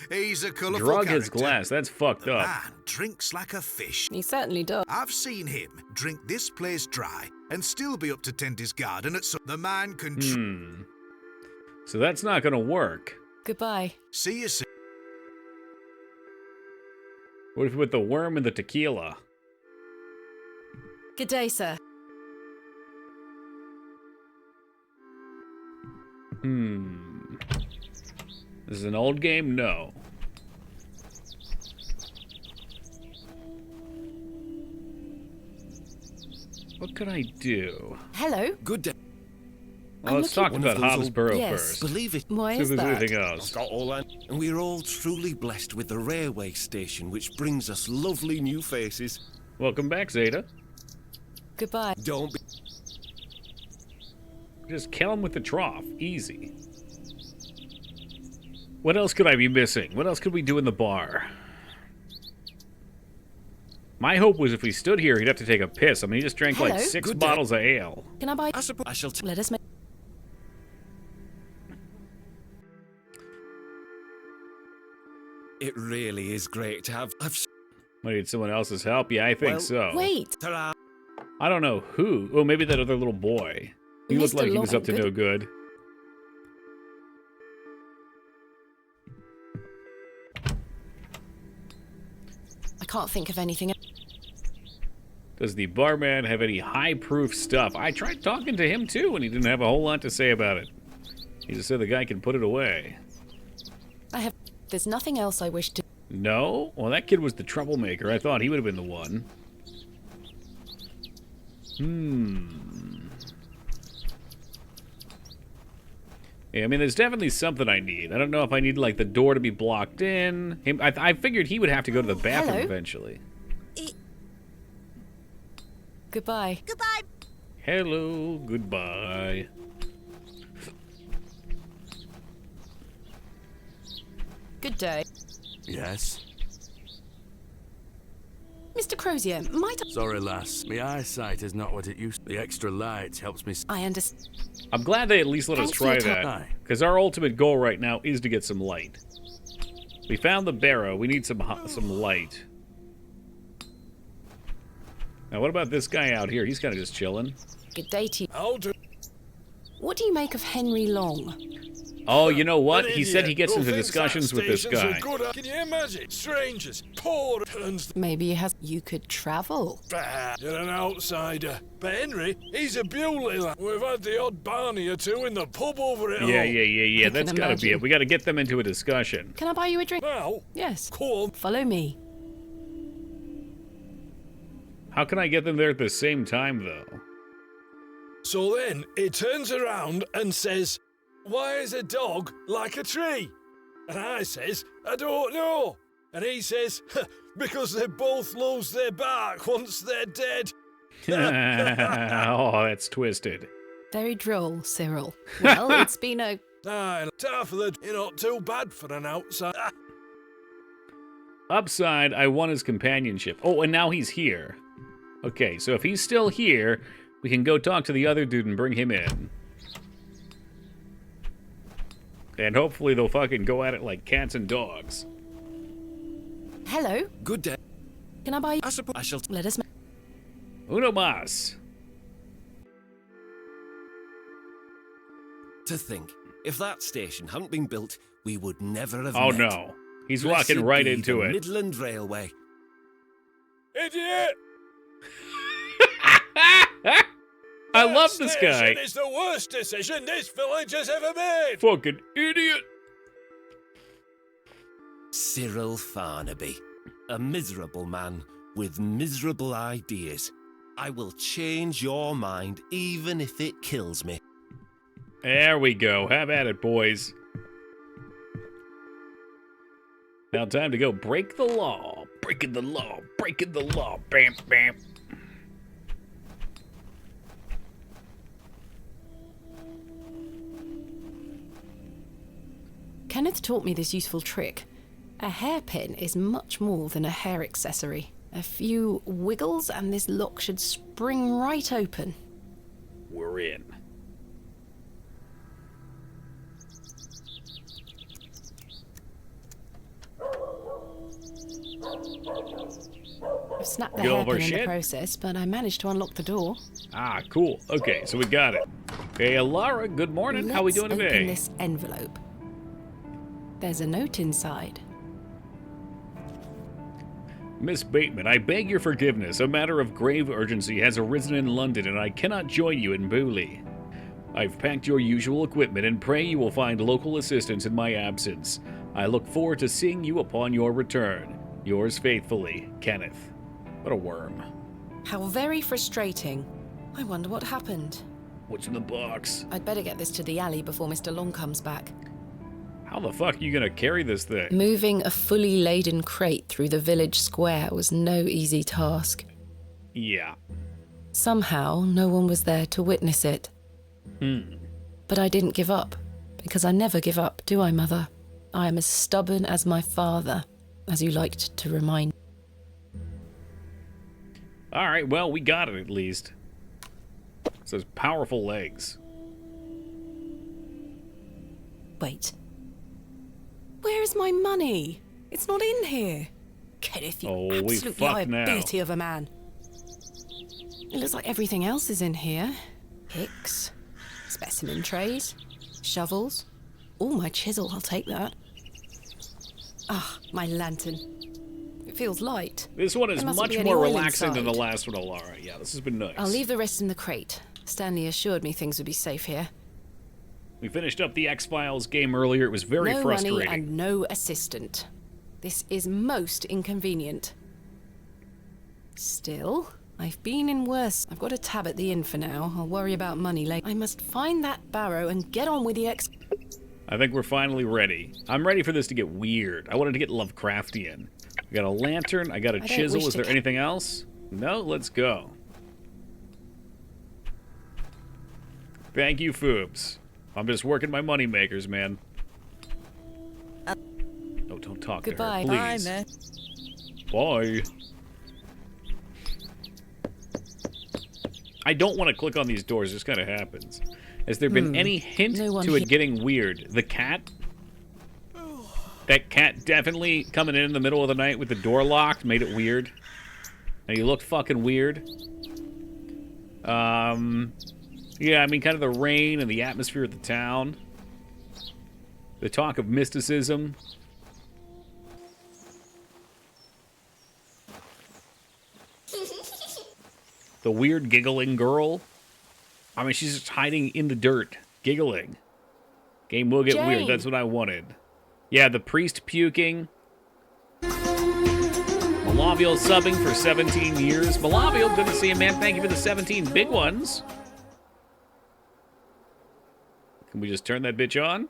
He's a colourful Drug character. his glass. That's fucked The up. man drinks like a fish. He certainly does. I've seen him drink this place dry and still be up to tend his garden at some... The man can... So that's not gonna work. Goodbye. See you soon. What if we put the worm in the tequila? Good day, sir. This is an old game? No. What could I do? Hello? Good day. Well, let's talk about Hobbs Barrow Yes. first. Believe it. Why See if is there's that? anything else. Got all that. And we're all truly blessed with the railway station, which brings us lovely new faces. Welcome back, Zeta. Goodbye. Don't be... Just kill him with the trough. Easy. What else could I be missing? What else could we do in the bar? My hope was if we stood here, he'd have to take a piss. I mean, he just drank like Hello? 6 Good bottles of ale. Can I buy? I shall Let us make. It really is great to have... I need someone else's help? Yeah, I think Well, so. Wait. Ta-ra. I don't know who. Oh, maybe that other little boy. He looked Mr. like he was up to Long- no good. I can't think of anything. Does the barman have any high-proof stuff? I tried talking to him, too, and he didn't have a whole lot to say about it. He just said the guy can put it away. I have. There's nothing else I wish to. No? Well, that kid was the troublemaker. I thought he would have been the one. Yeah, I mean, there's definitely something I need. I don't know if I need, like, the door to be blocked in. I figured he would have to go to the bathroom Hello? eventually. Goodbye. Goodbye. Hello, goodbye. Good day. Yes. Mr. Crozier, might Sorry, lass. My eyesight is not what it used to. The extra light helps me... I understand? I'm glad they at least let us Thanks for try your that, time. because our ultimate goal right now is to get some light. We found the Barrow. We need some light. Now, what about this guy out here? He's kind of just chilling. Good day to you. I'll do. What do you make of Henry Long? Oh, you know what? An He said he idiot gets who into thinks discussions that with this station's a guy. good- Can you imagine? Strangers, poor turns. Maybe he has. You could travel. You're an outsider. But Henry, he's a Bewley lad. We've had the odd Barney or two in the pub over it. Yeah, all. yeah. I That's can gotta be it. imagine. We gotta get them into a discussion. Can I buy you a drink? Now, Yes. cool. Follow me. How can I get them there at the same time, though? So then he turns around and says, "Why is a dog like a tree?" And I says, "I don't know." And he says, "Because they both lose their bark once they're dead." Oh, that's twisted. Very droll, Cyril. Well, it's been a. Aye, half of the, you're not too bad for an outsider. Upside, I won his companionship. Oh, and now he's here. Okay, so if he's still here, we can go talk to the other dude and bring him in. And hopefully they'll fucking go at it like cats and dogs. Hello. Good day. Can I buy you? I suppose I shall... Let us. Uno mas. To think, if that station hadn't been built, we would never have Oh met. no. He's Blessed walking right be into the it. Midland Railway. Idiot! I love this guy. It's the worst decision this village has ever made. Fucking idiot. Cyril Farnaby, a miserable man with miserable ideas. I will change your mind even if it kills me. There we go. Have at it, boys. Now time to go break the law. Breaking the law. Breaking the law. Bam, bam. Kenneth taught me this useful trick. A hairpin is much more than a hair accessory. A few wiggles and this lock should spring right open. We're in. I've snapped the Get all of our hairpin in the shit? process, but I managed to unlock the door. Ah, cool. Okay, so we got it. Hey, Alara, good morning. How we doing Let's today? open this envelope. There's a note inside. Miss Bateman, I beg your forgiveness. A matter of grave urgency has arisen in London, and I cannot join you in Booley. I've packed your usual equipment and pray you will find local assistance in my absence. I look forward to seeing you upon your return. Yours faithfully, Kenneth. What a worm. How very frustrating. I wonder what happened. What's in the box? I'd better get this to the alley before Mr. Long comes back. How the fuck are you gonna carry this thing? Moving a fully laden crate through the village square was no easy task. Yeah. Somehow, no one was there to witness it. But I didn't give up, because I never give up, do I, Mother? I am as stubborn as my father, as you liked to remind. Alright, well, we got it at least. It's those powerful legs. Wait. Where is my money? It's not in here. Kenneth, you absolute liability of a man. It looks like everything else is in here. Picks, specimen trays, shovels. Oh, my chisel, I'll take that. Ah, my lantern. It feels light. This one is much more relaxing than the last one, Alara. Yeah, this has been nice. I'll leave the rest in the crate. Stanley assured me things would be safe here. We finished up the X-Files game earlier. It was very frustrating. No money and no assistant. This is most inconvenient. Still, I've been in worse. I've got a tab at the inn for now. I'll worry about money later. I must find that Barrow and get on with the I think we're finally ready. I'm ready for this to get weird. I wanted to get Lovecraftian. I got a lantern. I got a chisel. Is there anything else? No? Let's go. Thank you, Foobs. I'm just working my money makers, man. Oh, don't talk Goodbye. to her, please. Bye, Bye. I don't want to click on these doors. It just kind of happens. Has there been any hint to it getting weird? The cat? That cat definitely coming in the middle of the night with the door locked made it weird. Now, you look fucking weird. Yeah, I mean, kind of the rain and the atmosphere of the town. The talk of mysticism. The weird giggling girl. I mean, she's just hiding in the dirt, giggling. Game will get weird. That's what I wanted. Yeah, the priest puking. Malavial subbing for 17 years. Malavial, good to see you, man. Thank you for the 17 big ones. Can we just turn that bitch on?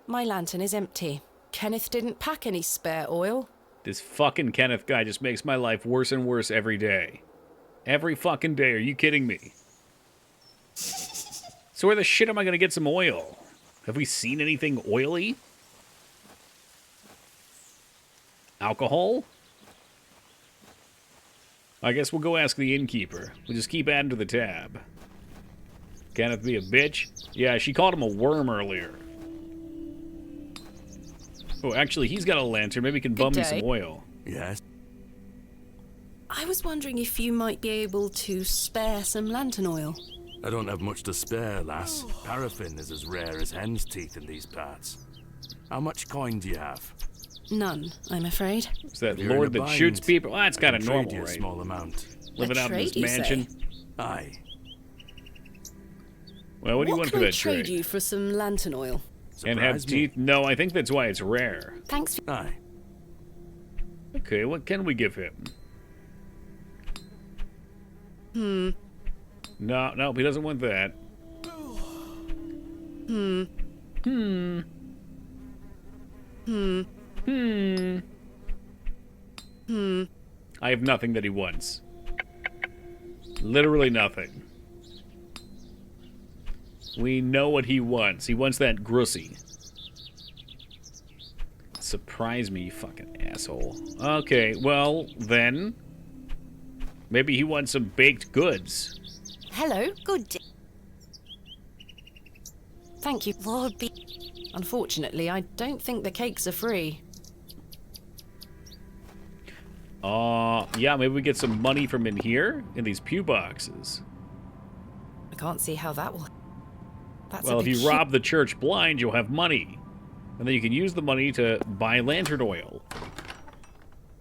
My lantern is empty. Kenneth didn't pack any spare oil. This fucking Kenneth guy just makes my life worse and worse every day. Every fucking day. Are you kidding me? So where the shit am I going to get some oil? Have we seen anything oily? Alcohol? I guess we'll go ask the innkeeper. We'll just keep adding to the tab. Kenneth be a bitch? Yeah, she called him a worm earlier. Oh, actually, he's got a lantern. Maybe he can bum me some oil. Yes. I was wondering if you might be able to spare some lantern oil. I don't have much to spare, lass. Paraffin is as rare as hen's teeth in these parts. How much coin do you have? None, I'm afraid. Is that lord that shoots people? Well, that's kind of normal, right? A small amount. Living out in his mansion. Aye. Well, what do you want for that trade? What can I trade you for some lantern oil? And have teeth? No, I think that's why it's rare. Thanks. Aye. Okay, what can we give him? No, he doesn't want that. I have nothing that he wants. Literally nothing. We know what he wants. He wants that grussy. Surprise me, you fucking asshole. Okay, well, then... maybe he wants some baked goods. Hello, good day. Thank you, Lord be... Unfortunately, I don't think the cakes are free. Yeah, maybe we get some money from in here? In these pew boxes. I can't see how that will... That's well, if you rob the church blind, you'll have money. And then you can use the money to buy lantern oil.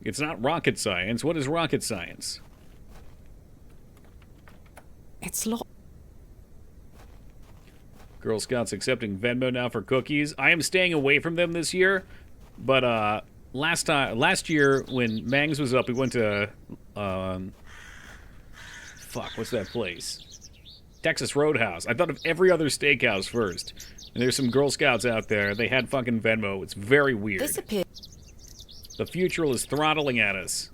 It's not rocket science. What is rocket science? It's locked. Girl Scouts accepting Venmo now for cookies. I am staying away from them this year, but last year when Mangs was up, we went to fuck, what's that place? Texas Roadhouse. I thought of every other steakhouse first. And there's some Girl Scouts out there. They had fucking Venmo. It's very weird. Disappear. The future is throttling at us.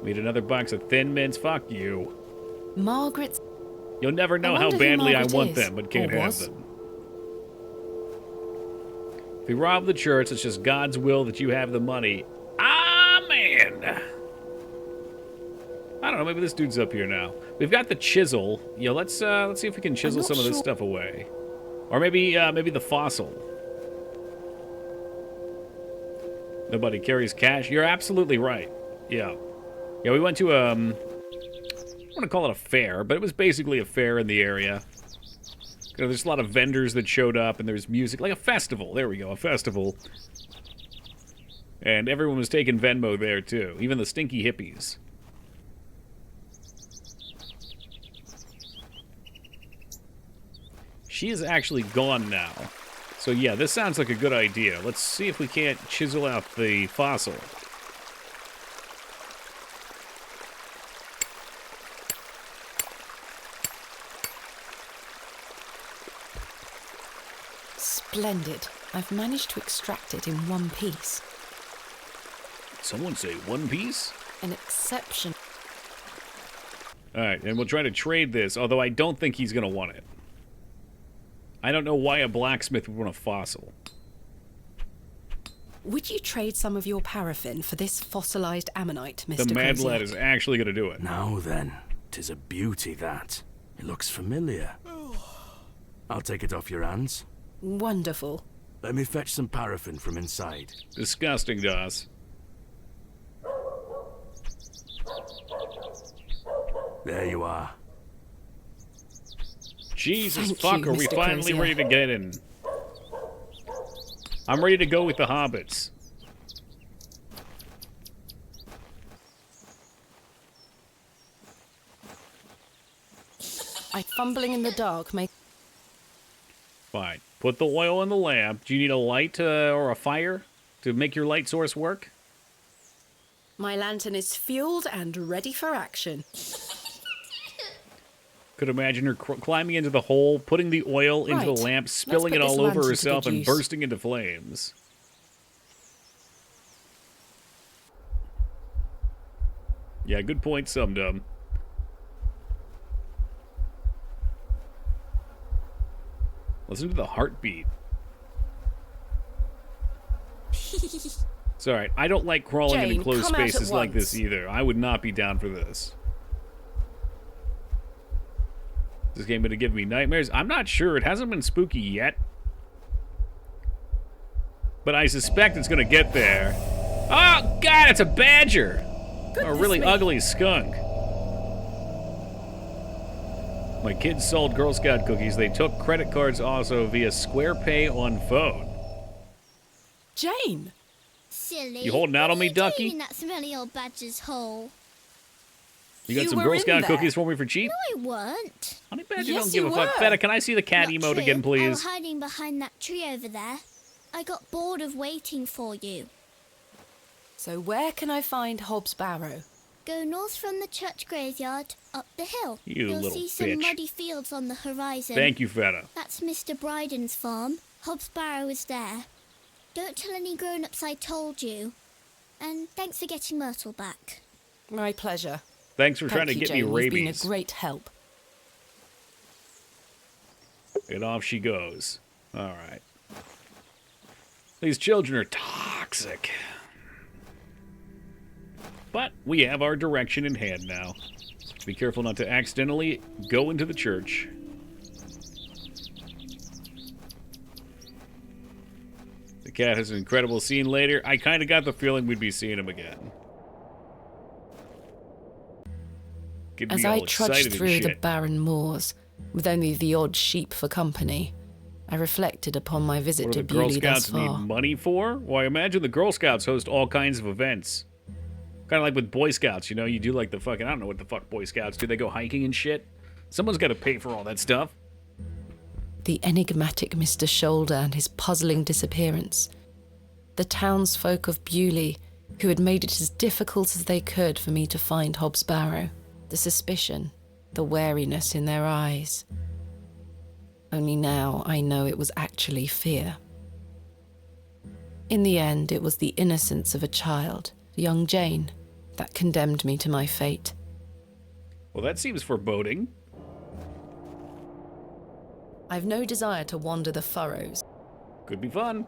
Need another box of Thin Mints? Fuck you. Margaret's. You'll never know how wonder who badly I Margaret want is, them, but can't or have was. them. If you rob the church, it's just God's will that you have the money. Amen. I don't know. Maybe this dude's up here now. We've got the chisel. Yeah, let's see if we can chisel some of this stuff away, or maybe the fossil. Nobody carries cash. You're absolutely right. Yeah. We went to I don't want to call it a fair, but it was basically a fair in the area. You know, there's a lot of vendors that showed up, and there's music, like a festival. There we go, a festival. And everyone was taking Venmo there too, even the stinky hippies. She is actually gone now. So yeah, this sounds like a good idea. Let's see if we can't chisel out the fossil. Splendid. I've managed to extract it in one piece. Someone say one piece? An exception. Alright, and we'll try to trade this, although I don't think he's going to want it. I don't know why a blacksmith would want a fossil. Would you trade some of your paraffin for this fossilized ammonite, Mr. The mad Crozier? lad is actually going to do it. Now then, 'tis a beauty that. It looks familiar. I'll take it off your hands. Wonderful. Let me fetch some paraffin from inside. Disgusting, Doss. There you are. Jesus Thank fuck, you, are we Mr. finally Crozier. ready to get in? I'm ready to go with the hobbits. Fumbling in the dark may... Fine. Put the oil in the lamp. Do you need a light or a fire to make your light source work? My lantern is fueled and ready for action. Could imagine her climbing into the hole, putting the oil into Right. the lamp, Let's spilling put it all this over lantern to herself, good and use. bursting into flames. Yeah, good point, Sumdum. Listen to the heartbeat. It's alright. I don't like crawling in Jane, enclosed come out at spaces like this once. either. I would not be down for this. Is this game going to give me nightmares? I'm not sure. It hasn't been spooky yet. But I suspect it's going to get there. Oh, God, it's a badger! A really ugly skunk. My kids sold Girl Scout cookies. They took credit cards also via Square Pay on phone. Jane! Silly. You holding out on me, What are you Ducky? doing in that smelly old badger's hole? You got You some were Girl in Scout there. cookies for me for cheap? No, I weren't. Honey Badger Yes, don't give you a fuck. were. Feta, can I see the cat Not emote true. again, I was please? hiding behind that tree over there. I got bored of waiting for you. So where can I find Hobbs Barrow? Go north from the church graveyard, up the hill. You You'll little see some bitch. muddy fields on the horizon. Thank you, Feta. That's Mr. Bryden's farm. Hobbs Barrow is there. Don't tell any grown-ups I told you. And thanks for getting Myrtle back. My pleasure. Thanks for Thank trying to you, get Jane. me You've rabies. been a great help. And off she goes. Alright. These children are toxic. But we have our direction in hand now. Be careful not to accidentally go into the church. The cat has an incredible scene later. I kind of got the feeling we'd be seeing him again. Getting As me I all trudged excited and through the shit. barren moors, with only the odd sheep for company, I reflected upon my visit What do to the Girl Bewley thus Scouts need far. money for? Why, imagine the Girl Scouts host all kinds of events. Kind of like with Boy Scouts, you know? You do like the fucking... I don't know what the fuck Boy Scouts do. They go hiking and shit. Someone's got to pay for all that stuff. The enigmatic Mr. Shoulder and his puzzling disappearance. The townsfolk of Bewley, who had made it as difficult as they could for me to find Hobbs Barrow. The suspicion, the wariness in their eyes. Only now I know it was actually fear. In the end, it was the innocence of a child, young Jane, that condemned me to my fate. Well, that seems foreboding. I've no desire to wander the furrows. Could be fun.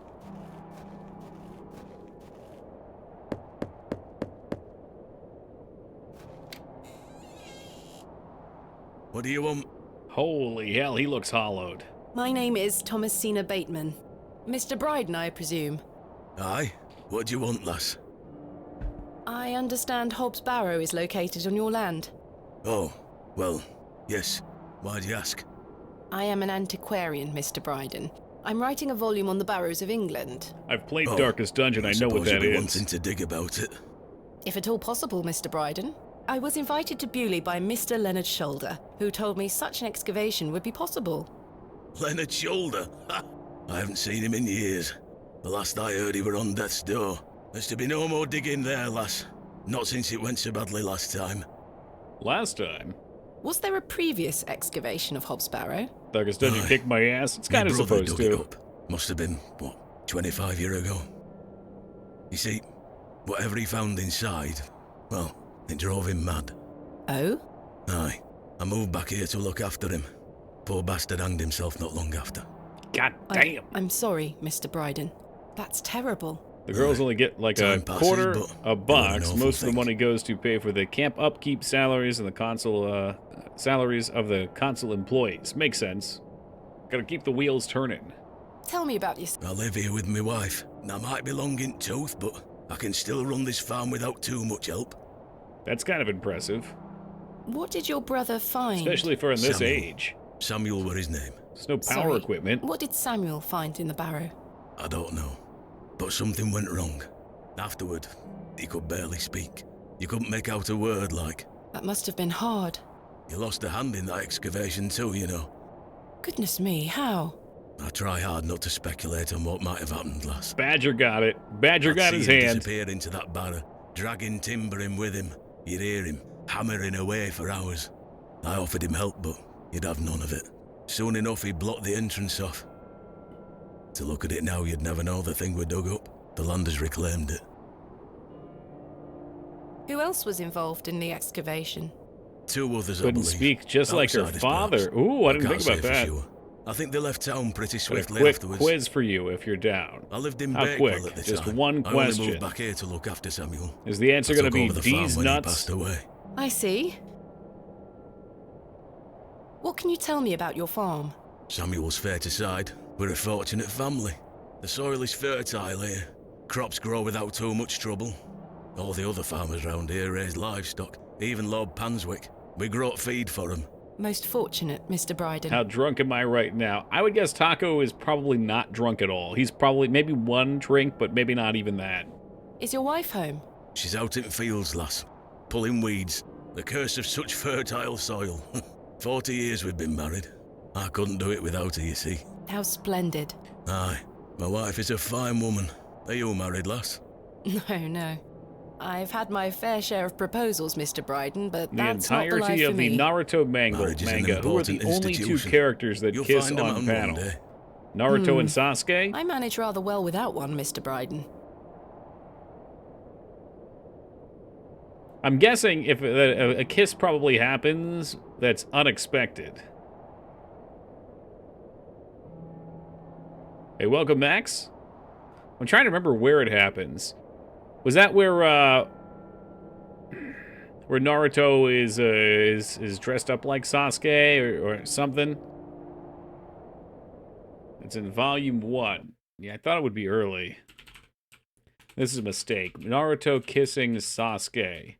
What do you want? Holy hell, he looks hollowed. My name is Thomasina Bateman. Mr. Bryden, I presume. Aye? What do you want, lass? I understand Hobbs Barrow is located on your land. Oh, well, yes. Why do you ask? I am an antiquarian, Mr. Bryden. I'm writing a volume on the Barrows of England. I've played Darkest Dungeon, I know what that you'll be is. wanting to dig about it. If at all possible, Mr. Bryden. I was invited to Bewley by Mr. Leonard Shoulder, who told me such an excavation would be possible. Leonard Shoulder? Ha! I haven't seen him in years. The last I heard he were on death's door. There's to be no more digging there, lass. Not since it went so badly last time. Last time? Was there a previous excavation of Hobbs Barrow? Darkest Dungeon kicked my ass. It's kind of supposed dug to. It up. Must have been, what, 25 years ago? You see, whatever he found inside, well, it drove him mad. Oh? Aye. I moved back here to look after him. Poor bastard hanged himself not long after. God damn. I'm sorry, Mr. Bryden. That's terrible. The girls only get like a quarter a box. Most of the money goes to pay for the camp upkeep salaries and the consul salaries of the consul employees. Makes sense. Gotta keep the wheels turning. Tell me about your... I live here with my wife, and I might be long in tooth, but I can still run this farm without too much help. That's kind of impressive. What did your brother find? Especially for in this Samuel. age. Samuel were his name. There's no power equipment. What did Samuel find in the barrow? I don't know. But something went wrong. Afterward, he could barely speak. You couldn't make out a word, like. That must have been hard. You lost a hand in that excavation too, you know. Goodness me, how? I try hard not to speculate on what might have happened, lass. Badger got it. Badger got his I'd see him hand. disappear into that barrow, dragging timber in with him. You'd hear him hammering away for hours. I offered him help, but he'd have none of it. Soon enough, he blocked the entrance off. To look at it now, you'd never know the thing we dug up. The land has reclaimed it. Who else was involved in the excavation? 2 others, I Couldn't believe. speak just like her Outsiders, father. perhaps. Ooh, I didn't can't think about say for that. sure. I think they left town pretty Got a swiftly quick afterwards. quiz for you if you're down. I lived in How Bakewell quick? at the Just time. one I only question. moved back here to look after Samuel. Is the answer I going to took be over the farm these when he nuts? passed away. I see. What can you tell me about your farm? Samuel's fair to side. We're a fortunate family. The soil is fertile here. Crops grow without too much trouble. All the other farmers round here raise livestock. Even Lord Panswick. We grow feed for him. Most fortunate, Mr. Bryden. How drunk am I right now? I would guess Taco is probably not drunk at all. He's probably maybe one drink, but maybe not even that. Is your wife home? She's out in fields, lass. Pulling weeds. The curse of such fertile soil. 40 years we've been married. I couldn't do it without her, you see. How splendid. Aye. My wife is a fine woman. Are you married, lass? No. I've had my fair share of proposals, Mr. Bryden, but The that's not the life entirety for of the me. Naruto Marriage is an manga, who are the important only 2 institution. characters that You'll kiss find a on man one panel? day. Naruto and Sasuke? I manage rather well without one, Mr. Bryden. I'm guessing if a kiss probably happens, that's unexpected. Hey, welcome, Max. I'm trying to remember where it happens. Was that where Naruto is dressed up like Sasuke or something? It's in volume 1. Yeah, I thought it would be early. This is a mistake. Naruto kissing Sasuke.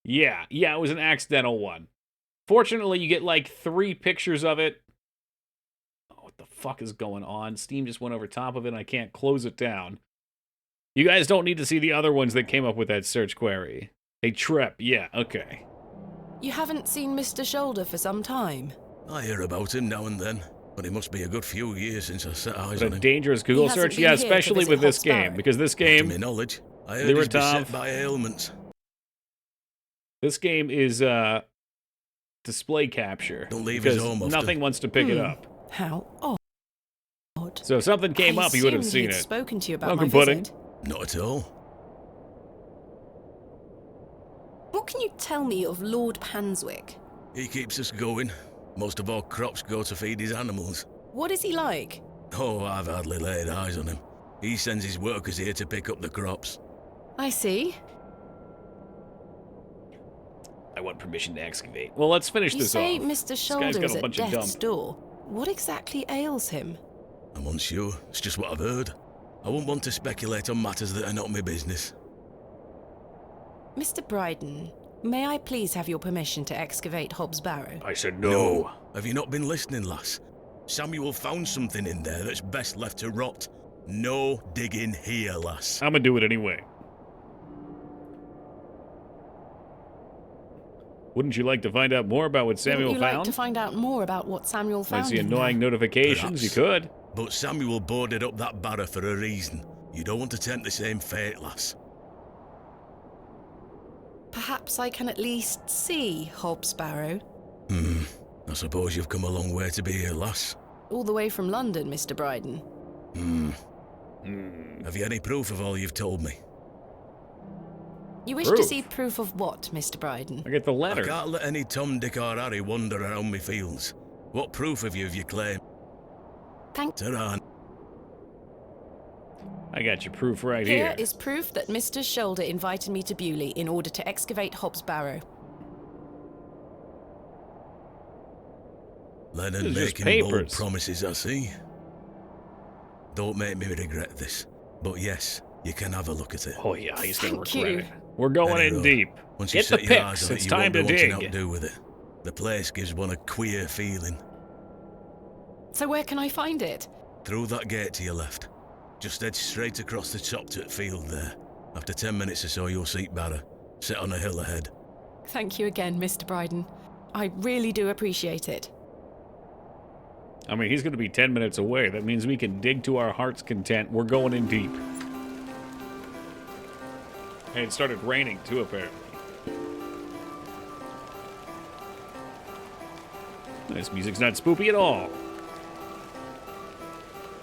Yeah, it was an accidental one. Fortunately, you get like 3 pictures of it. Oh, what the fuck is going on? Steam just went over top of it and I can't close it down. You guys don't need to see the other ones that came up with that search query. A trip, yeah, okay. You haven't seen Mr. Shoulder for some time. I hear about him now and then, but it must be a good few years since I set eyes But on a him. dangerous Google search, yeah, especially with this game, because this game, To my knowledge, I heard he's beset by ailments. This game is display capture. Don't leave his because home often. nothing wants to pick it up. How odd. So if something came up, you would have assumed seen he'd it. spoken to you about Welcome, my Pudding. visit. Not at all. What can you tell me of Lord Panswick? He keeps us going. Most of our crops go to feed his animals. What is he like? Oh, I've hardly laid eyes on him. He sends his workers here to pick up the crops. I see. I want permission to excavate. Well, let's finish You this say off. Mr. This Shoulder guy's got is a at bunch of death's dumb. door. What exactly ails him? I'm unsure. It's just what I've heard. I wouldn't want to speculate on matters that are not my business. Mr. Bryden, may I please have your permission to excavate Hobbs Barrow? I said no. Have you not been listening, lass? Samuel found something in there that's best left to rot. No digging here, lass. I'm gonna do it anyway. Wouldn't you like to find out more about what Samuel Wouldn't you found? like to find out more about what Samuel Might found see in annoying there? notifications. You Perhaps. could. But Samuel boarded up that barrow for a reason. You don't want to tempt the same fate, lass. Perhaps I can at least see Hobbs Barrow. I suppose you've come a long way to be here, lass. All the way from London, Mr. Bryden. Have you any proof of all you've told me? You wish to see proof of what, Mr. Bryden? I get the I letter. can't let any Tom, Dick or Harry wander around me fields. What proof have you claim? Thank Ta-ra. I got your proof right Here here. is proof that Mr. Shoulder invited me to Bewley in order to excavate Hobbs Barrow. Lennon It's just making bold papers. promises, I see. Don't make me regret this. But yes, you can have a look at it. Oh yeah, he's gonna Thank regret you. it. We're going Any in road. deep. Once you Get the set your eyes picks. on it, It's you time won't to be wanting out dig. to do with it. The place gives one a queer feeling. So where can I find it? Through that gate to your left. Just head straight across the top to the field there. After 10 minutes or so, you'll see Barrow. Sit on a hill ahead. Thank you again, Mr. Bryden. I really do appreciate it. I mean, he's gonna be 10 minutes away. That means we can dig to our heart's content. We're going in deep. And it started raining too, apparently. This music's not spoopy at all.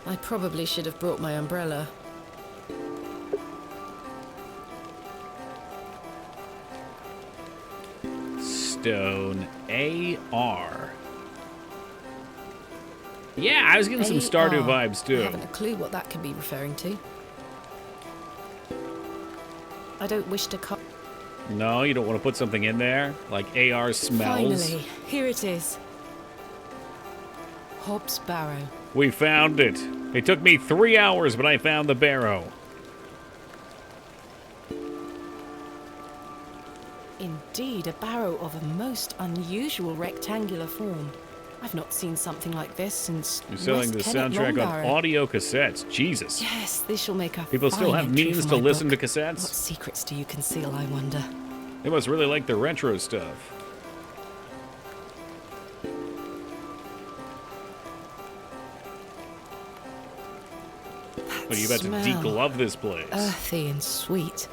I probably should have brought my umbrella. Stone AR. Yeah, I was getting some Stardew vibes I too. haven't a clue what that could be referring to. I don't wish to cut. No, you don't want to put something in there like AR smells. Finally, here it is. Hobbs Barrow. We found it. It took me 3 hours, but I found the barrow. Indeed, a barrow of a most unusual rectangular form. I've not seen something like this since You're selling the West Kennet soundtrack Long on Barrow. audio cassettes. Jesus. Yes, this shall make a People still fine have entry means for to my listen book. to cassettes? What secrets do you conceal, I wonder? They must really like the retro stuff. But you about to smell. deglove this place. Earthy and sweet.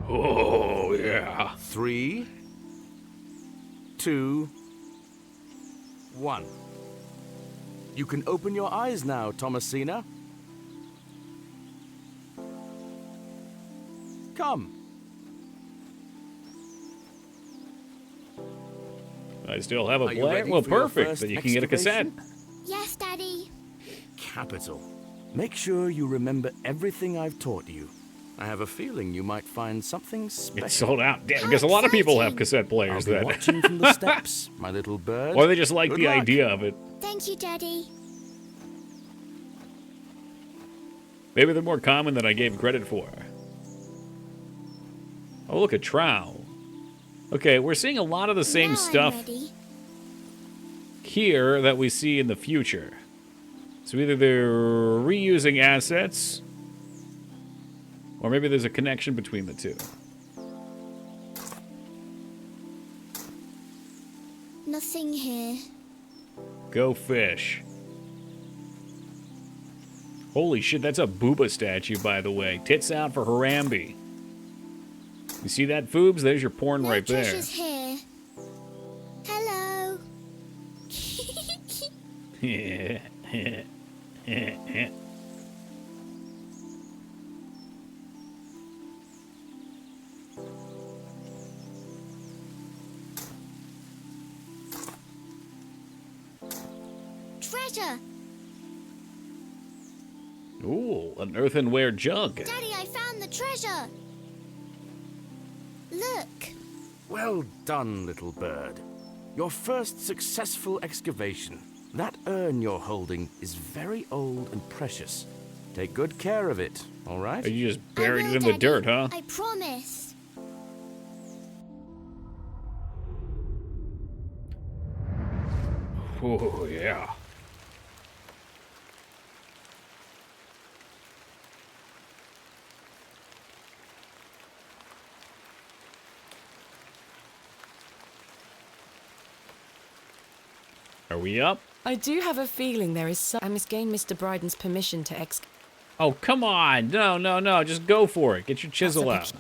Oh, yeah. 3, 2, 1. You can open your eyes now, Thomasina. Come. I still have a Are you player? ready Well, for your perfect. first Then you can get a cassette. excavation? Yes, Daddy. Capital. Make sure you remember everything I've taught you. I have a feeling you might find something special. It's sold out. Damn, because a lot of people have cassette players I'll be then. watching from the steps, my little bird. Or they just like Good the luck. idea of it. Thank you, Daddy. Maybe they're more common than I gave credit for. Oh, look, a trowel. Okay, we're seeing a lot of the same Now stuff I'm ready. here that we see in the future. So either they're reusing assets, or maybe there's a connection between the two. Nothing here. Go fish. Holy shit, that's a Booba statue, by the way. Tits out for Harambe. You see that, Foobs? There's your porn right there. Treasure's here. Hello. Treasure. Ooh, an earthenware jug. Daddy, I found the treasure. Look. Well done, little bird. Your first successful excavation. That urn you're holding is very old and precious. Take good care of it, all right? You just buried it in the dirt, huh? I promise. Oh, yeah. Are we up? I do have a feeling there is some... I must gain Mr. Bryden's permission to Oh, come on. No. Just go for it. Get your chisel out.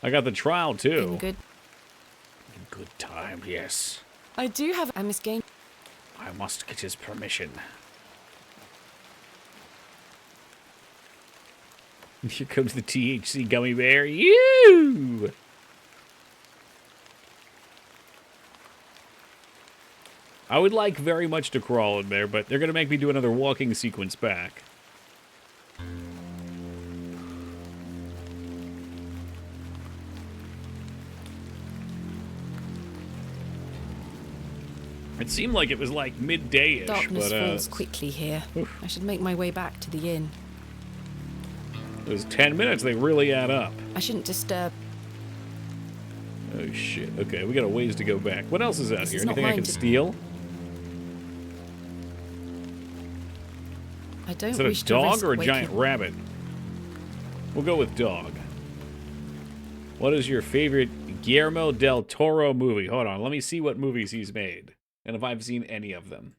I got the trowel, too. In good... In good time, yes. I do have... I must gain... I must get his permission. Here comes the THC gummy bear. You! I would like very much to crawl in there, but they're going to make me do another walking sequence back. It seemed like it was like midday-ish, Darkness but falls quickly here. I should make my way back to the inn. Those 10 minutes, they really add up. I shouldn't disturb... Oh, shit. Okay, we got a ways to go back. What else is out here? is not Anything I mine can to- steal? I don't Is that a wish to dog risk or a waking... giant rabbit? We'll go with dog. What is your favorite Guillermo del Toro movie? Hold on, let me see what movies he's made. And if I've seen any of them.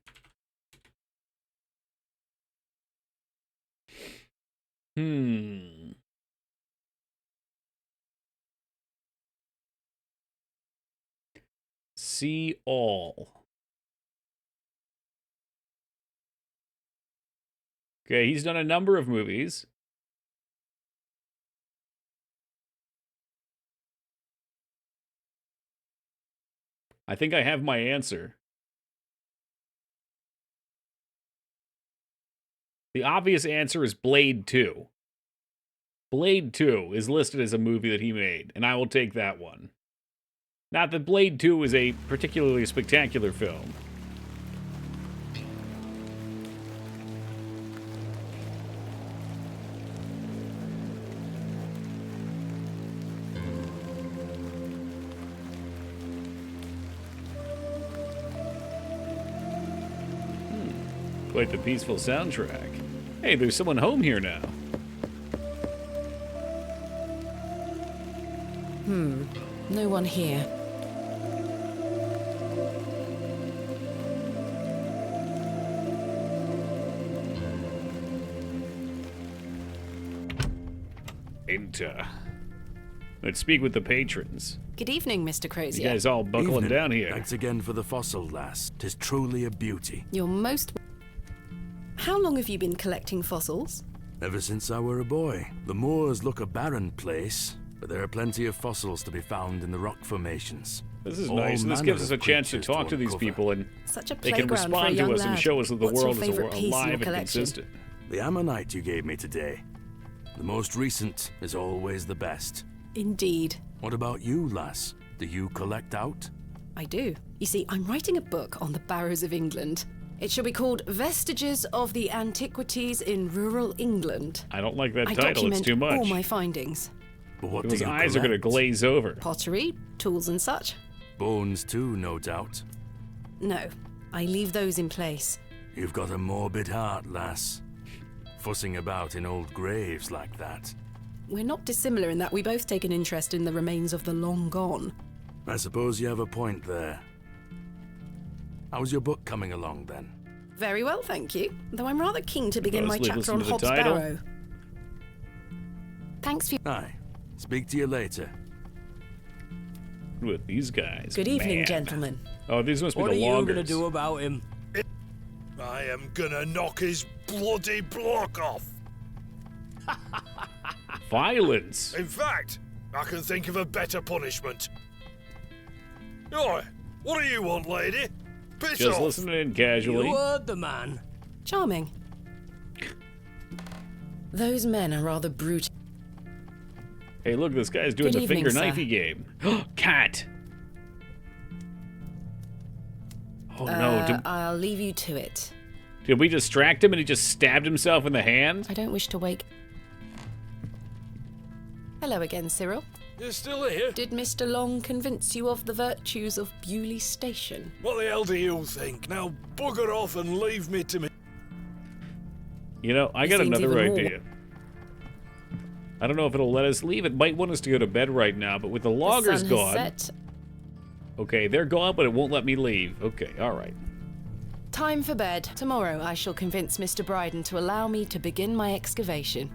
See all. Okay, he's done a number of movies. I think I have my answer. The obvious answer is Blade 2. Blade 2 is listed as a movie that he made, and I will take that one. Not that Blade 2 is a particularly spectacular film. Quite the peaceful soundtrack. Hey, there's someone home here now. No one here. Enter. Let's speak with the patrons. Good evening, Mr. Crozier. You guys all buckling Evening. down here. Thanks again for the fossil, lass. 'Tis truly a beauty. You're most... How long have you been collecting fossils? Ever since I were a boy. The moors look a barren place, but there are plenty of fossils to be found in the rock formations. This is All nice, and this manner gives us of a chance to creatures talk to these uncover. people, and Such a they can playground for a respond young to us and lad. show us that the What's your world is favourite piece in your alive and collection? consistent. The ammonite you gave me today. The most recent is always the best. Indeed. What about you, lass? Do you collect out? I do. You see, I'm writing a book on the Barrows of England. It shall be called Vestiges of the Antiquities in Rural England. I don't like that I title, it's document too much. all my findings. But what Those do you eyes are going to collect? glaze over. Pottery, tools and such. Bones too, no doubt. No, I leave those in place. You've got a morbid heart, lass. Fussing about in old graves like that. We're not dissimilar in that we both take an interest in the remains of the long gone. I suppose you have a point there. How's your book coming along, then? Very well, thank you. Though I'm rather keen to begin my Let's chapter listen on to the Hobbs title. Barrow. Thanks for... Aye. Speak to you later. With these guys. Good evening, man. gentlemen. Oh, these must be What the are you longers. going to do about him? I am gonna knock his bloody block off. Violence. In fact, I can think of a better punishment. Oi, what do you want, lady? Piss Just off. listening in casually. You heard the man. Charming. Those men are rather brutal. Hey, look, this guy's doing Good the evening, finger sir. knifey game. Cat. Oh no! I'll leave you to it. Did we distract him and he just stabbed himself in the hand? I don't wish to wake... Hello again, Cyril. You're still here? Did Mr. Long convince you of the virtues of Bewley Station? What the hell do you think? Now bugger off and leave me to me. You know, I He got seems another even more- idea. I don't know if it'll let us leave. It might want us to go to bed right now, but with the loggers the sun gone... has set. Okay, they're gone, but it won't let me leave. Okay, alright. Time for bed. Tomorrow I shall convince Mr. Bryden to allow me to begin my excavation.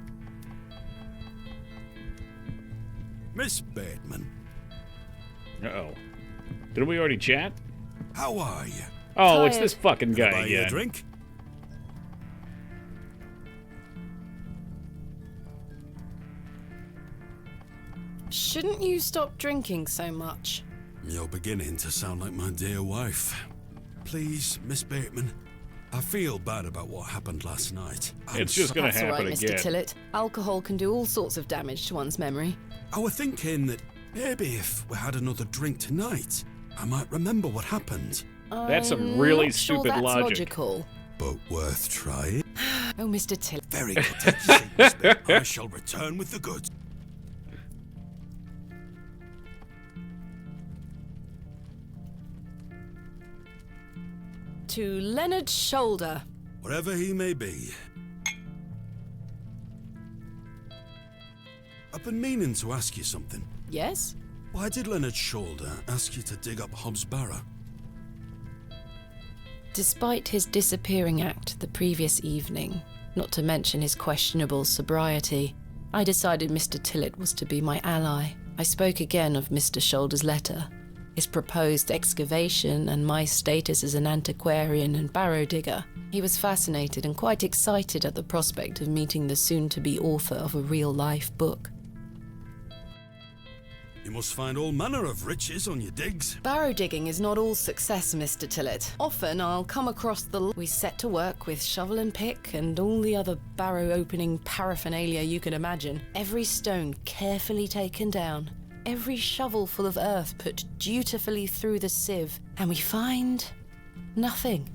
Miss Bateman, Uh-oh. Didn't we already chat? how are you? Oh, it's Tired. this fucking Can I guy buy you a again. drink? Shouldn't you stop drinking so much? You're beginning to sound like my dear wife. Please, Miss Bateman, I feel bad about what happened last night. It's just gonna That's all happen right, again. Mr. Tillett. Alcohol can do all sorts of damage to one's memory. I was thinking that maybe if we had another drink tonight, I might remember what happened. That's some I'm really not sure stupid that's logic. logical. But worth trying. Oh, Mr. Tillett. Very good. Take your seat, Miss Bateman. I shall return with the goods. To Leonard Shoulder. Wherever he may be. I've been meaning to ask you something. Yes? Why did Leonard Shoulder ask you to dig up Hobbs Barrow? Despite his disappearing act the previous evening, not to mention his questionable sobriety, I decided Mr. Tillett was to be my ally. I spoke again of Mr. Shoulder's letter, his proposed excavation, and my status as an antiquarian and barrow digger. He was fascinated and quite excited at the prospect of meeting the soon-to-be author of a real-life book. You must find all manner of riches on your digs. Barrow digging is not all success, Mr. Tillett. Often I'll come across we set to work with shovel and pick and all the other barrow opening paraphernalia you can imagine. Every stone carefully taken down, every shovel full of earth put dutifully through the sieve, and we find nothing.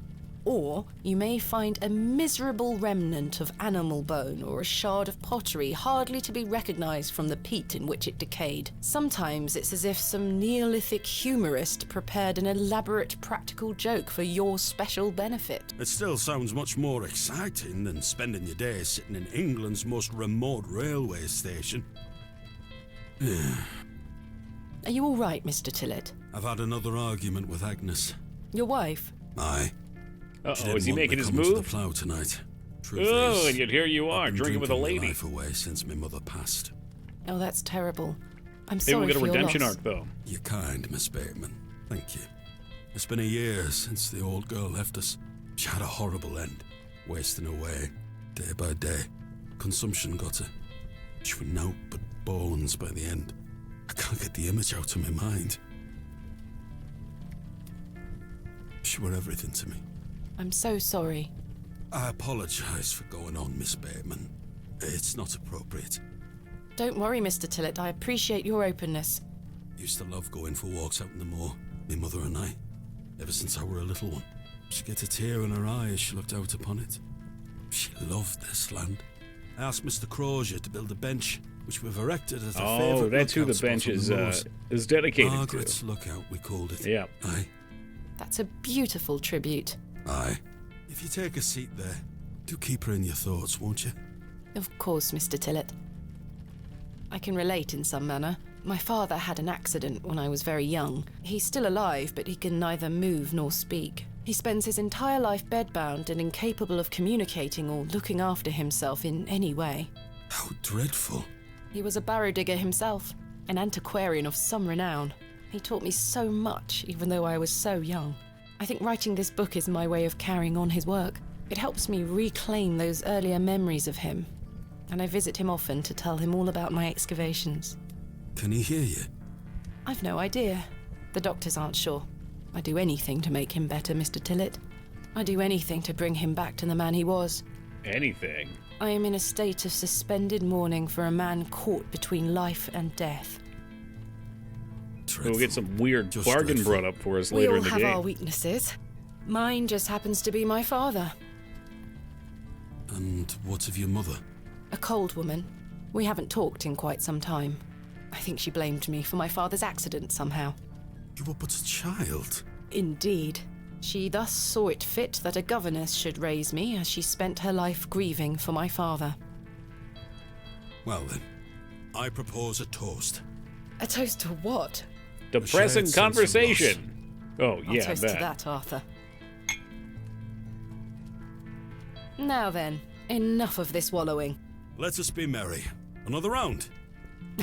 Or you may find a miserable remnant of animal bone or a shard of pottery hardly to be recognized from the peat in which it decayed. Sometimes it's as if some Neolithic humorist prepared an elaborate practical joke for your special benefit. It still sounds much more exciting than spending your days sitting in England's most remote railway station. Are you all right, Mr. Tillett? I've had another argument with Agnes. Your wife? Aye. She Uh-oh, didn't is he want me making his coming to the move? plough tonight. Truth Oh, is, and yet here you are, I've been drinking with a my lady. life away since my mother passed. Oh, that's terrible. I'm Maybe sorry we'll get a for your redemption loss. arc, though. You're kind, Miss Bateman. Thank you. It's been a year since the old girl left us. She had a horrible end, wasting away, day by day. Consumption got her. She was naught but bones by the end. I can't get the image out of my mind. She were everything to me. I'm so sorry. I apologise for going on, Miss Bateman. It's not appropriate. Don't worry, Mr. Tillett. I appreciate your openness. Used to love going for walks out in the moor, my mother and I, ever since I were a little one. She'd get a tear in her eye as she looked out upon it. She loved this land. I asked Mr. Crozier to build a bench, which we've erected as a favourite. Oh, that's who the bench is dedicated Margaret's to. Lookout, we called it. Yeah. Aye. That's a beautiful tribute. Aye. You If you take a seat there, do keep her in your thoughts, won't you? Of course, Mr. Tillett. I can relate in some manner. My father had an accident when I was very young. He's still alive, but he can neither move nor speak. He spends his entire life bedbound and incapable of communicating or looking after himself in any way. How dreadful. He was a barrow digger himself, an antiquarian of some renown. He taught me so much, even though I was so young. I think writing this book is my way of carrying on his work. It helps me reclaim those earlier memories of him, and I visit him often to tell him all about my excavations. Can he hear you? I've no idea. The doctors aren't sure. I'd do anything to make him better, Mr. Tillett. I'd do anything to bring him back to the man he was. Anything? I am in a state of suspended mourning for a man caught between life and death. We'll get some weird bargain brought up for us later in the game. We all have our weaknesses. Mine just happens to be my father. And what of your mother? A cold woman. We haven't talked in quite some time. I think she blamed me for my father's accident somehow. You were but a child. Indeed. She thus saw it fit that a governess should raise me as she spent her life grieving for my father. Well then, I propose a toast. A toast to what? Depressing conversation. Oh, I'll yeah, toast to that, Arthur. Now then, enough of this wallowing. Let us be merry. Another round.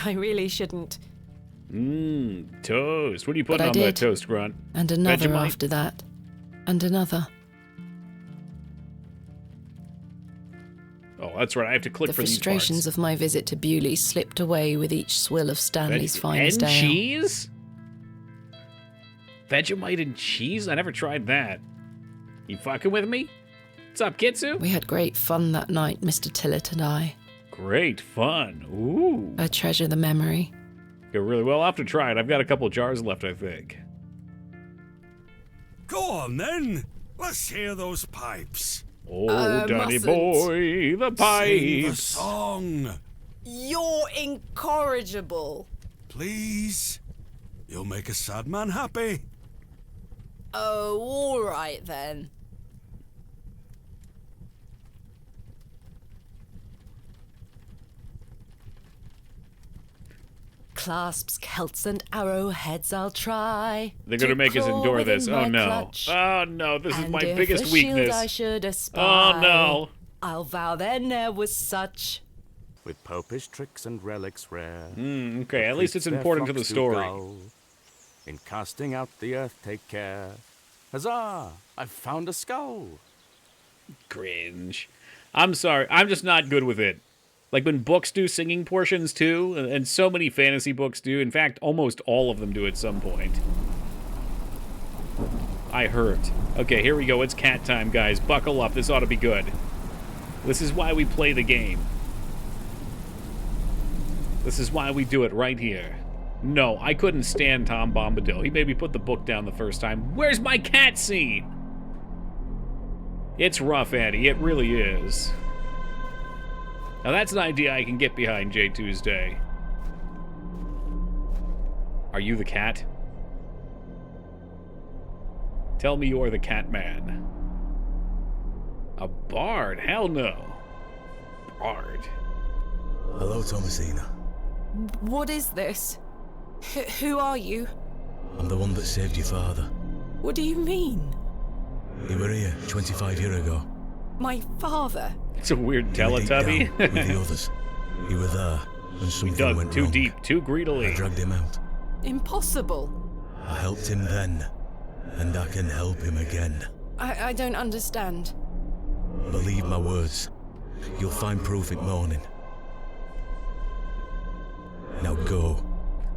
I really shouldn't. Toast. What do you put But I on did. that toast, Grunt? And another Vegemite? after that. And another. Oh, that's right. I have to click The for these parts. frustrations of my visit to Bewley slipped away with each swill of Stanley's finest and ale. cheese? Vegemite and cheese? I never tried that. You fucking with me? What's up, Kitsu? We had great fun that night, Mr. Tillett and I. Great fun. Ooh. I treasure the memory. Go really well. I'll have to try it. I've got a couple jars left, I think. Go on then. Let's hear those pipes. Oh, Danny mustn't. boy, the Sing the pipes. song. You're incorrigible. Please. You'll make a sad man happy. Oh, all right then. Clasps, celts, and arrowheads I'll try. They're going to make us claw endure within this. my Oh, no. clutch. Oh, no. This is And my if biggest a shield weakness. I should espy, Oh, no. I'll vow there ne'er was such. With popish tricks and relics rare. Okay, at least it's their important to the flocks do story. gull. In casting out the earth, take care. Huzzah! I've found a skull. Cringe. I'm sorry. I'm just not good with it. Like when books do singing portions too, and so many fantasy books do. In fact, almost all of them do at some point. I hurt. Okay, here we go. It's cat time, guys. Buckle up. This ought to be good. This is why we play the game. This is why we do it right here. No, I couldn't stand Tom Bombadil. He made me put the book down the first time. Where's my cat scene? It's rough, Andy. It really is. Now that's an idea I can get behind, J. Tuesday. Are you the cat? Tell me you're the cat man. A bard? Hell no. Bard. Hello, Thomasina. What is this? Who are you? I'm the one that saved your father. What do you mean? He were here 25 years ago. My father? It's a weird He were deep Teletubby. down with the others. He were there when We something dug went too wrong. deep, too greedily. I dragged him out. Impossible. I helped him then, and I can help him again. I don't understand. Believe my words. You'll find proof in morning. Now go.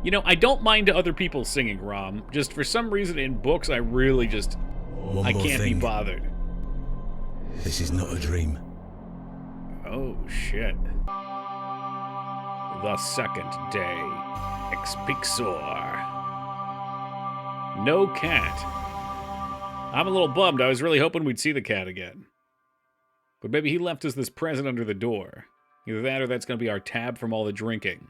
You know, I don't mind other people singing, Rom. Just for some reason in books, I really just... One I more can't be thing. bothered. This is not a dream. Oh, shit. The second day. Expixor. No cat. I'm a little bummed. I was really hoping we'd see the cat again. But maybe he left us this present under the door. Either that or that's going to be our tab from all the drinking.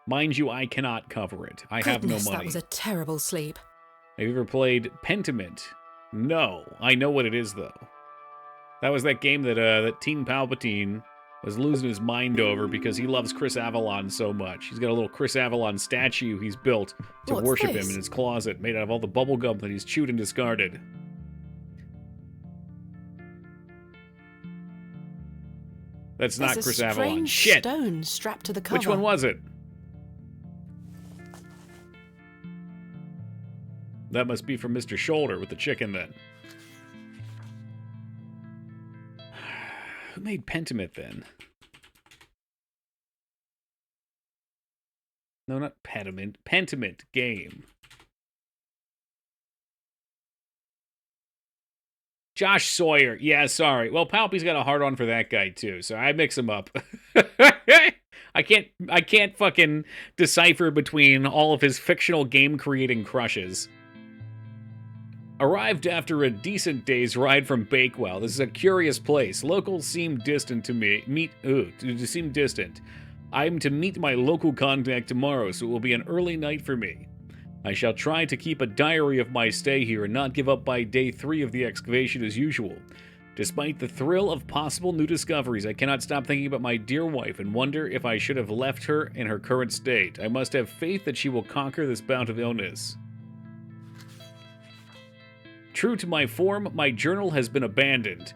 Mind you, I cannot cover it. I have no Goodness, money. that was a terrible sleep. Have you ever played Pentiment? No. I know what it is, though. That was that game that that Teen Palpatine was losing his mind over because he loves Chris Avalon so much. He's got a little Chris Avalon statue he's built to What's worship this? him in his closet, made out of all the bubble gum that he's chewed and discarded. That's not There's Chris a Avalon. strange Shit! stone strapped to the cover. Which one was it? That must be from Mr. Shoulder with the chicken then. Who made Pentiment then? No, not Pentiment. Pentiment game. Josh Sawyer. Yeah, sorry. Well, Palpy's got a hard on for that guy too, so I mix him up. I can't fucking decipher between all of his fictional game creating crushes. Arrived after a decent day's ride from Bakewell. This is a curious place. Locals seem distant to me. Seem distant. I'm to meet my local contact tomorrow, so it will be an early night for me. I shall try to keep a diary of my stay here and not give up by day 3 of the excavation as usual. Despite the thrill of possible new discoveries, I cannot stop thinking about my dear wife and wonder if I should have left her in her current state. I must have faith that she will conquer this bout of illness. True to my form, my journal has been abandoned.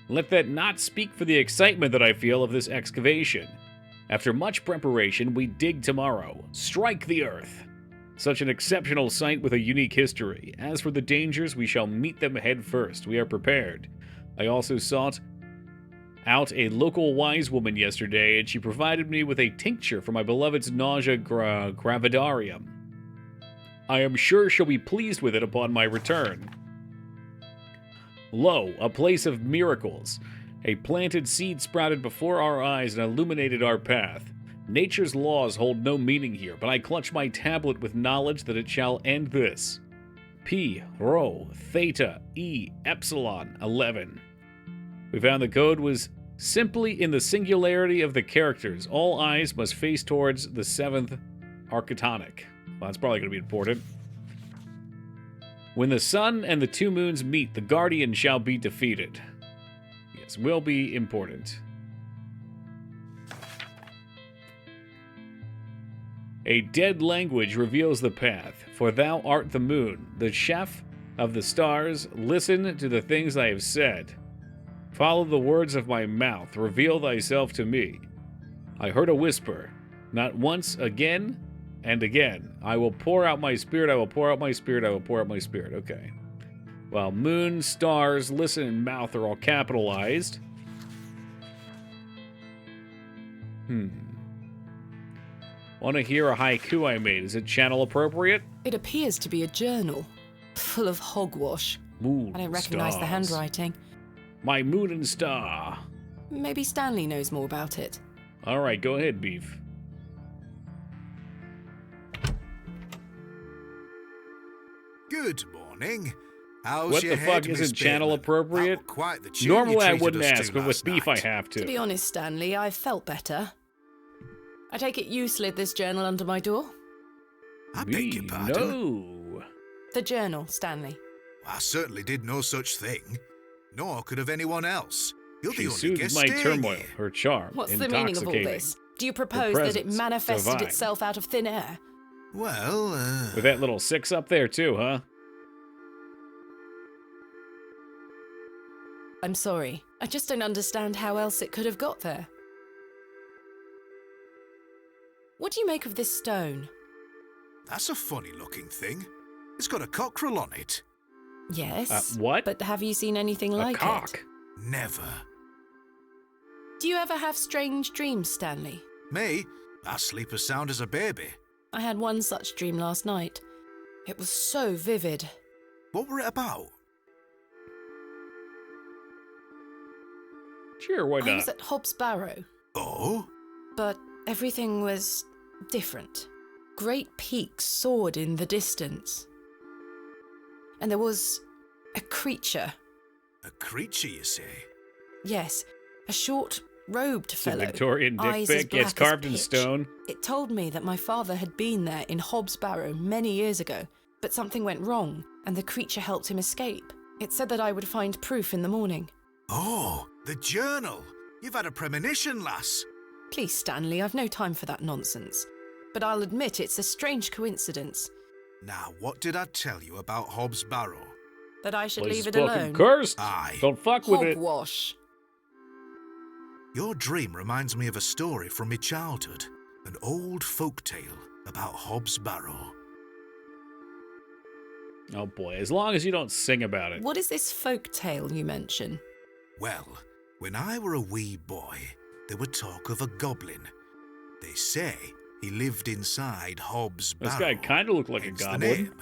Let that not speak for the excitement that I feel of this excavation. After much preparation, we dig tomorrow. Strike the earth. Such an exceptional site with a unique history. As for the dangers, we shall meet them head first. We are prepared. I also sought out a local wise woman yesterday, and she provided me with a tincture for my beloved's nausea gravidarium. I am sure she'll be pleased with it upon my return. Lo, a place of miracles. A planted seed sprouted before our eyes and illuminated our path. Nature's laws hold no meaning here, but I clutch my tablet with knowledge that it shall end this. P, Rho, Theta, E, Epsilon, 11. We found the code was simply in the singularity of the characters. All eyes must face towards the 7th architonic. Well, that's probably going to be important. When the sun and the 2 moons meet, the guardian shall be defeated. Yes, will be important. A dead language reveals the path, for thou art the moon, the chef of the stars. Listen to the things I have said. Follow the words of my mouth, reveal thyself to me. I heard a whisper, not once, again and again. I will pour out my spirit, I will pour out my spirit, I will pour out my spirit. Okay. Well, moon, stars, listen, and mouth are all capitalized. Want to hear a haiku I made? Is it channel appropriate? It appears to be a journal, full of hogwash. Moon, I don't recognize the stars. handwriting. My moon and star. Maybe Stanley knows more about it. All right, go ahead, Beef. Good morning. How's What your the head, fuck Miss isn't channel Bateman? appropriate? That were quite the tune Normally you I treated wouldn't us ask, to but with last Beef night. I have To to. be honest, Stanley, I felt better. I take it you slid this journal under my door? I beg your pardon? No. The journal, Stanley. I certainly did no such thing. Nor could have anyone else. You're She the only soothes guest my staying turmoil, here. her charm, What's the meaning of all intoxicating. this? Do you propose that it presence, manifested divine. itself out of thin air? Well, With that little 6 up there too, huh? I'm sorry. I just don't understand how else it could have got there. What do you make of this stone? that's a funny-looking thing. It's got a cockerel on it. Yes. What? But have you seen anything like cock. it? Never. Do you ever have strange dreams, Stanley? Me? I sleep as sound as a baby. I had one such dream last night. It was so vivid. What were it about? Sure, why I not? was at Hobbs Barrow. Oh? But everything was different. Great peaks soared in the distance. And there was a creature. A creature, you say? Yes, a short, robed It's a fellow. Victorian dick eyes as pic. It's black as carved in pitch. stone. It told me that my father had been there in Hobbs Barrow many years ago, but something went wrong, and the creature helped him escape. It said that I would find proof in the morning. Oh, the journal. You've had a premonition, lass. Please, Stanley, I've no time for that nonsense. But I'll admit it's a strange coincidence. Now, what did I tell you about Hobbs Barrow? That I should Place leave is it fucking alone. cursed. Aye. Don't fuck with it. Hogwash. Your dream reminds me of a story from my childhood. An old folk tale about Hobbs Barrow. Oh boy, as long as you don't sing about it. What is this folk tale you mention? Well, when I were a wee boy, there were talk of a goblin. They say he lived inside Hobbs Barrow. This guy kind of looked like a Hence the goblin. name,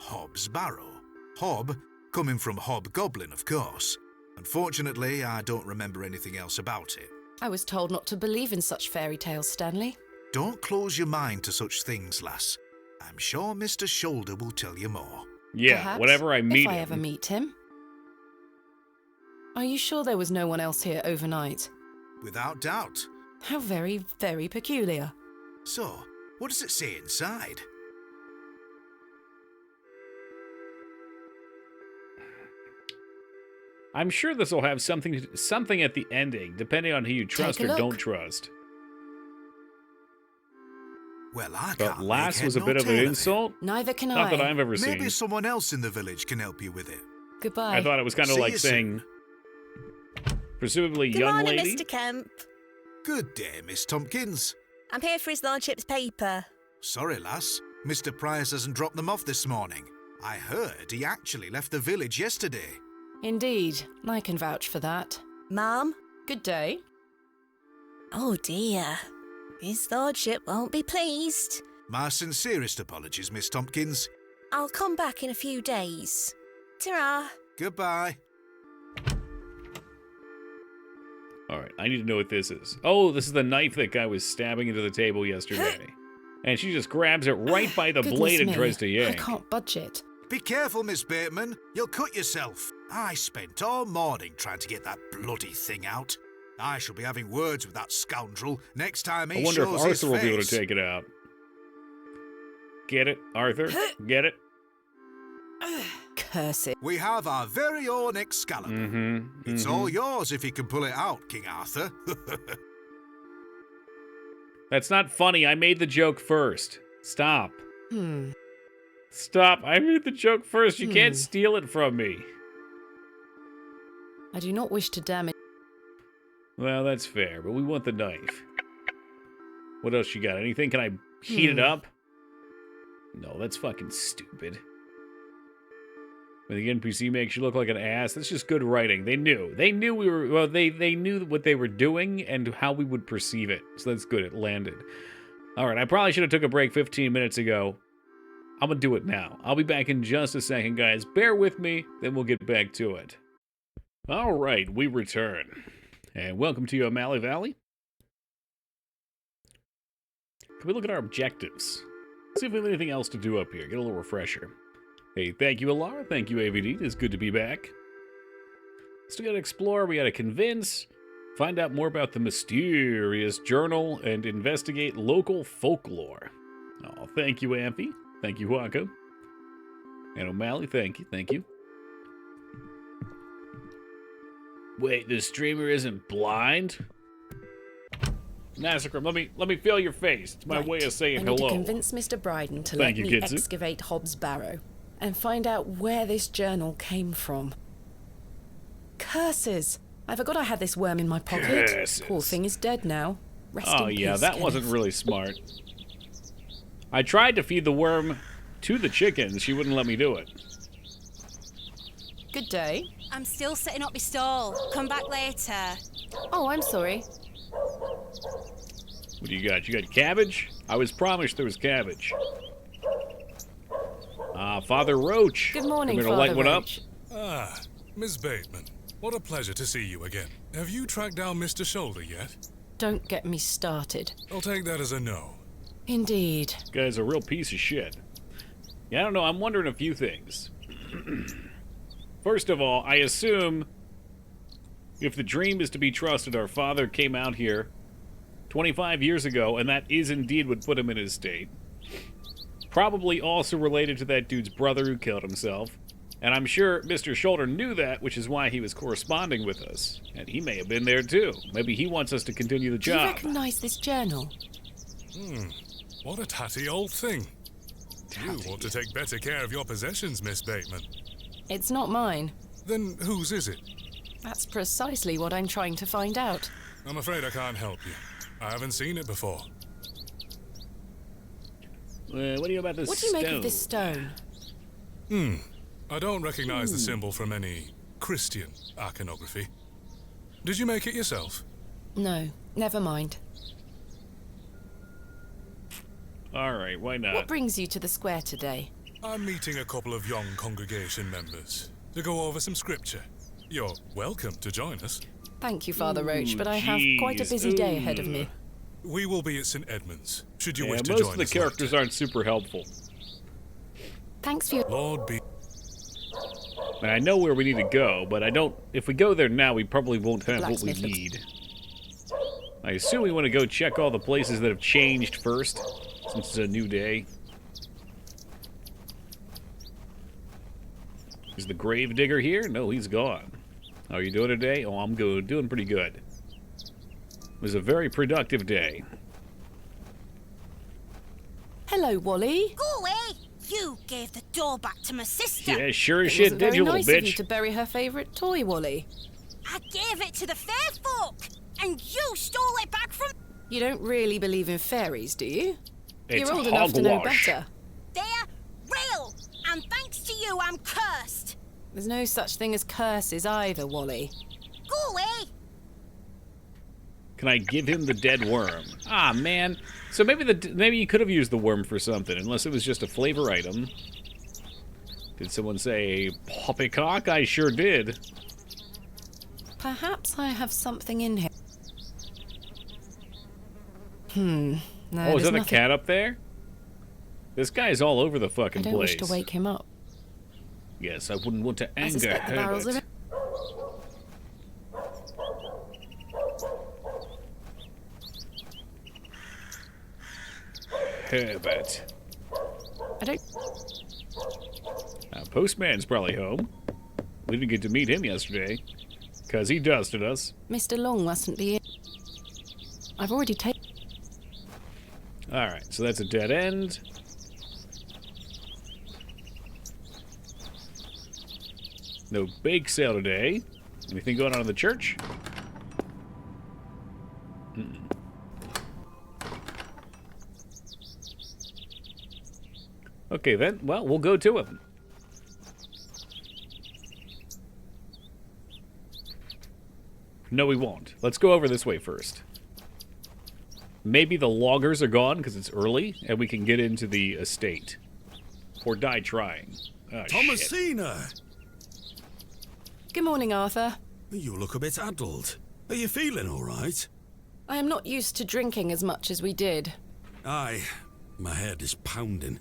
Hobbs Barrow. Hob, coming from hobgoblin, of course. Unfortunately, I don't remember anything else about it. I was told not to believe in such fairy tales, Stanley. Don't close your mind to such things, lass. I'm sure Mr. Shoulder will tell you more. Yeah, Perhaps, whenever I meet if I him. ever meet him. Are you sure there was no one else here overnight? Without doubt. How very, very peculiar. So, what does it say inside? I'm sure this will have something at the ending, depending on who you trust Take a or don't look. trust. Well, I But can't lass make was a head bit nor of an tail it. insult. Neither can Not I. that I've ever Maybe seen. someone else in the village can help you with it. Goodbye. I thought it was kind of See like you saying, presumably Good young morning, lady. Mr. Kemp. Good day, Miss Tompkins. I'm here for his lordship's paper. Sorry, lass. Mr. Price hasn't dropped them off this morning. I heard he actually left the village yesterday. Indeed, I can vouch for that. Ma'am? Good day. Oh dear. His lordship won't be pleased. My sincerest apologies, Miss Tompkins. I'll come back in a few days. Ta-ra. Goodbye. All right, I need to know what this is. Oh, this is the knife that guy was stabbing into the table yesterday. And she just grabs it right by the Goodness blade and me, tries to I yank. can't budge it. Be careful, Miss Bateman. You'll cut yourself. I spent all morning trying to get that bloody thing out. I shall be having words with that scoundrel next time he I wonder if shows his Arthur will be able face. to take it out. Get it, Arthur? Get it? Curse it. We have our very own Excalibur. Mm-hmm. It's all yours if you can pull it out, King Arthur. That's not funny. I made the joke first. Stop. Hmm. Stop. I made the joke first. You can't steal it from me. I do not wish to damage. Well, that's fair, but we want the knife. What else you got? Anything? Can I heat it up? No, that's fucking stupid. When the NPC makes you look like an ass, that's just good writing. They knew. They knew we were, well, they knew what they were doing and how we would perceive it. So that's good. It landed. All right, I probably should have took a break 15 minutes ago. I'm going to do it now. I'll be back in just a second, guys. Bear with me, then we'll get back to it. All right, we return. And welcome to O'Malley Valley. Can we look at our objectives? See if we have anything else to do up here. Get a little refresher. Hey, thank you, Alara. Thank you, AVD. It's good to be back. Still got to explore. We got to convince, find out more about the mysterious journal, and investigate local folklore. Oh, thank you, Amphi. Thank you, Waka. And O'Malley, thank you. Thank you. Wait, the streamer isn't blind? Massacre, let me feel your face. It's my way of saying I need hello. to convince Mr. Bryden to Thank let you, me Kitsu. excavate Hobbs Barrow and find out where this journal came from. Curses! I forgot I had this worm in my pocket. Curses. Poor thing is dead now. Rest Oh in yeah, peace, that wasn't Kenneth. really smart. I tried to feed the worm to the chickens. She wouldn't let me do it. Good day. I'm still setting up my stall. Come back later. Oh, I'm sorry. What do you got? You got cabbage? I was promised there was cabbage. Ah, Father Roach. Good morning, Come here to light Father one up. Roach. Ah, Miss Bateman. What a pleasure to see you again. Have you tracked down Mr. Shoulder yet? Don't get me started. I'll take that as a no. Indeed. This guy's a real piece of shit. Yeah, I don't know. I'm wondering a few things. First of all, I assume if the dream is to be trusted, our father came out here 25 years ago, and that is indeed what put him in his state. Probably also related to that dude's brother who killed himself. And I'm sure Mr. Shoulder knew that, which is why he was corresponding with us. And he may have been there too. Maybe he wants us to continue the Do you job. recognise this journal? What a tatty old thing. You ought to take better care of your possessions, Miss Bateman. It's not mine. Then whose is it? That's precisely what I'm trying to find out. I'm afraid I can't help you. I haven't seen it before. What do you about this What do you make of this stone? I don't recognize the symbol from any Christian iconography. Did you make it yourself? No, never mind. Alright, why not? What brings you to the square today? I'm meeting a couple of young congregation members to go over some scripture. You're welcome to join us. Thank you, Father Roach, but I have quite a busy day ahead of me. We will be at St. Edmund's, should you wish to most join us. of the characters aren't super helpful. Thanks for your... Lord be... And I know where we need to go, but I don't... If we go there now, we probably won't have what we need. I assume we want to go check all the places that have changed first, since it's a new day. Is the grave digger here? No, he's gone. How are you doing today? Oh, I'm good. Doing pretty good. It was a very productive day. Hello, Wally. Go away! You gave the door back to my sister. Yeah, sure as shit did, you little It was very nice of you bitch. to bury her favourite toy, Wally. I gave it to the fair folk, and you stole it back from... You don't really believe in fairies, do you? It's You're old enough to know hogwash. better. They're real, and thanks to you, I'm cursed. There's no such thing as curses either, Wally. Go away! Can I give him the dead worm? Ah, man. So maybe you could have used the worm for something, unless it was just a flavor item. Did someone say poppycock? I sure did. Perhaps I have something in here. No, Oh, is there's that a nothing. cat up there? This guy's all over the I fucking don't place. wish to wake him up. Yes, I wouldn't want to I anger suspect the barrels Herbert. are... Herbert. I don't... Postman's probably home. We didn't get to meet him yesterday, because he dusted us. Mr. Long mustn't be in. I've already taken... Alright, so that's a dead end. No bake sale today. Anything going on in the church? Okay then, well, we'll go to him. No, we won't. Let's go over this way first. Maybe the loggers are gone because it's early, and we can get into the estate. Or die trying. Oh, shit. Thomasina! Good morning, Arthur. You look a bit addled. Are you feeling all right? I am not used to drinking as much as we did. Aye, my head is pounding.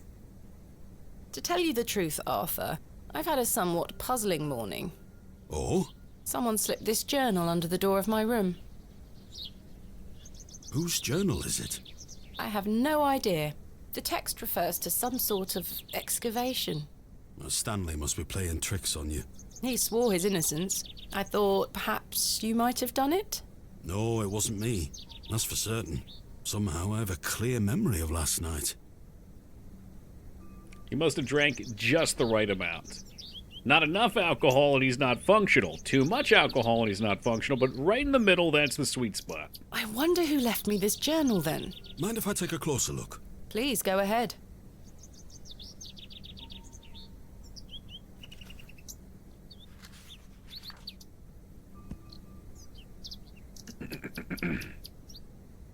To tell you the truth, Arthur, I've had a somewhat puzzling morning. Oh? Someone slipped this journal under the door of my room. Whose journal is it? I have no idea. The text refers to some sort of excavation. Well, Stanley must be playing tricks on you. He swore his innocence. I thought perhaps you might have done it? No, it wasn't me. That's for certain. Somehow I have a clear memory of last night. He must have drank just the right amount. Not enough alcohol and he's not functional. Too much alcohol and he's not functional, but right in the middle, that's the sweet spot. I wonder who left me this journal then. Mind if I take a closer look? Please, go ahead.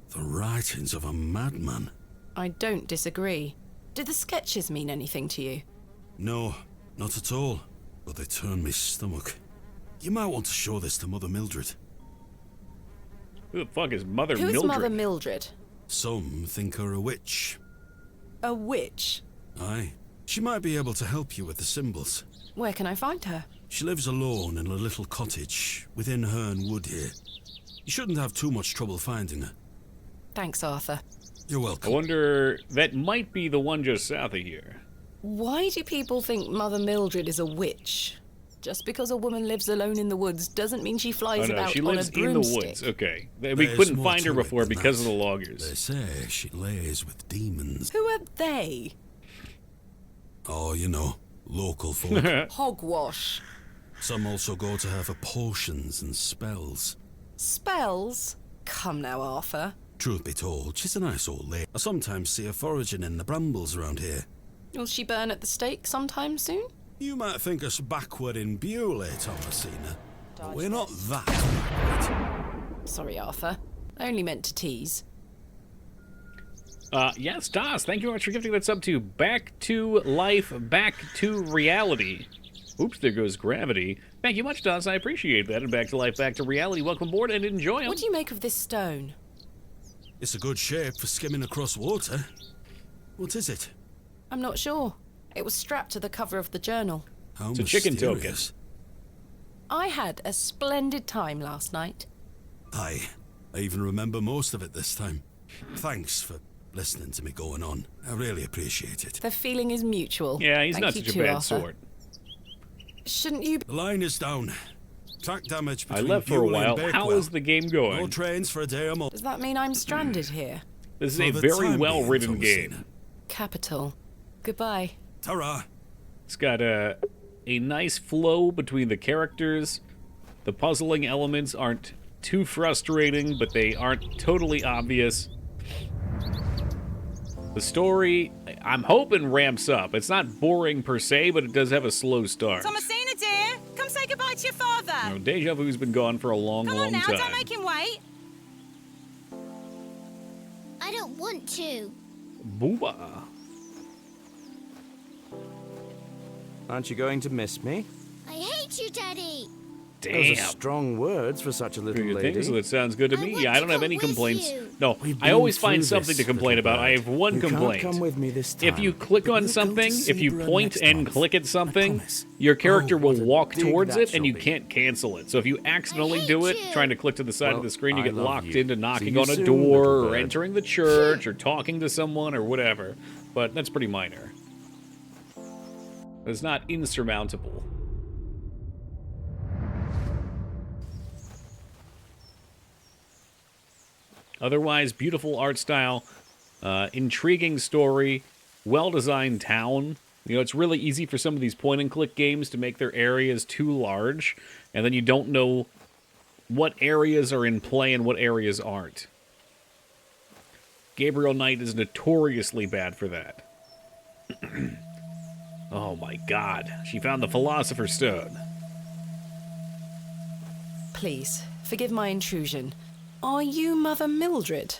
The writings of a madman. I don't disagree. Did the sketches mean anything to you? No, not at all. But they turn me stomach. You might want to show this to Mother Mildred. Who the fuck is Mother Who Mildred? is Mother Mildred? Some think her a witch. A witch? Aye. She might be able to help you with the symbols. Where can I find her? She lives alone in a little cottage within Herne Wood here. You shouldn't have too much trouble finding her. Thanks, Arthur. You're I welcome. wonder... That might be the one just south of here. Why do people think Mother Mildred is a witch? Just because a woman lives alone in the woods doesn't mean she flies Oh no, about she on lives a in the broomstick. woods. Okay. We There's couldn't more find her to it before than because of that. the loggers. They say she lays with demons. Who are they? Oh, you know, local folk. Hogwash. Some also go to her for potions and spells. Spells? Come now, Arthur. Truth be told, she's a nice old lady. I sometimes see her foraging in the brambles around here. Will she burn at the stake sometime soon? You might think us backward in Bewley, Thomasina, but we're not that backward. Sorry, Arthur. I only meant to tease. Yes, Das, thank you very much for gifting that sub to Back to Life, Back to Reality. Oops, there goes gravity. Thank you much, Das, I appreciate that. And Back to Life, Back to Reality, welcome aboard and enjoy 'em. What do you make of this stone? It's a good shape for skimming across water. What is it? I'm not sure. It was strapped to the cover of the journal. How It's a chicken token. mysterious. I had a splendid time last night. Aye, I even remember most of it this time. Thanks for listening to me going on. I really appreciate it. The feeling is mutual. Yeah, he's Thank not you such a too, bad Arthur. sort. Shouldn't you... The line is down. Track damage I between left for a Bewley and while. How Bakewell. is the game going? No trains for a day or more. Does that mean I'm stranded here? This is For a the very time well-written being, game. Capital. Goodbye. Ta-ra. It's got a nice flow between the characters. The puzzling elements aren't too frustrating, but they aren't totally obvious. The story, I'm hoping, ramps up. It's not boring per se, but it does have a slow start. Thomasina, dear, come say goodbye to your father. You know, Deja Vu's been gone for a long, Come long on now, time. don't make him wait. I don't want to. Booba. Aren't you going to miss me? I hate you, Daddy. Those are Damn. strong words for such a little You lady. think so? That sounds good to me. Yeah, I don't have any complaints. No, We've I been always find through something this, to complain little about. I bird. have one You can't complaint. come with me this time. If you click on You'll come to something, if you Sebra point next and month. click at something, promise. your character Oh, what will a walk dig towards that it, and shall you be. can't cancel it. So if you accidentally hate do it, you. trying to click to the side of Well, the screen, you I get love locked you. into See knocking you on a soon, door, little or bird. entering the church, or talking to someone, or whatever. But that's pretty minor. It's not insurmountable. Otherwise, beautiful art style, intriguing story, well-designed town. You know, it's really easy for some of these point-and-click games to make their areas too large, and then you don't know what areas are in play and what areas aren't. Gabriel Knight is notoriously bad for that. Oh my god, she found the Philosopher's Stone. Please, forgive my intrusion. Are you Mother Mildred?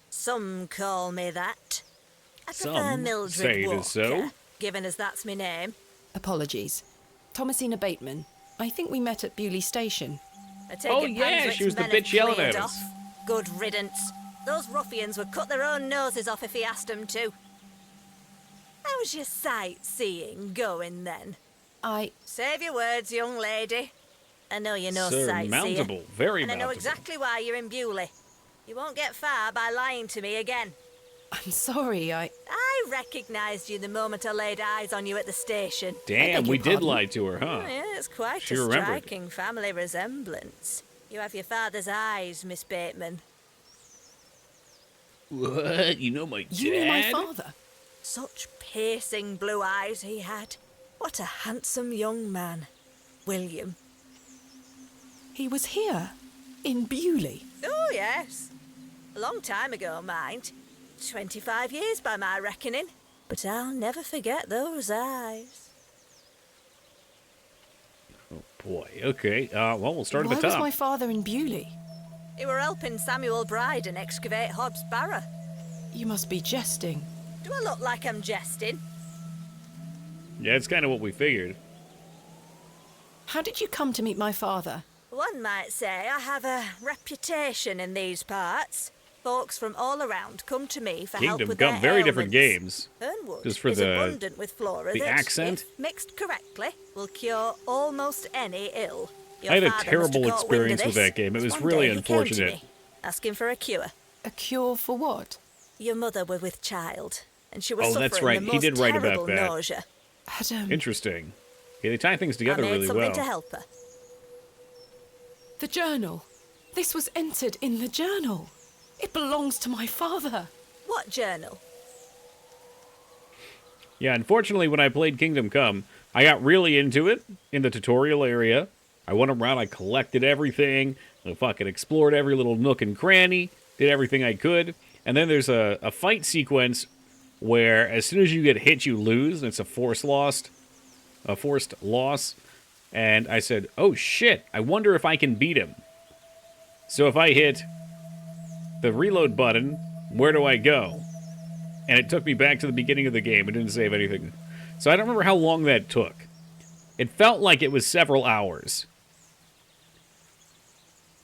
Some call me that. I prefer Some Mildred say it Walker, is so. given as that's my name. Apologies. Thomasina Bateman. I think we met at Bewley Station. I take Oh, it yeah, Panswick's she was the men have bitch yelling cleared at us. off. Good riddance. Those ruffians would cut their own noses off if he asked them to. How's your sightseeing going then? Save your words, young lady. I know you're no sightseer. Surmountable, very And I know mountable. exactly why you're in Bewley. You won't get far by lying to me again. I'm sorry, I recognised you the moment I laid eyes on you at the station. Damn, we did lie to her, huh? Oh, yeah, it's quite She a remembered. striking family resemblance. You have your father's eyes, Miss Bateman. What? You know my dad? You knew my father? Such piercing blue eyes he had. What a handsome young man. William. He was here, in Bewley. Oh, yes. A long time ago, mind. 25 years by my reckoning. But I'll never forget those eyes. Oh boy, okay. Well, we'll start Why at the was top. my father in Bewley? You were helping Samuel Bryden excavate Hobbs Barrow. You must be jesting. Do I look like I'm jesting? Yeah, it's kind of what we figured. How did you come to meet my father? One might say I have a reputation in these parts. Folks from all around come to me for help Kingdom with Come, their very different ailments. games. Fernwood Just for is the- abundant with flora the that, accent. if mixed correctly, will cure almost any ill. Your I had a father must have terrible caught wind of experience with this, that game. It 'cause was one really day he came to unfortunate. me, asking for a cure. A cure for what? Your mother were with child. and she was Oh, suffering that's right. the He most did write about terrible that. nausea. Interesting. Yeah, they tie things together I made really something well. to help her. The journal. This was entered in the journal. It belongs to my father. What journal? Yeah, unfortunately, when I played Kingdom Come, I got really into it in the tutorial area. I went around, I collected everything, I fucking explored every little nook and cranny, did everything I could, and then there's a fight sequence where as soon as you get hit, you lose, and it's a forced loss. And I said, oh shit, I wonder if I can beat him. So if I hit the reload button, where do I go? And it took me back to the beginning of the game. It didn't save anything. So I don't remember how long that took. It felt like it was several hours.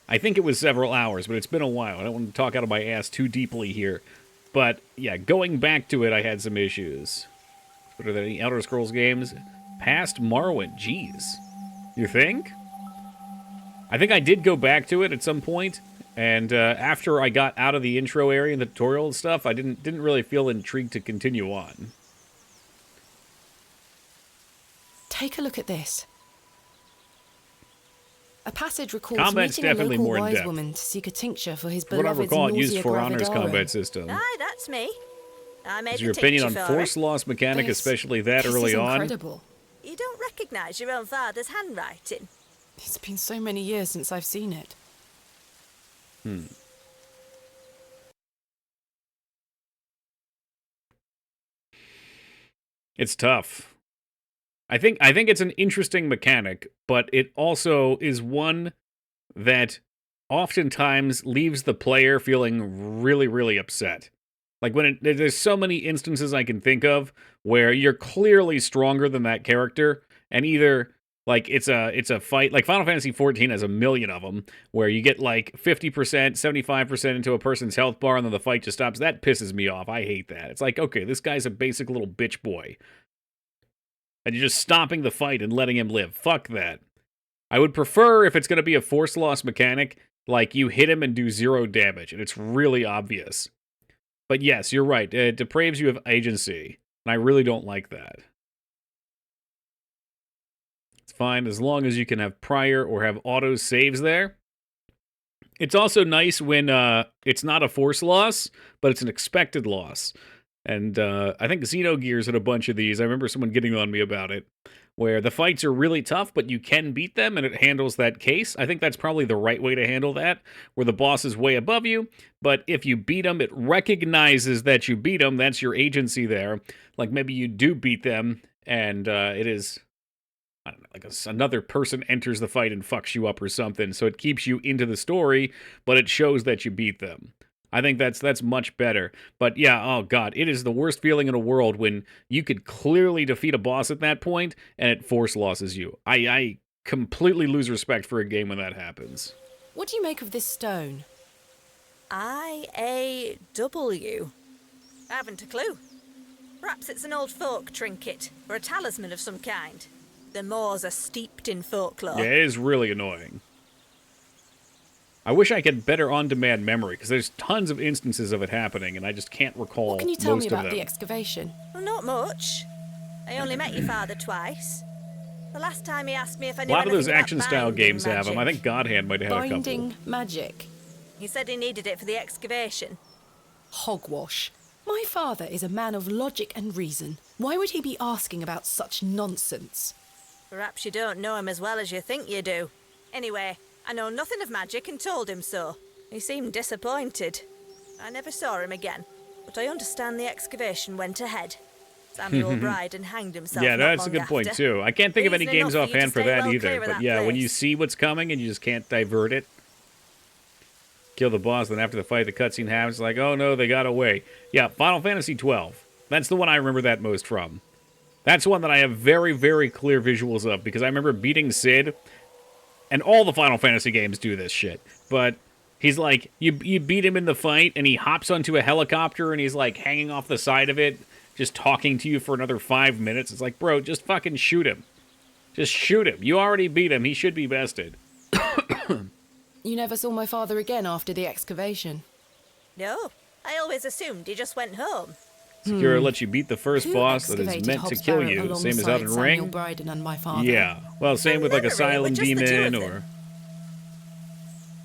I think it was several hours, but it's been a while. I don't want to talk out of my ass too deeply here. But, yeah, going back to it, I had some issues. What are there, any Elder Scrolls games? Past Morrowind, jeez. You think? I think I did go back to it at some point, and after I got out of the intro area and the tutorial and stuff, I didn't really feel intrigued to continue on. Take a look at this. A passage records Combat's meeting a definitely local more wise in-depth. woman to seek a tincture for his What I beloved's recall, it used nausea For Honor's gravidarum. combat system. Aye, that's me. I made Is the your opinion on tincture for force her. loss mechanic, This- especially that this early is on? incredible. You don't recognise your own father's handwriting. It's been so many years since I've seen it. It's tough. I think it's an interesting mechanic, but it also is one that oftentimes leaves the player feeling really, really upset. Like there's so many instances I can think of where you're clearly stronger than that character, and either like it's a fight like Final Fantasy XIV has a million of them where you get like 50%, 75% into a person's health bar and then the fight just stops. That pisses me off. I hate that. It's like, okay, this guy's a basic little bitch boy, and you're just stopping the fight and letting him live. Fuck that. I would prefer if it's going to be a force loss mechanic, like you hit him and do 0 damage, and it's really obvious. But yes, you're right. It depraves you of agency, and I really don't like that. It's fine as long as you can have prior or have auto saves there. It's also nice when it's not a force loss, but it's an expected loss. And I think Xenogears had a bunch of these. I remember someone getting on me about it, where the fights are really tough, but you can beat them, and it handles that case. I think that's probably the right way to handle that, where the boss is way above you, but if you beat them, it recognizes that you beat them. That's your agency there. Like, maybe you do beat them, and it is, I don't know, like another person enters the fight and fucks you up or something, so it keeps you into the story, but it shows that you beat them. I think that's much better. But yeah, oh god, it is the worst feeling in the world when you could clearly defeat a boss at that point and it force losses you. I completely lose respect for a game when that happens. What do you make of this stone? I-A-W. Haven't a clue. Perhaps it's an old folk trinket, or a talisman of some kind. The moors are steeped in folklore. Yeah, it is really annoying. I wish I could better on-demand memory, because there's tons of instances of it happening, and I just can't recall What can you tell most me of about them. the excavation? Well, not much. I only met your father twice. The last time he asked me if I A knew lot of those anything about action-style binding games have them. I magic. think Godhand might have had a couple. Binding magic. He said he needed it for the excavation. Hogwash. My father is a man of logic and reason. Why would he be asking about such nonsense? Perhaps you don't know him as well as you think you do. Anyway, I know nothing of magic and told him so. He seemed disappointed. I never saw him again, but I understand the excavation went ahead. Samuel Bryden hanged himself. Yeah, not that's a long good point, after. too. I can't think of any Reason games enough for you to offhand for stay that well either. clear of But that yeah, when place. you see what's coming and you just can't divert it, kill the boss, then after the fight, the cutscene happens, it's like, oh no, they got away. Yeah, Final Fantasy XII. That's the one I remember that most from. That's one that I have very, very clear visuals of, because I remember beating Sid, and all the Final Fantasy games do this shit, but he's like, you beat him in the fight, and he hops onto a helicopter, and he's like hanging off the side of it, just talking to you for another 5 minutes. It's like, bro, just fucking shoot him. Just shoot him. You already beat him. He should be bested. You never saw my father again after the excavation? No, I always assumed he just went home. Secure lets you beat the first Who boss that is excavated meant to Hobbs kill Barrow you, same as alongside Elden Samuel Ring. Bryden and my father? Yeah. Well, same with like Asylum just the two of Demon, them. or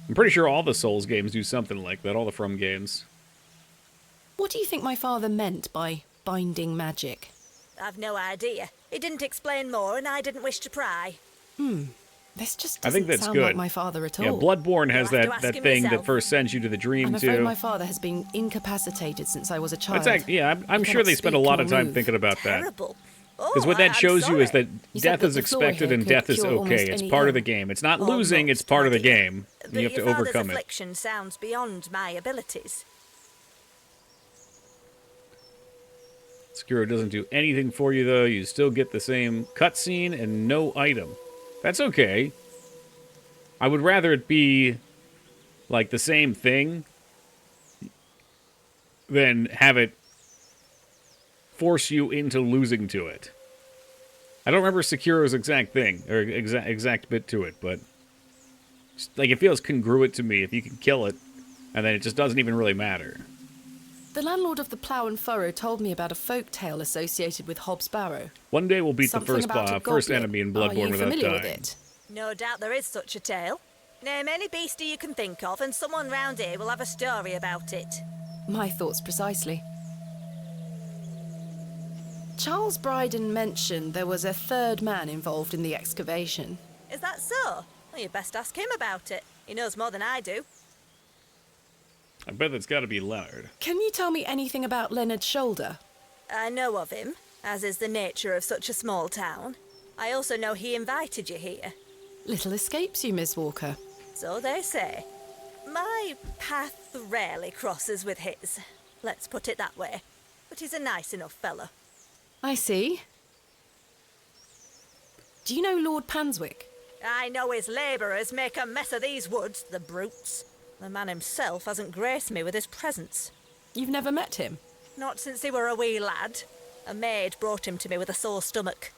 I'm pretty sure all the Souls games do something like that. All the From games. What do you think my father meant by binding magic? I've no idea. He didn't explain more, and I didn't wish to pry. This just I think doesn't that's sound good. like my father at all. Yeah, Bloodborne has You'll have to that ask him thing that yourself. first sends you to the dream I'm afraid too. my father has been incapacitated since I was a child. I'm He sure they cannot spend a speak lot nor of time move. thinking about that. Terrible. Because Oh, what that I'm shows you is sorry. that You said death that is the floor expected here and could death is cure almost okay. It's any part of ill. the game. It's not Almost, losing, it's part of the my dear. game. And But you have to your father's overcome it. affliction sounds beyond my abilities. Sekiro doesn't do anything for you, though. You still get the same cutscene and no item. That's okay. I would rather it be like the same thing than have it force you into losing to it. I don't remember Sekiro's exact thing, or exact bit to it, but just, like, it feels congruent to me if you can kill it, and then it just doesn't even really matter. The landlord of the Plough and Furrow told me about a folk tale associated with Hobbs Barrow. One day we'll beat Something the about a first goblet. enemy in Are Bloodborne you without familiar dying. with it? No doubt there is such a tale. Name any beastie you can think of, and someone round here will have a story about it. My thoughts precisely. Charles Bryden mentioned there was a third man involved in the excavation. Is that so? Well, you best ask him about it. He knows more than I do. I bet that's got to be Leonard. Can you tell me anything about Leonard's shoulder? I know of him, as is the nature of such a small town. I also know he invited you here. Little escapes you, Miss Walker. So they say. My path rarely crosses with his. Let's put it that way. But he's a nice enough fellow. I see. Do you know Lord Panswick? I know his labourers make a mess of these woods, the brutes. The man himself hasn't graced me with his presence. You've never met him? Not since he were a wee lad. A maid brought him to me with a sore stomach.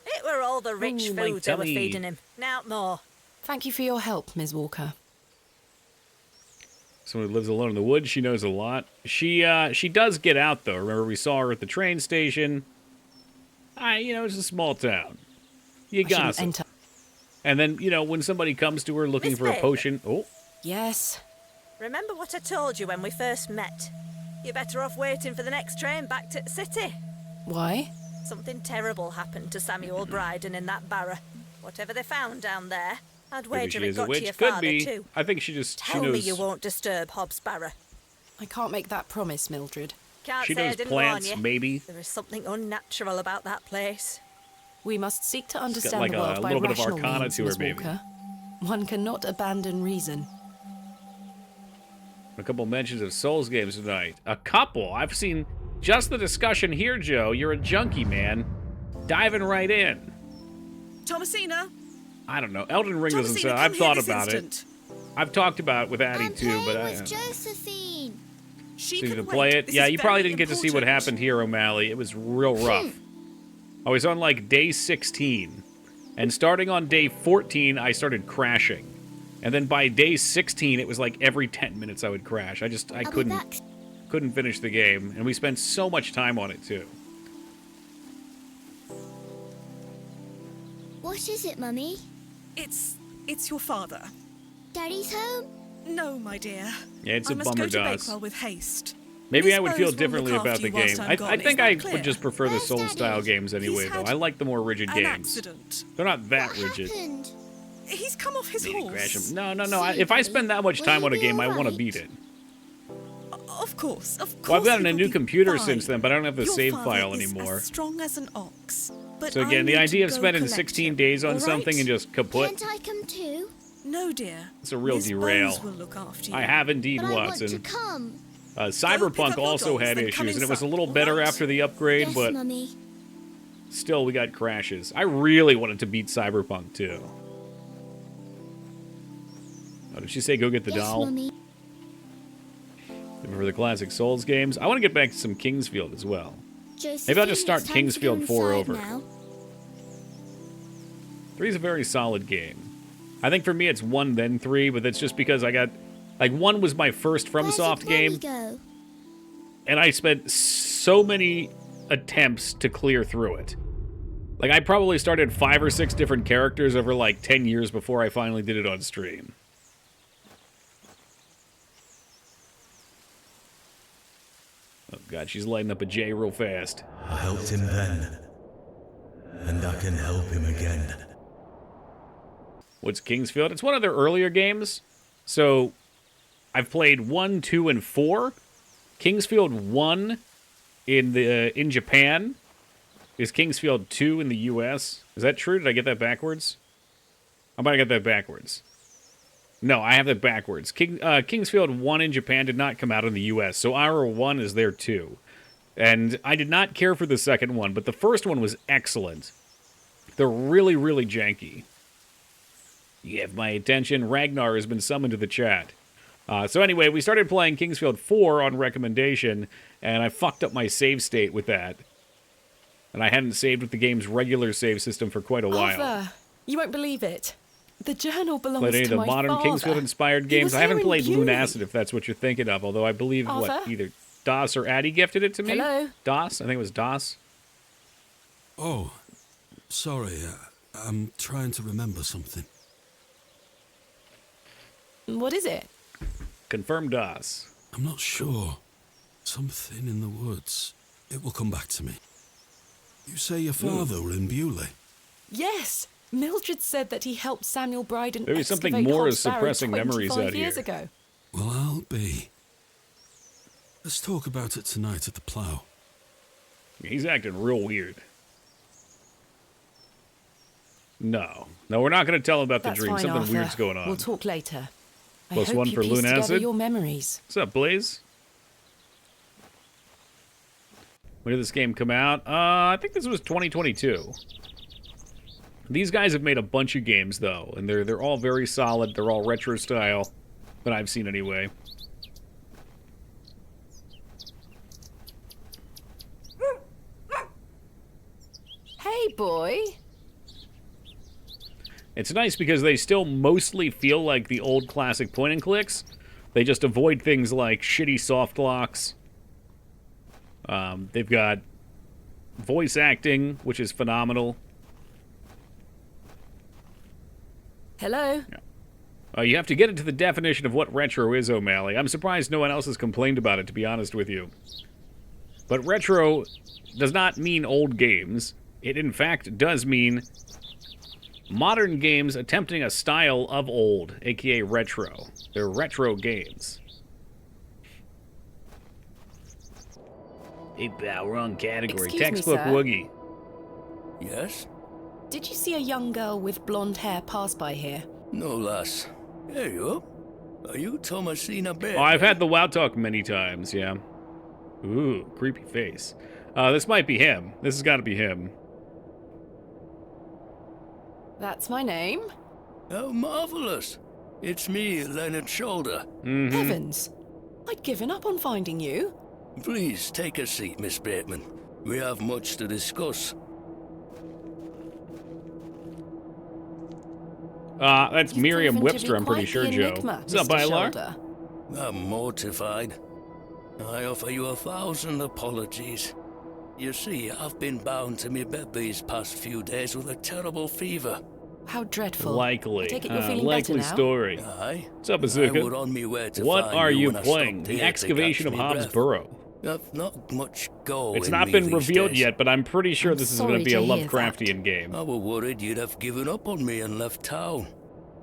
It were all the rich Ooh, my food they were tummy. feeding him. Nowt more. Thank you for your help, Ms. Walker. Someone who lives alone in the woods, she knows a lot. She does get out, though. Remember, we saw her at the train station. It's a small town. You I shouldn't gossip. enter. And then, when somebody comes to her looking Miss for a Baker. potion... Oh, Yes. Remember what I told you when we first met? You're better off waiting for the next train back to the city. Why? Something terrible happened to Samuel Bryden in that Barrow. Whatever they found down there, I'd maybe wager she it is a got to witch. your Could father be. too. I think she just... Tell she me knows, you won't disturb Hobbs Barrow. I can't make that promise, Mildred. Can't She say I knows didn't plants, warn you. maybe. There is something unnatural about that place. We must seek to understand like the a world by little bit of rational arcana means, to her, Miss maybe. Walker. One cannot abandon reason. A couple mentions of Souls games tonight. A couple. I've seen just the discussion here, Joe. You're a junkie, man. Diving right in. Thomasina, I don't know. Elden Ring doesn't Thomasina, say. come I've here thought this about instant. it. I've talked about it with Addie I'm too, but playing I with Josephine. She so you can to play wait. it. This Yeah, is you probably very didn't get to see what important. happened here, O'Malley. It was real rough. I was on like day 16, and starting on day 14, I started crashing, and then by day 16, it was like every 10 minutes I would crash. I I'll be couldn't back. couldn't finish the game, and we spent so much time on it too. What is it, Mummy? It's your father. Daddy's home? No, my dear. Yeah, it's I a must bummer, go to Doss. Bakewell with haste. Maybe Miss I would Bowes feel will differently look about after the you whilst game. I'm I gone. think Is I that would clear? just prefer the Where's Soul-style Daddy? games anyway, He's though. had I like the more rigid An games. accident. They're not that What rigid. happened? He's come off his Need to crash horse. 'em. No. See, If I Daddy, spend that much will time you on a be game, I want to alright? beat it. Of course, of course. Well, I've gotten he a will new be computer fine. since then, but I don't have the Your save father file is anymore. As strong as an ox. But So I again, the need idea to of go spending collect 16 him, days on all something right? and just kaput, Can't I come too? No, dear. it's a real Miss derail. Bowes will look after you. I have indeed, But I want to Watson. come. pick Cyberpunk up your also dolls, had then come issues, and it was a inside, little all better right? after the upgrade, Yes, but Mummy. still, we got crashes. I really wanted to beat Cyberpunk too. Oh, did she say go get the Yes, doll? Mummy. For the classic Souls games. I want to get back to some Kingsfield as well. Josephine, Maybe I'll just start it's time to go Kingsfield 4 inside over. now. 3 is a very solid game. I think for me it's 1 then 3, but that's just because I got... Like, 1 was my first Where's FromSoft the Mommy game. go? and I spent so many attempts to clear through it. Like, I probably started 5 or 6 different characters over, like, 10 years before I finally did it on stream. Oh, God, she's lighting up a J real fast. I helped him then, and I can help him again. What's Kingsfield? It's one of their earlier games. So, I've played 1, 2, and 4. Kingsfield 1 in Japan is Kingsfield 2 in the US. Is that true? Did I get that backwards? I might have got that backwards. No, I have that backwards. Kingsfield 1 in Japan did not come out in the US, so Hour 1 is there too. And I did not care for the second one, but the first one was excellent. They're really, really janky. You have my attention. Ragnar has been summoned to the chat. So anyway, we started playing Kingsfield 4 on recommendation, and I fucked up my save state with that. And I hadn't saved with the game's regular save system for quite a while. Arthur, you won't believe it. The journal belongs Played any of to the my modern father. Kingsfield-inspired games? I haven't played Lunacid, if that's what you're thinking of, although I believe, Arthur? either DOS or Addy gifted it to me? Hello? DOS? I think it was DOS. Oh, sorry. I'm trying to remember something. What is it? Confirm DOS. I'm not sure. Something in the woods. It will come back to me. You say your father were in Bewley? Yes. Mildred said that he helped Samuel Bryden Maybe something excavate more Hobbs is Barrow suppressing memories 25 out years here. ago. Well, I'll be. Let's talk about it tonight at the plough. He's acting real weird. No, we're not going to tell him about That's the dream. fine, Something Arthur. weird's going on. We'll talk later. Plus I hope 1 you for piece together Lunacid. your memories. What's up, Blaze? When did this game come out? I think this was 2022. These guys have made a bunch of games, though, and they're all very solid. They're all retro style, that I've seen anyway. Hey, boy. It's nice because they still mostly feel like the old classic point and clicks. They just avoid things like shitty soft locks. They've got voice acting, which is phenomenal. Hello? You have to get into the definition of what retro is, O'Malley. I'm surprised no one else has complained about it, to be honest with you. But retro does not mean old games. It, in fact, does mean modern games attempting a style of old, aka retro. They're retro games. Hey, pal, wrong category. Excuse me, Textbook sir. Woogie. Yes? Did you see a young girl with blonde hair pass by here? No, lass. There you are. Are you Thomasina Bear? Oh, I've had the WoW Talk many times, yeah. Ooh, creepy face. This might be him. This has got to be him. That's my name. How marvelous. It's me, Leonard Shoulder. Heavens. I'd given up on finding you. Please take a seat, Miss Bateman. We have much to discuss. That's You've Miriam proven to Webster, be I'm pretty quite sure, the Joe. enigma, What's up, Mr. Bylar? Shoulder. I'm mortified. I offer you 1,000 apologies. You see, I've been bound to me bed these past few days with a terrible fever. How dreadful. Likely. I take it you're feeling likely better now? story. Aye. What's up, I Azuka? were on me way to What find are you when I playing? stopped The here to Excavation of catch me Hobbs breath. Barrow. I've not much go It's in not me been these revealed days. yet, but I'm pretty sure I'm this is going to sorry be a to hear Lovecraftian game. I were worried you'd have given up on me and left town.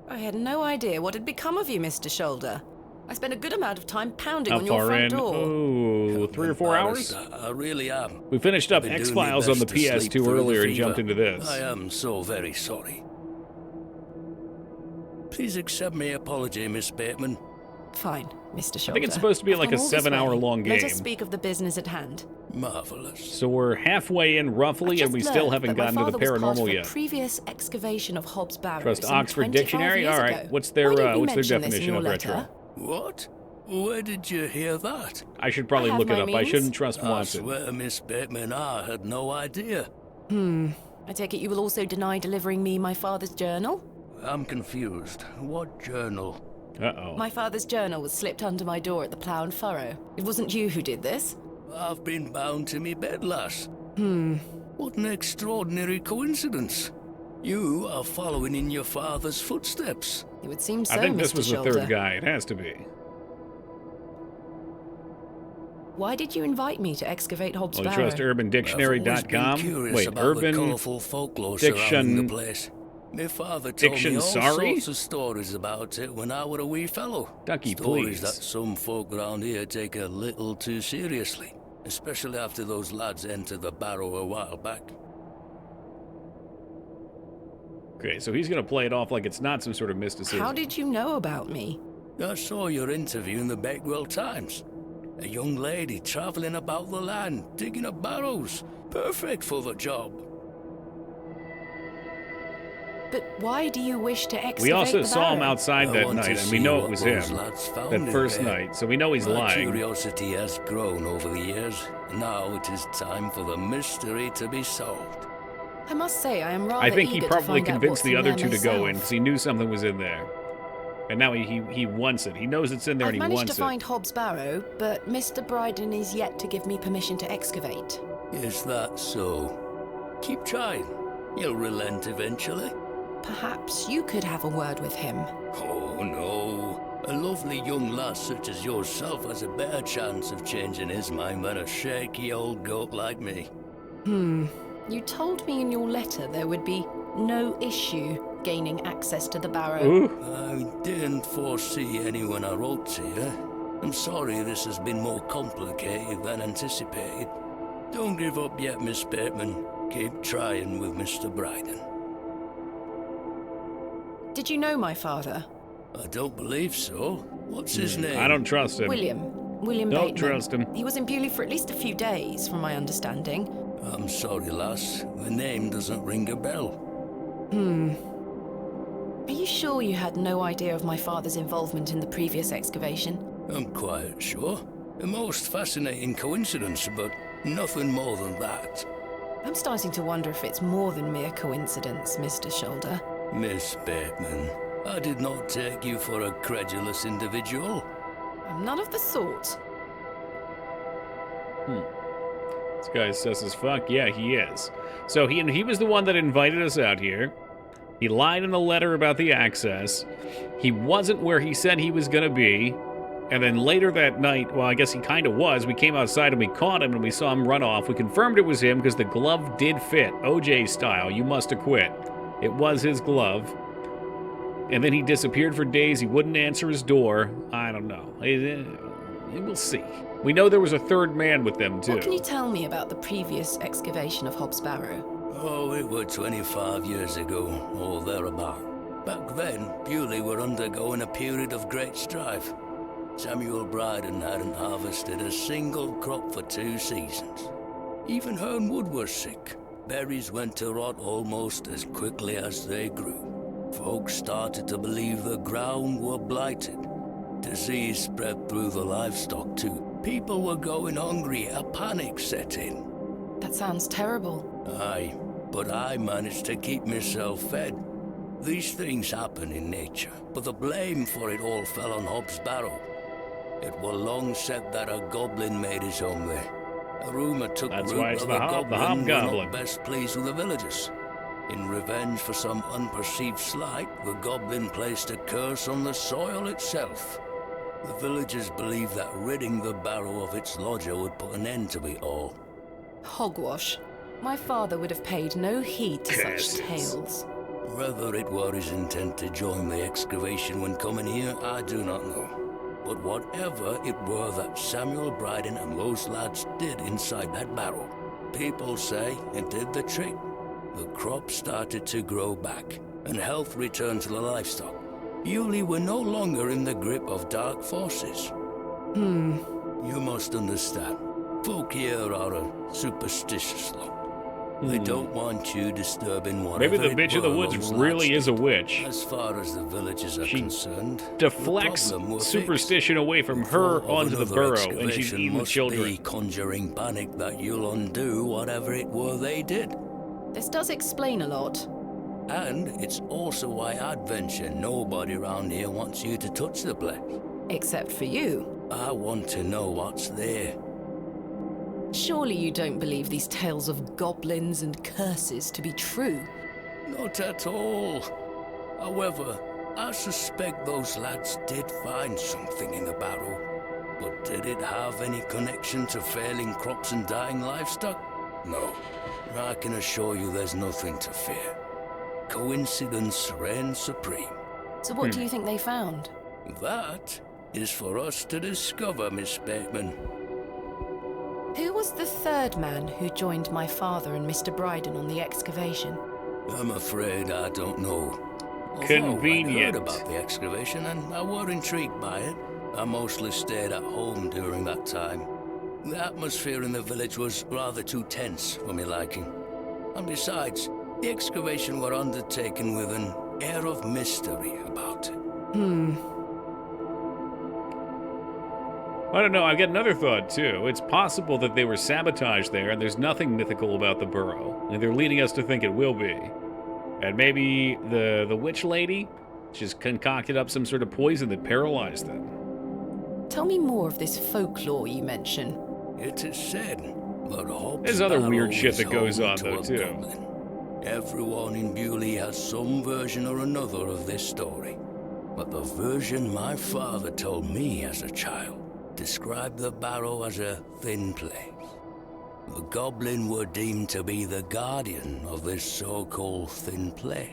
I had no idea what had become of you, Mr. Shoulder. I spent a good amount of time pounding How on your far front in? door. Oh, 3 or 4 hours? I really am. We finished up I've been doing X-Files my on the best to sleep PS2 through the earlier and fever. jumped into this. I am so very sorry. Please accept my apology, Miss Bateman. Fine, Mr. Shoulder. I think it's supposed to be like a I've come all this 7-hour way. long game. Let us speak of the business at hand. Marvelous. So we're halfway in roughly, and we still haven't gotten to the paranormal yet. Previous excavation of Hobbs Barrow. Trust Oxford Dictionary? All right. What's their definition of retro? What? Where did you hear that? I should probably look it up. I shouldn't trust I Watson. swear, Miss Bateman, I had no idea. I take it you will also deny delivering me my father's journal? I'm confused. What journal? Uh-oh. My father's journal was slipped under my door at the Plough and Furrow. It wasn't you who did this. I've been bound to me bed, lass. What an extraordinary coincidence. You are following in your father's footsteps. It would seem so, I think this Mr. was the Shoulder. third guy. It has to be. Why did you invite me to excavate Hobbs Well, Barrow? trust I've always been UrbanDictionary.com. curious Wait, about the Urban colourful folklore surrounding the Diction. place. My father told me Diction all sorry? sorts of stories about it when I were a wee fellow. Ducky, Stories please. that some folk around here take a little too seriously, especially after those lads entered the Barrow a while back. Okay, so he's going to play it off like it's not some sort of mysticism. How did you know about me? I saw your interview in the Bakewell Times. A young lady travelling about the land, digging up barrows. Perfect for the job. But why do you wish to excavate We also the saw him Barrow? outside that want to night, and we see know what it was those him. lads found That in first there. night, so we know he's My lying. curiosity has grown over the years. Now it is time for the mystery to be solved. I must say, I am rather I think he eager to probably find out convinced what's the in other there two to go in myself. because he knew something was in there. And now he wants it. He knows it's in there I've and he managed wants to find Hobbs Barrow, but Mr. Bryden is yet to give me permission to excavate. Is that so? Keep trying. You'll relent eventually. Perhaps you could have a word with him. Oh, no. A lovely young lass such as yourself has a better chance of changing his mind than a shaky old goat like me. You told me in your letter there would be no issue gaining access to the Barrow. Ooh. I didn't foresee any when I wrote to you. I'm sorry this has been more complicated than anticipated. Don't give up yet, Miss Bateman. Keep trying with Mr. Bryden. Did you know my father? I don't believe so. What's his name? I don't trust him. William Don't Bateman. trust him. He was in Bewley for at least a few days, from my understanding. I'm sorry, lass. The name doesn't ring a bell. Are you sure you had no idea of my father's involvement in the previous excavation? I'm quite sure. A most fascinating coincidence, but nothing more than that. I'm starting to wonder if it's more than mere coincidence, Mr. Shoulder. Miss Bateman, I did not take you for a credulous individual. I'm none of the sort. This guy says as fuck. Yeah, he is. So he was the one that invited us out here. He lied in the letter about the access. He wasn't where he said he was going to be. And then later that night, well, I guess he kind of was. We came outside and we caught him and we saw him run off. We confirmed it was him because the glove did fit. OJ style. You must have quit. It was his glove. And then he disappeared for days. He wouldn't answer his door. I don't know. We'll see. We know there was a third man with them, too. What can you tell me about the previous excavation of Hobbs Barrow? Oh, it were 25 years ago, or thereabout. Back then, Bewley were undergoing a period of great strife. Samuel Bryden hadn't harvested a single crop for 2 seasons. Even Hernwood was sick. Berries went to rot almost as quickly as they grew. Folks started to believe the ground were blighted. Disease spread through the livestock too. People were going hungry, a panic set in. That sounds terrible. Aye, but I managed to keep myself fed. These things happen in nature, but the blame for it all fell on Hobbs Barrow. It was long said that a goblin made his home there. A rumour took That's root why it's of the a goblin were hobgoblin. not best pleased with the villagers. In revenge for some unperceived slight, the goblin placed a curse on the soil itself. The villagers believed that ridding the Barrow of its lodger would put an end to it all. Hogwash. My father would have paid no heed to Curses. such tales. Whether it were his intent to join the excavation when coming here, I do not know. But whatever it were that Samuel Bryden and those lads did inside that barrow, people say it did the trick. The crop started to grow back, and health returned to the livestock. Bewley were no longer in the grip of dark forces. You must understand, folk here are a superstitious lot. They don't want you disturbing whatever Maybe the bitch of the it were woods those really lads is a did. witch. As far as the villages are concerned, Deflects the problem were superstition away from fixed. her Thought of onto the another burrow, and she's excavation eating the must children. be conjuring panic that you'll undo whatever it were they did. This does explain a lot. And it's also why I'd venture nobody around here wants you to touch the place. Except for you. I want to know what's there. Surely you don't believe these tales of goblins and curses to be true? Not at all. However, I suspect those lads did find something in the barrow. But did it have any connection to failing crops and dying livestock? No. I can assure you there's nothing to fear. Coincidence reigns supreme. So what do you think they found? That is for us to discover, Miss Bateman. Who was the third man who joined my father and Mr. Bryden on the excavation? I'm afraid I don't know. Convenient. I heard about the excavation and I were intrigued by it. I mostly stayed at home during that time. The atmosphere in the village was rather too tense for me liking. And besides, the excavation were undertaken with an air of mystery about it. I don't know, I get another thought too. It's possible that they were sabotaged there and there's nothing mythical about the Barrow, and they're leading us to think it will be. And maybe the witch lady just concocted up some sort of poison that paralyzed them. Tell me more of this folklore you mention. It is said that Hobbs There's other weird Barrow shit is that goes home on, to though, a too. goblin. Everyone in Bewley has some version or another of this story. But the version my father told me as a child described the Barrow as a thin place. The goblin were deemed to be the guardian of this so-called thin place.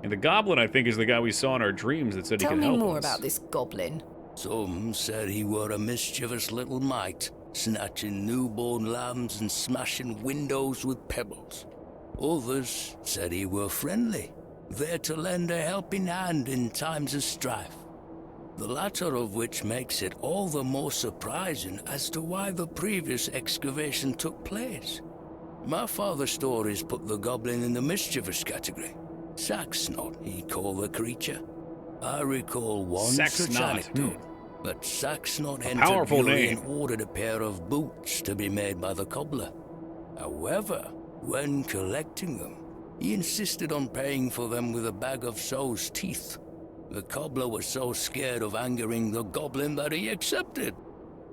And the goblin, I think, is the guy we saw in our dreams that said he Tell could me help more us. about this goblin. Some said he were a mischievous little mite, snatching newborn lambs and smashing windows with pebbles. Others said he were friendly, there to lend a helping hand in times of strife. The latter of which makes it all the more surprising as to why the previous excavation took place. My father's stories put the goblin in the mischievous category. Saxnot, he called the creature. I recall one such Saxnot, anecdote, that Saxnot entered powerful Bewley name. and ordered a pair of boots to be made by the cobbler. However, when collecting them, he insisted on paying for them with a bag of sow's teeth. The cobbler was so scared of angering the goblin that he accepted.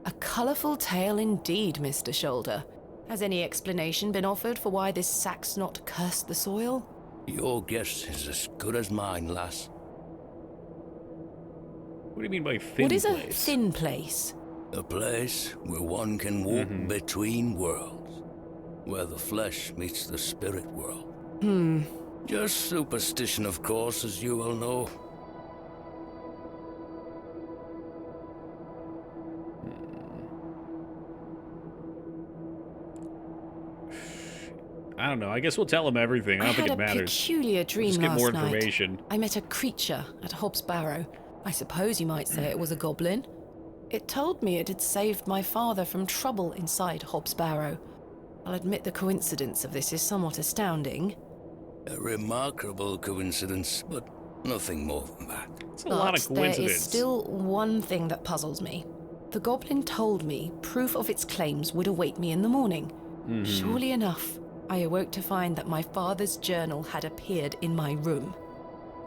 A colourful tale indeed, Mr. Shoulder. Has any explanation been offered for why this Saxnot cursed the soil? Your guess is as good as mine, lass. What do you mean by thin What is a place? thin place? A place where one can walk Mm-hmm. between worlds. Where the flesh meets the spirit world. Just superstition, of course, as you well know. I don't know. I guess we'll tell him everything. I don't think it had a matters. peculiar dream Just get last more night. information. I met a creature at Hobbs Barrow. I suppose you might say it was a goblin. It told me it had saved my father from trouble inside Hobbs Barrow. I'll admit the coincidence of this is somewhat astounding. A remarkable coincidence, but nothing more than that. It's a lot of coincidence. There is still one thing that puzzles me. The goblin told me proof of its claims would await me in the morning. Mm-hmm. Surely enough, I awoke to find that my father's journal had appeared in my room.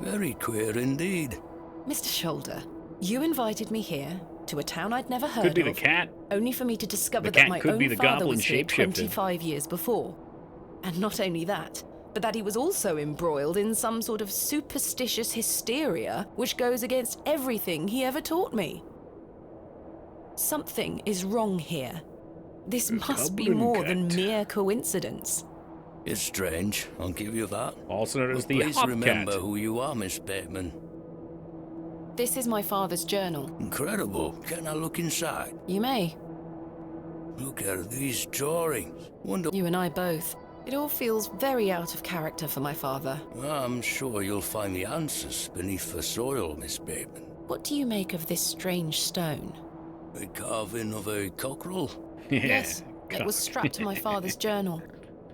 Very queer indeed. Mr. Shoulder, you invited me here, to a town I'd never heard Could be of, the cat. only for me to discover The that cat my could be own the father goblin was here shapeshifted. 25 years before. And not only that, but that he was also embroiled in some sort of superstitious hysteria which goes against everything he ever taught me. Something is wrong here. This must be goblin more than cat. mere coincidence. It's strange, I'll give you that. Also known as But the please Hopcat. remember who you are, Miss Bateman. This is my father's journal. Incredible. Can I look inside? You may. Look at these drawings. Wonder... You and I both. It all feels very out of character for my father. I'm sure you'll find the answers beneath the soil, Miss Bateman. What do you make of this strange stone? A carving of a cockerel? Yes, it was strapped to my father's journal.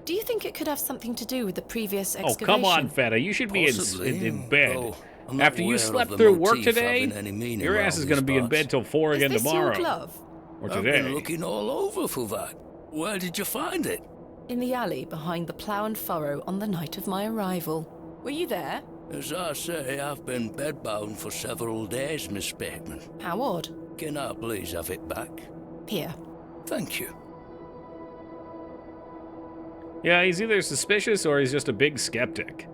Do you think it could have something to do with the previous Oh, excavation? come on, Feta. You should be Possibly, in bed. though I'm not After you aware of slept the through work motif today, having any meaning your ass around is going to these be in parts. bed till 4 again Is this tomorrow. your glove? Or I've today. been looking all over for that. Where did you find it? In the alley behind the plough and furrow on the night of my arrival. Were you there? As I say, I've been bedbound for several days, Miss Bateman. How odd. Can I please have it back? Here. Thank you. Yeah, he's either suspicious or he's just a big skeptic.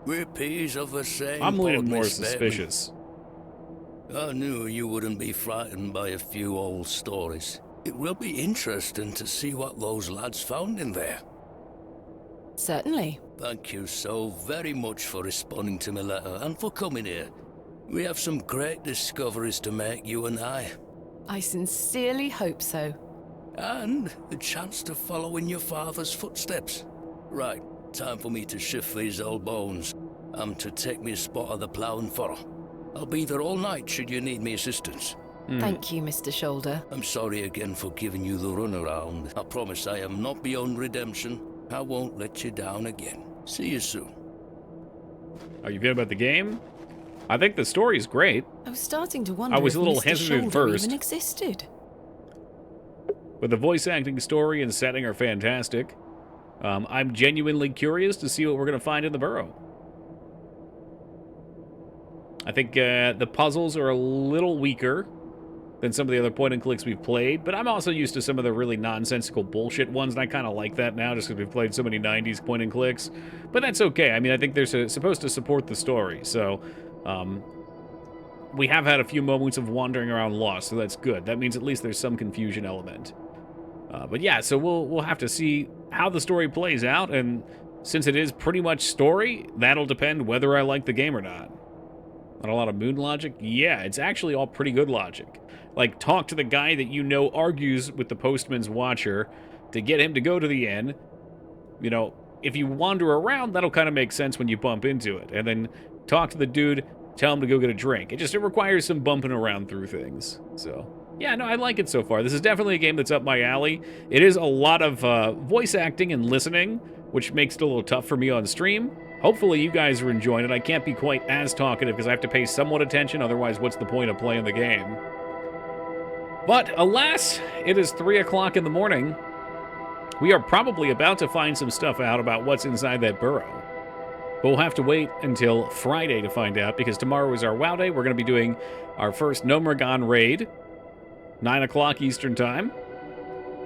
We're peas of the same I'm leaning pod, more Miss Bateman. suspicious. I knew you wouldn't be frightened by a few old stories. It will be interesting to see what those lads found in there. Certainly. Thank you so very much for responding to my letter and for coming here. We have some great discoveries to make, you and I. I sincerely hope so. And a chance to follow in your father's footsteps. Right, time for me to shift these old bones. I'm to take me a spot of the ploughing furrow. I'll be there all night should you need me assistance. Thank you, Mr. Shoulder. I'm sorry again for giving you the runaround. I promise I am not beyond redemption. I won't let you down again. See you soon. Are you good about the game? I think the story's great. I was starting to wonder I was if a little Mr. hesitant Shoulder first. even existed. But the voice acting, story, and setting are fantastic. I'm genuinely curious to see what we're going to find in the Barrow. I think the puzzles are a little weaker than some of the other point-and-clicks we've played, but I'm also used to some of the really nonsensical bullshit ones, and I kind of like that now just because we've played so many 90s point-and-clicks. But that's okay. I mean, I think they're supposed to support the story, so we have had a few moments of wandering around lost, so that's good. That means at least there's some confusion element. But yeah, so we'll have to see how the story plays out, and since it is pretty much story, that'll depend whether I like the game or not. Not a lot of moon logic? Yeah, it's actually all pretty good logic. Like, talk to the guy that you know argues with the postman's watcher to get him to go to the inn. You know, if you wander around, that'll kind of make sense when you bump into it. And then talk to the dude, tell him to go get a drink. It requires some bumping around through things. So, yeah, no, I like it so far. This is definitely a game that's up my alley. It is a lot of voice acting and listening, which makes it a little tough for me on stream. Hopefully you guys are enjoying it. I can't be quite as talkative because I have to pay somewhat attention, otherwise what's the point of playing the game? But alas, it is 3 o'clock in the morning. We are probably about to find some stuff out about what's inside that burrow. But we'll have to wait until Friday to find out, because tomorrow is our WoW day. We're going to be doing our first Nomergon raid, 9 o'clock Eastern Time.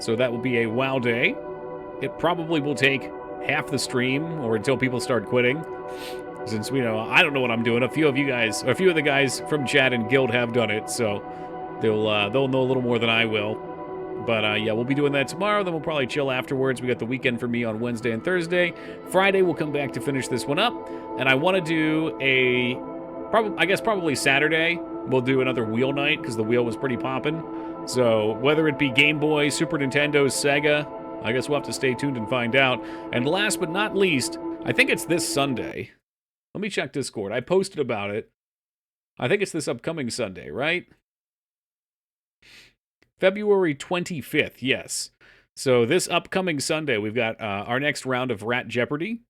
So that will be a WoW day. It probably will take half the stream, or until people start quitting. Since, you know, I don't know what I'm doing. A few of the guys from chat and guild have done it, so they'll know a little more than I will. But yeah, we'll be doing that tomorrow. Then we'll probably chill afterwards. We got the weekend for me on Wednesday and Thursday. Friday we'll come back to finish this one up, and I want to do probably Saturday we'll do another wheel night, because the wheel was pretty poppin'. So whether it be Game Boy, Super Nintendo, Sega, I guess we'll have to stay tuned and find out. And last but not least, I think it's this Sunday. Let me check Discord. I posted about it. I think it's this upcoming Sunday, right? February 25th, yes. So this upcoming Sunday, we've got our next round of Rat Jeopardy.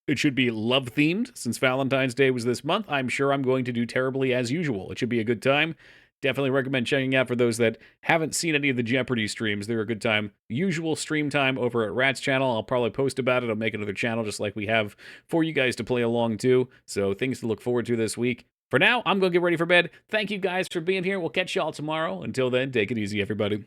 It should be love-themed, since Valentine's Day was this month. I'm sure I'm going to do terribly as usual. It should be a good time. Definitely recommend checking out for those that haven't seen any of the Jeopardy streams. They're a good time. Usual stream time over at Rat's channel. I'll probably post about it. I'll make another channel just like we have for you guys to play along too. So things to look forward to this week. For now, I'm going to get ready for bed. Thank you guys for being here. We'll catch y'all tomorrow. Until then, take it easy, everybody.